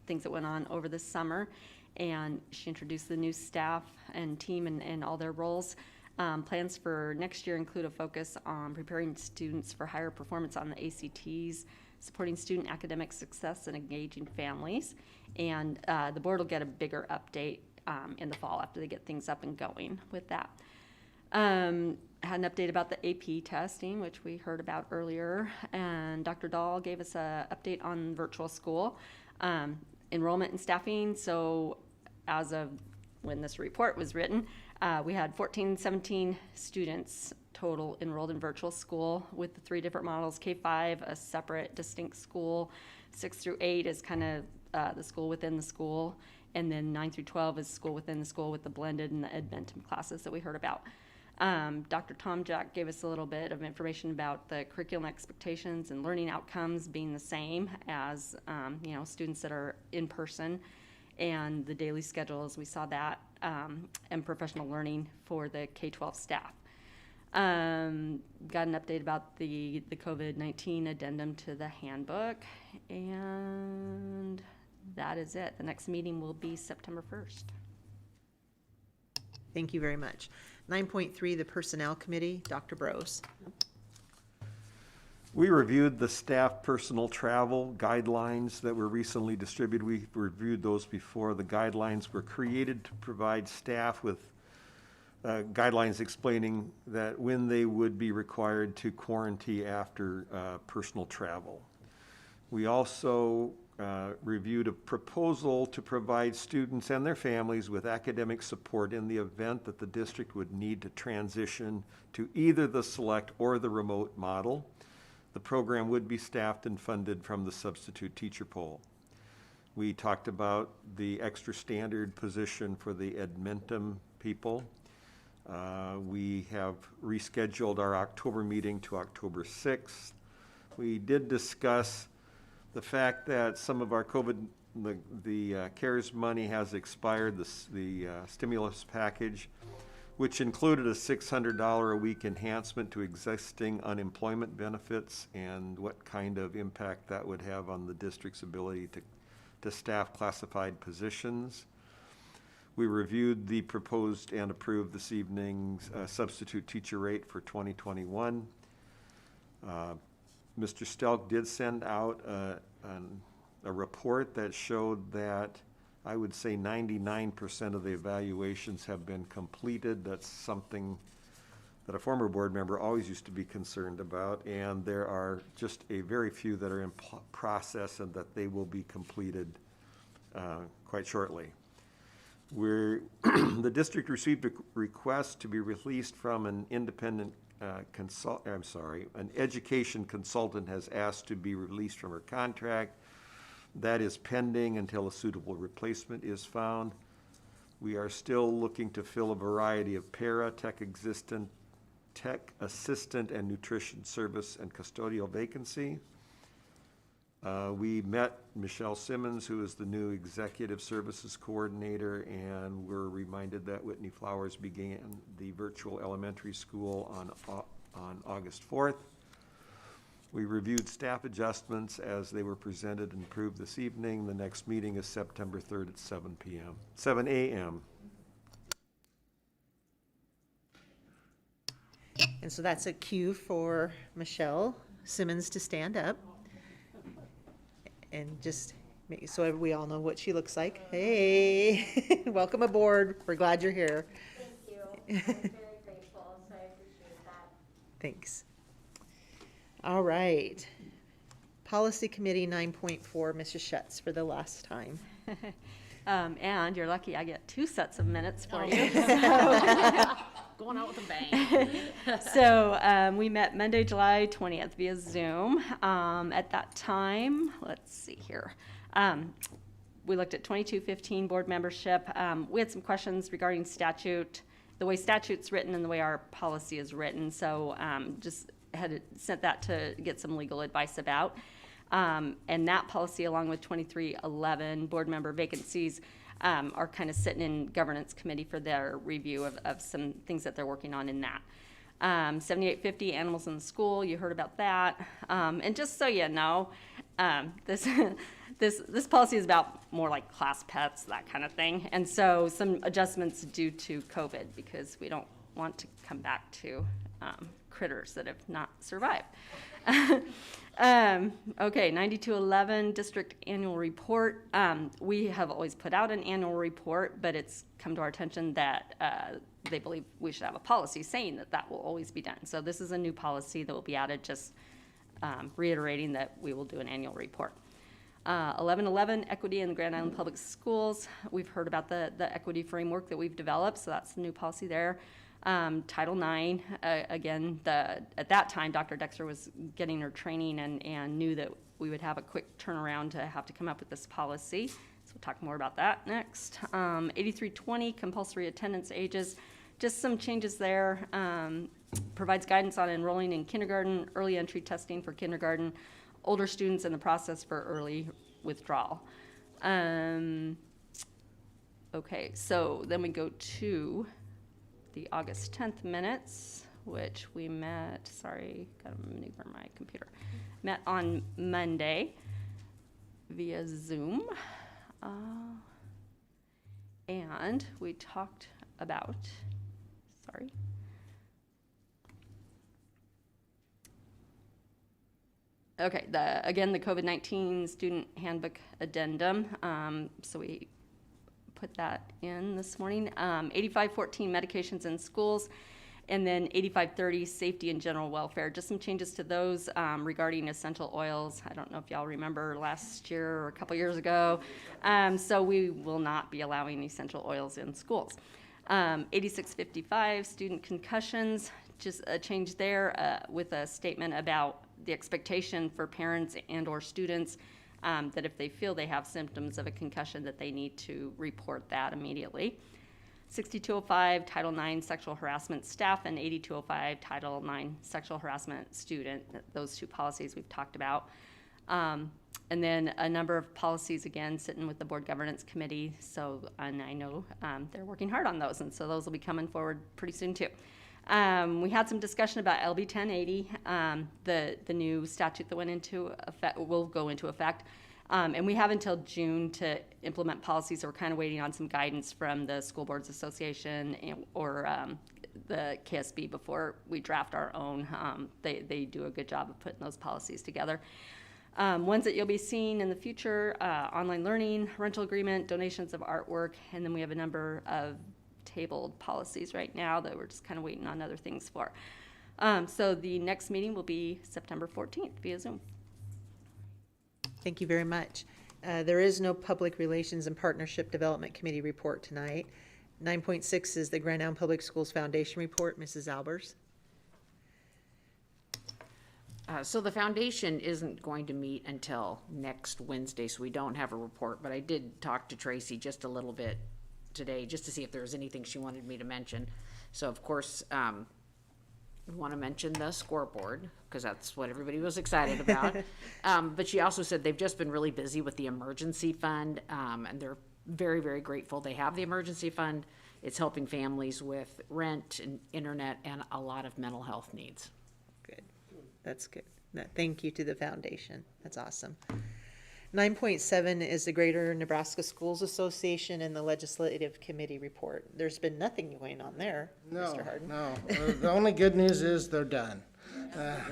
things that went on over the summer, and she introduced the new staff and team and all their roles. Plans for next year include a focus on preparing students for higher performance on the ACTs, supporting student academic success, and engaging families. And the board will get a bigger update in the fall after they get things up and going with that. Had an update about the AP testing, which we heard about earlier, and Dr. Dahl gave us an update on virtual school, enrollment and staffing. So as of when this report was written, we had 17 students total enrolled in virtual school with the 3 different models. K-5, a separate, distinct school. 6 through 8 is kind of the school within the school. And then 9 through 12 is school within the school with the blended and the Edmentum classes that we heard about. Dr. Tom Jack gave us a little bit of information about the curriculum expectations and learning outcomes being the same as students that are in person, and the daily schedules, we saw that, and professional learning for the K-12 staff. Got an update about the COVID-19 addendum to the handbook, and that is it. The next meeting will be September 1st. Thank you very much. 9.3, the Personnel Committee, Dr. Brose. We reviewed the staff personal travel guidelines that were recently distributed. We reviewed those before. The guidelines were created to provide staff with guidelines explaining that when they would be required to quarantine after personal travel. We also reviewed a proposal to provide students and their families with academic support in the event that the district would need to transition to either the select or the remote model. The program would be staffed and funded from the substitute teacher pool. We talked about the extra standard position for the Edmentum people. We have rescheduled our October meeting to October 6th. We did discuss the fact that some of our the CARES money has expired, the stimulus package, which included a $600 a week enhancement to existing unemployment benefits, and what kind of impact that would have on the district's ability to staff classified positions. We reviewed the proposed and approved this evening's substitute teacher rate for 2021. Mr. Stelk did send out a report that showed that I would say 99% of the evaluations have been completed. That's something that a former board member always used to be concerned about, and there are just a very few that are in process and that they will be completed quite shortly. The district received a request to be released from an independent an education consultant has asked to be released from her contract. That is pending until a suitable replacement is found. We are still looking to fill a variety of para, tech assistant, and nutrition service and custodial vacancy. We met Michelle Simmons, who is the new Executive Services Coordinator, and we're reminded that Whitney Flowers began the virtual elementary school on August 4th. We reviewed staff adjustments as they were presented and approved this evening. The next meeting is September 3rd at 7 a.m. And so that's a cue for Michelle Simmons to stand up. And just make, so we all know what she looks like. Hey, welcome aboard. We're glad you're here. Thank you. I'm very grateful, so I appreciate that. Thanks. All right. Policy Committee 9.4, Mrs. Schutz, for the last time. And you're lucky I get 2 sets of minutes for you. Going out with a bang. So we met Monday, July 20th via Zoom. At that time, let's see here. We looked at 2215 board membership. We had some questions regarding statute, the way statute's written and the way our policy is written. So just had sent that to get some legal advice about. And that policy, along with 2311 board member vacancies, are kind of sitting in governance committee for their review of some things that they're working on in that. 7850 animals in the school, you heard about that. And just so you know, this policy is about more like class pets, that kind of thing. And so some adjustments due to COVID, because we don't want to come back to critters that have not survived. Okay, 9211 district annual report. We have always put out an annual report, but it's come to our attention that they believe we should have a policy saying that that will always be done. So this is a new policy that will be added, just reiterating that we will do an annual report. 1111 equity in the Grand Island Public Schools. We've heard about the equity framework that we've developed, so that's the new policy there. Title IX, again, at that time, Dr. Dexter was getting her training and knew that we would have a quick turnaround to have to come up with this policy. So we'll talk more about that next. 8320, compulsory attendance ages, just some changes there. Provides guidance on enrolling in kindergarten, early entry testing for kindergarten, older students in the process for early withdrawal. Okay, so then we go to the August 10th minutes, which we met, sorry, gotta maneuver my computer, met on Monday via Zoom. And we talked about, sorry. Okay, again, the COVID-19 student handbook addendum. So we put that in this morning. 8514 medications in schools, and then 8530 safety and general welfare. Just some changes to those regarding essential oils. I don't know if y'all remember last year or a couple years ago. So we will not be allowing essential oils in schools. 8655 student concussions, just a change there with a statement about the expectation for parents and or students that if they feel they have symptoms of a concussion, that they need to report that immediately. 6205, Title IX, sexual harassment staff, and 8205, Title IX, sexual harassment student. Those 2 policies we've talked about. And then a number of policies, again, sitting with the board governance committee. So, and I know they're working hard on those, and so those will be coming forward pretty soon too. We had some discussion about LB 1080, the new statute that went into effect, will go into effect. And we have until June to implement policies, so we're kind of waiting on some guidance from the School Boards Association or the KSB before we draft our own. They do a good job of putting those policies together. Ones that you'll be seeing in the future, online learning, rental agreement, donations of artwork, and then we have a number of tabled policies right now that we're just kind of waiting on other things for. So the next meeting will be September 14th via Zoom. Thank you very much. There is no Public Relations and Partnership Development Committee report tonight. 9.6 is the Grand Island Public Schools Foundation report. Mrs. Albers. So the foundation isn't going to meet until next Wednesday, so we don't have a report, but I did talk to Tracy just a little bit today, just to see if there was anything she wanted me to mention. So of course, we want to mention the scoreboard, because that's what everybody was excited about. But she also said they've just been really busy with the emergency fund, and they're very, very grateful they have the emergency fund. It's helping families with rent and internet and a lot of mental health needs. Good. That's good. Thank you to the foundation. That's awesome. 9.7 is the Greater Nebraska Schools Association and the Legislative Committee report. There's been nothing going on there, Mr. Harden. No. The only good news is they're done.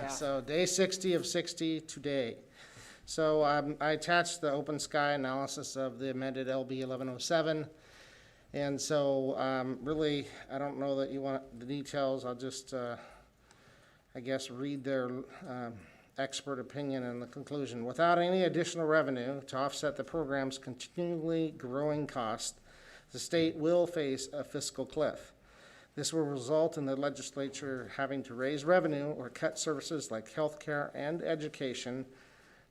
So day 60 of 60 today. So I attached the open sky analysis of the amended LB 1107. And so really, I don't know that you want the details. I'll just, I guess, read their expert opinion and the conclusion. Without any additional revenue to offset the program's continually growing cost, the state will face a fiscal cliff. This will result in the legislature having to raise revenue or cut services like healthcare and education,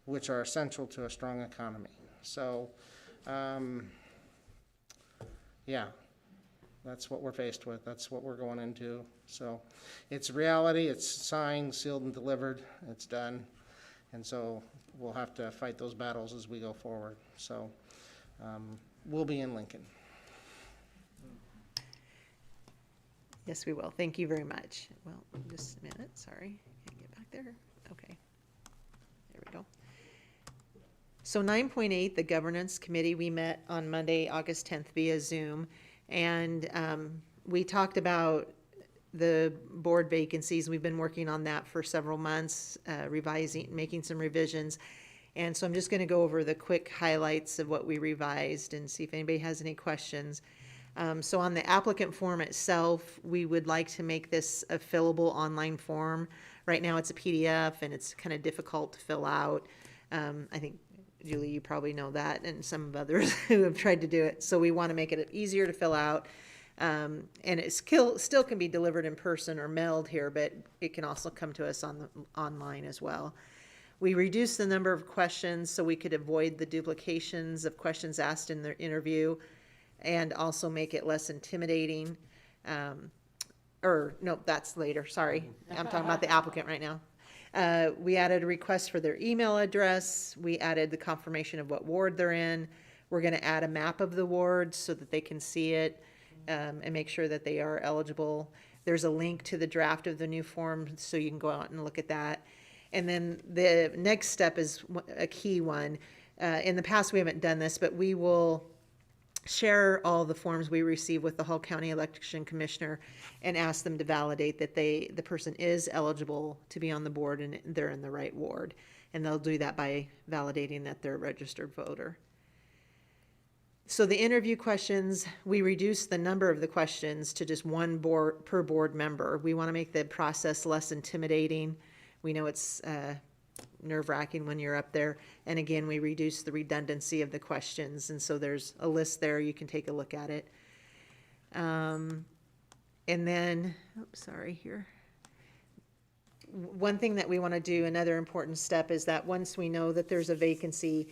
which are essential to a strong economy. So, yeah, that's what we're faced with. That's what we're going into. So it's reality. It's signed, sealed, and delivered. It's done. And so we'll have to fight those battles as we go forward. So we'll be in Lincoln. Yes, we will. Thank you very much. Well, just a minute. Sorry. Can't get back there. Okay. There we go. So 9.8, the Governance Committee, we met on Monday, August 10th via Zoom. And we talked about the board vacancies. We've been working on that for several months, revising, making some revisions. And so I'm just going to go over the quick highlights of what we revised and see if anybody has any questions. So on the applicant form itself, we would like to make this a fillable online form. Right now it's a PDF and it's kind of difficult to fill out. I think, Julie, you probably know that, and some of others who have tried to do it. So we want to make it easier to fill out. And it still can be delivered in person or mailed here, but it can also come to us online as well. We reduced the number of questions so we could avoid the duplications of questions asked in the interview and also make it less intimidating. No, that's later, sorry. I'm talking about the applicant right now. We added a request for their email address. We added the confirmation of what ward they're in. We're going to add a map of the wards so that they can see it and make sure that they are eligible. There's a link to the draft of the new form so you can go out and look at that. And then the next step is a key one. In the past, we haven't done this, but we will share all the forms we receive with the Hull County Election Commissioner and ask them to validate that the person is eligible to be on the board and they're in the right ward. And they'll do that by validating that they're a registered voter. So the interview questions, we reduced the number of the questions to just one per board member. We want to make the process less intimidating. We know it's nerve-wracking when you're up there. And again, we reduce the redundancy of the questions. And so there's a list there. You can take a look at it. And then, one thing that we want to do, another important step, is that once we know that there's a vacancy,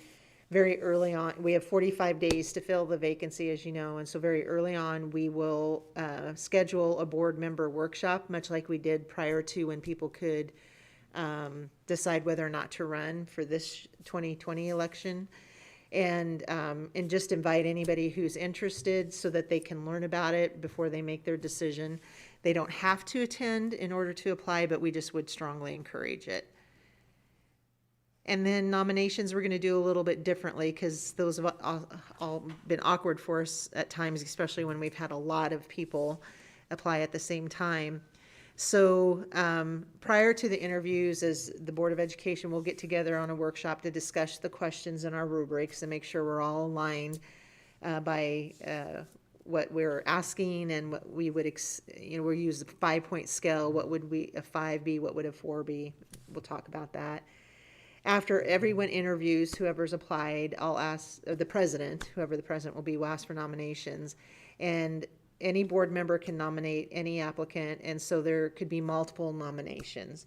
very early on, we have 45 days to fill the vacancy, as you know, and so very early on, we will schedule a board member workshop, much like we did prior to when people could decide whether or not to run for this 2020 election, and just invite anybody who's interested so that they can learn about it before they make their decision. They don't have to attend in order to apply, but we just would strongly encourage it. And then nominations, we're going to do a little bit differently because those have all been awkward for us at times, especially when we've had a lot of people apply at the same time. So prior to the interviews, as the Board of Education will get together on a workshop to discuss the questions in our rubrics and make sure we're all aligned by what we're asking and what we would, we'll use a 5-point scale. What would a 5 be? What would a 4 be? We'll talk about that. After everyone interviews whoever's applied, I'll ask the president, whoever the president will be, will ask for nominations. And any board member can nominate any applicant, and so there could be multiple nominations.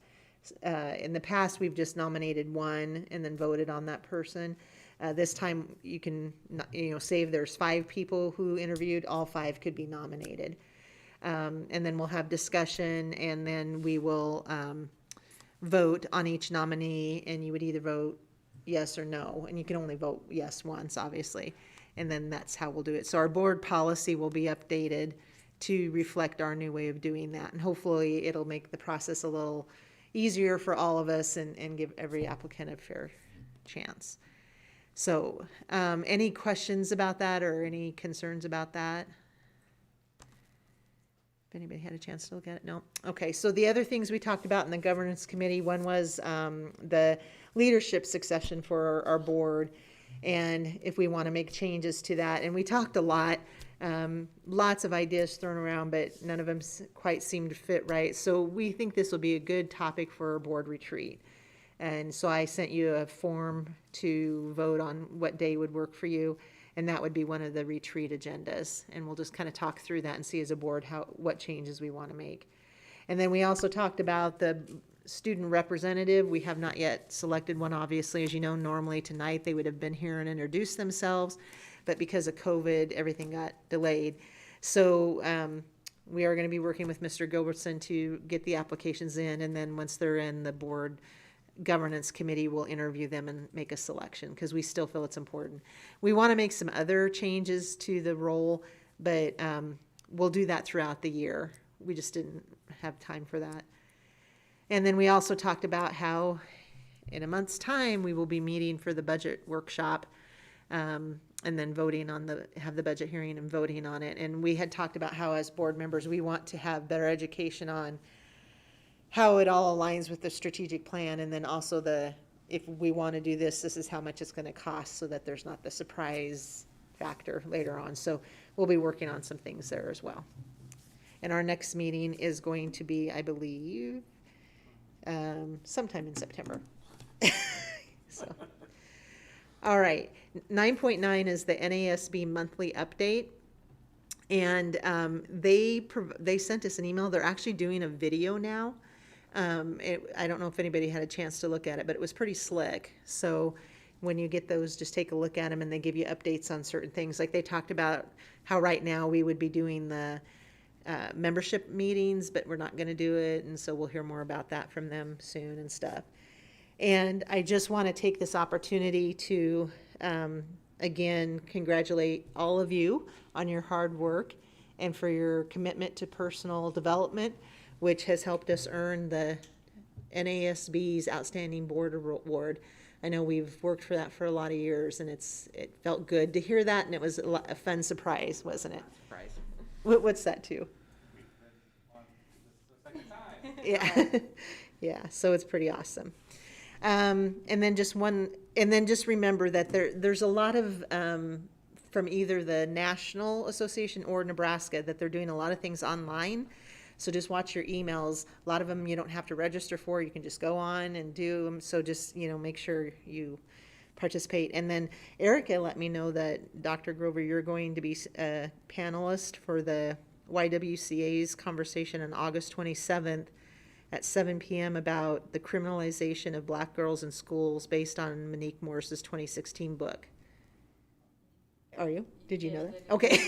In the past, we've just nominated one and then voted on that person. This time, you can, say if there's 5 people who interviewed, all 5 could be nominated. And then we'll have discussion, and then we will vote on each nominee, and you would either vote yes or no, and you can only vote yes once, obviously. And then that's how we'll do it. So our board policy will be updated to reflect our new way of doing that. And hopefully it'll make the process a little easier for all of us and give every applicant a fair chance. So any questions about that or any concerns about that? If anybody had a chance to look at it? No? Okay, so the other things we talked about in the governance committee, one was the leadership succession for our board, and if we want to make changes to that. And we talked a lot, lots of ideas thrown around, but none of them quite seemed to fit right. So we think this will be a good topic for a board retreat. And so I sent you a form to vote on what day would work for you, and that would be one of the retreat agendas. And we'll just kind of talk through that and see as a board what changes we want to make. And then we also talked about the student representative. We have not yet selected one, obviously. As you know, normally tonight they would have been here and introduced themselves, but because of COVID, everything got delayed. So we are going to be working with Mr. Gilbertson to get the applications in, and then once they're in, the board governance committee will interview them and make a selection, because we still feel it's important. We want to make some other changes to the role, but we'll do that throughout the year. We just didn't have time for that. And then we also talked about how in a month's time we will be meeting for the budget workshop, and then voting on have the budget hearing and voting on it. And we had talked about how as board members we want to have better education on how it all aligns with the strategic plan, and then also if we want to do this, this is how much it's going to cost, so that there's not the surprise factor later on. So we'll be working on some things there as well. And our next meeting is going to be, I believe, sometime in September. So, all right, 9.9 is the NASB monthly update. And they sent us an email. They're actually doing a video now. I don't know if anybody had a chance to look at it, but it was pretty slick. So when you get those, just take a look at them, and they give you updates on certain things. Like they talked about how right now we would be doing the membership meetings, but we're not going to do it. And so we'll hear more about that from them soon and stuff. And I just want to take this opportunity to, again, congratulate all of you on your hard work and for your commitment to personal development, which has helped us earn the NASB's Outstanding Board Award. I know we've worked for that for a lot of years, and it felt good to hear that, and it was a fun surprise, wasn't it? Surprise. What's that too? Yeah, yeah. So it's pretty awesome. And then just remember that there's a lot of from either the National Association or Nebraska that they're doing a lot of things online. So just watch your emails. A lot of them you don't have to register for. You can just go on and do them. So just, make sure you participate. And then Erica let me know that, Dr. Grover, you're going to be a panelist for the YWCA's conversation on August 27th at 7 p.m. about the criminalization of black girls in schools based on Monique Morris's 2016 book. Are you? Did you know that? Okay.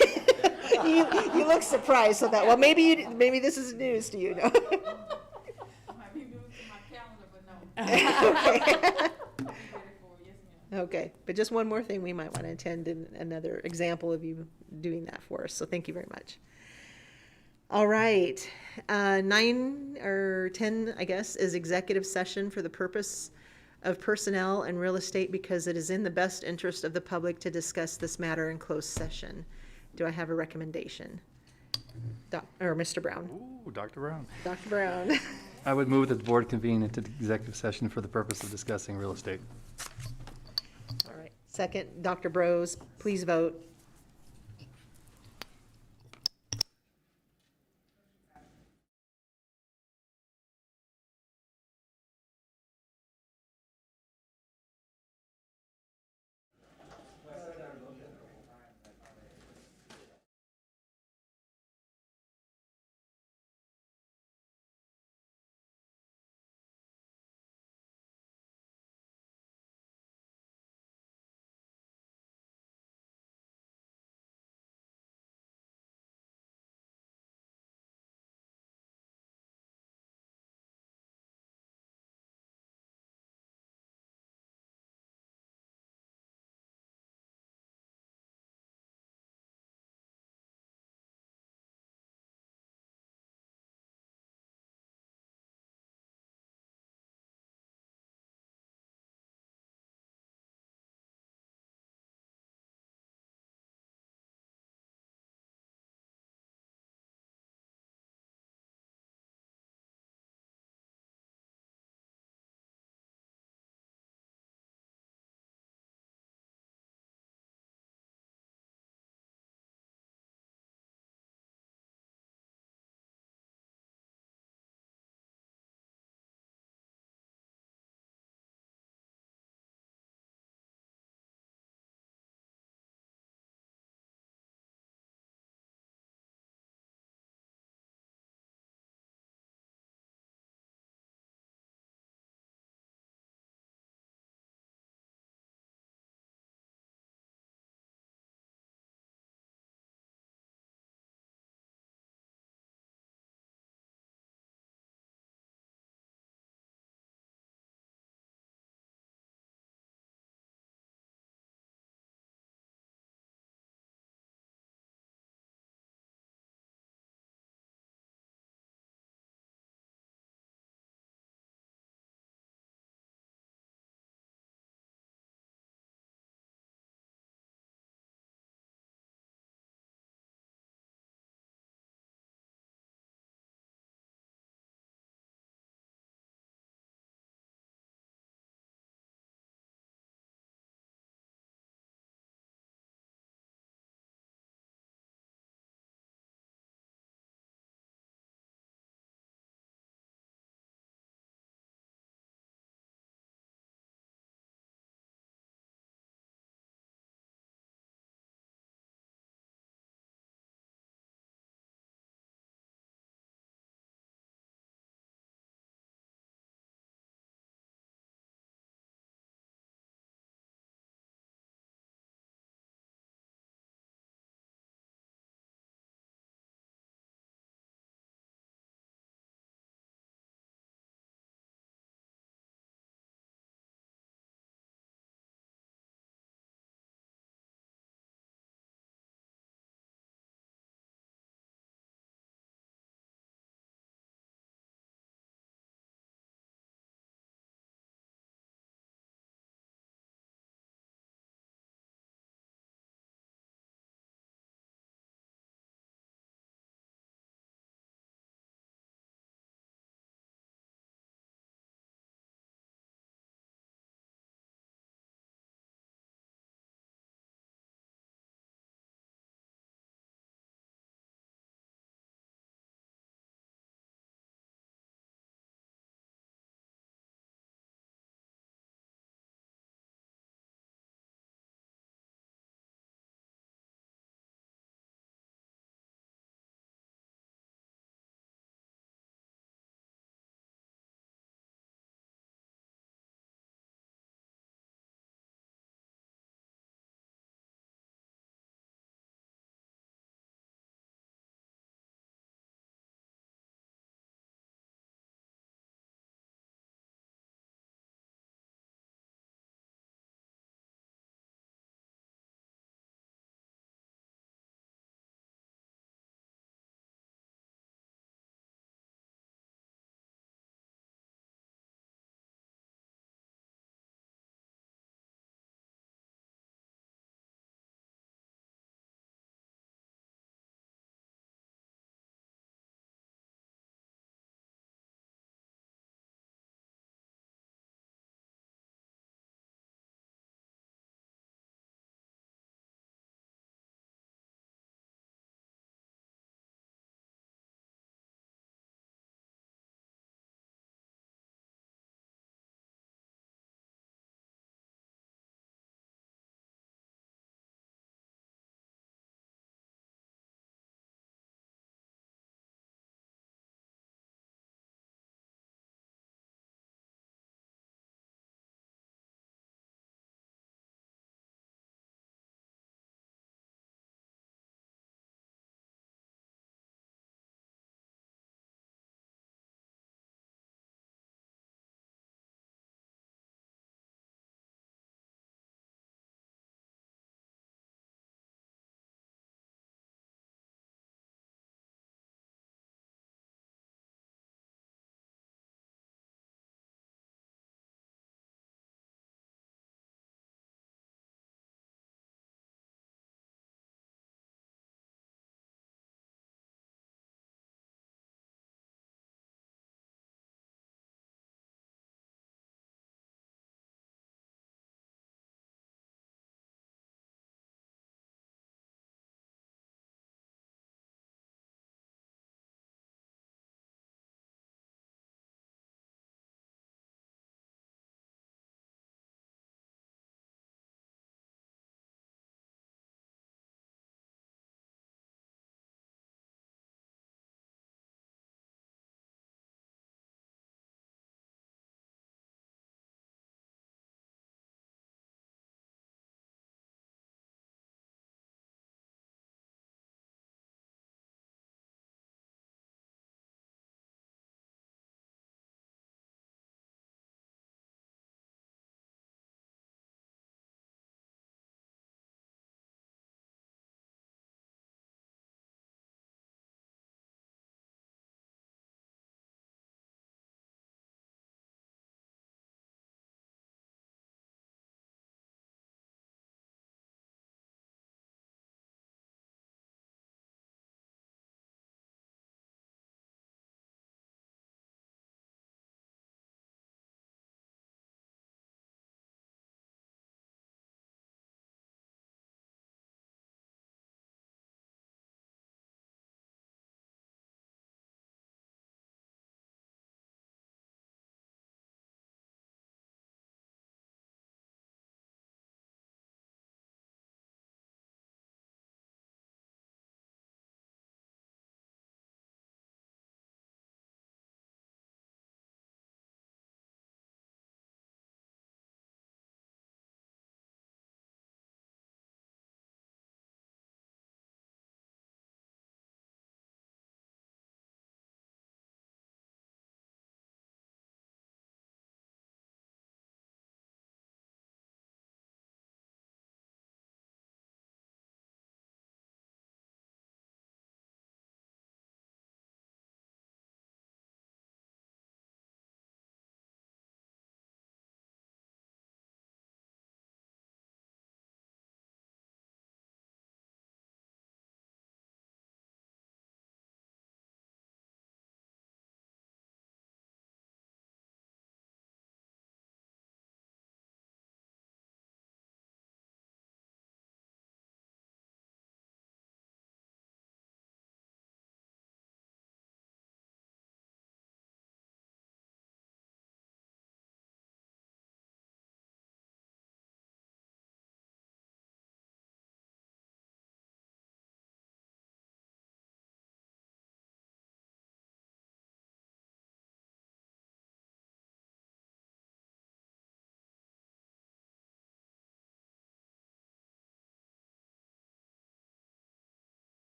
You look surprised at that. Well, maybe this is news to you. No? Might be moved to my calendar, but no. Okay. Okay, but just one more thing, we might want to attend another example of you doing that for us. So thank you very much. All right, 9 or 10, I guess, is executive session for the purpose of personnel and real estate, because it is in the best interest of the public to discuss this matter in closed session. Do I have a recommendation? Mr. Brown. Ooh, Dr. Brown. Dr. Brown. I would move that the board convene into the executive session for the purpose of discussing real estate. All right. Second, Dr. Bros, please vote.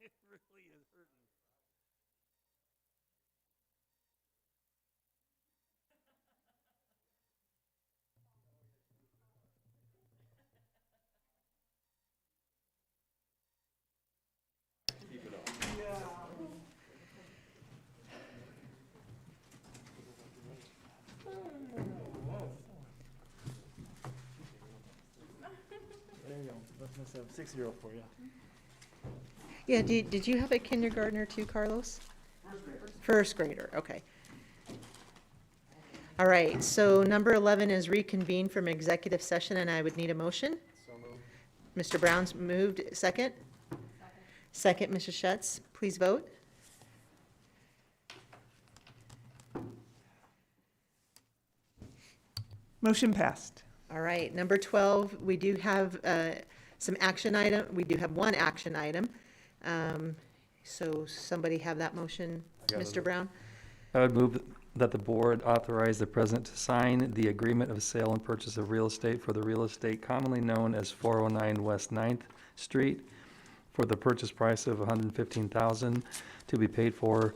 It really is hurting. There you go. That's a 6-year-old for you. Yeah, did you have a kindergartner too, Carlos? First grader, okay. All right, so number 11 is reconvene from executive session, and I would need a motion. So moved. Mr. Brown's moved, second? Second, Mrs. Schetz, please vote. Motion passed. All right, number 12, we do have some action item, we do have one action item. So somebody have that motion, Mr. Brown? I would move that the board authorize the president to sign the agreement of sale and purchase of real estate for the real estate commonly known as 409 West 9th Street for the purchase price of $115,000 to be paid for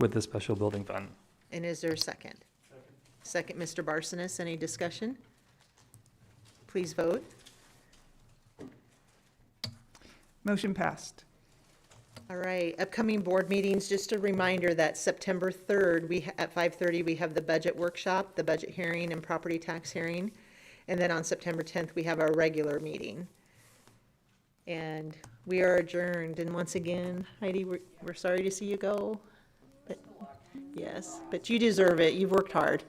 with the special building fund. And is there a second? Second, Mr. Barsonis, any discussion? Please vote. Motion passed. All right, upcoming board meetings, just a reminder that September 3rd, at 5:30, we have the budget workshop, the budget hearing and property tax hearing. And then on September 10th, we have our regular meeting. And we are adjourned. And once again, Heidi, we're sorry to see you go. But, yes, but you deserve it. You've worked hard.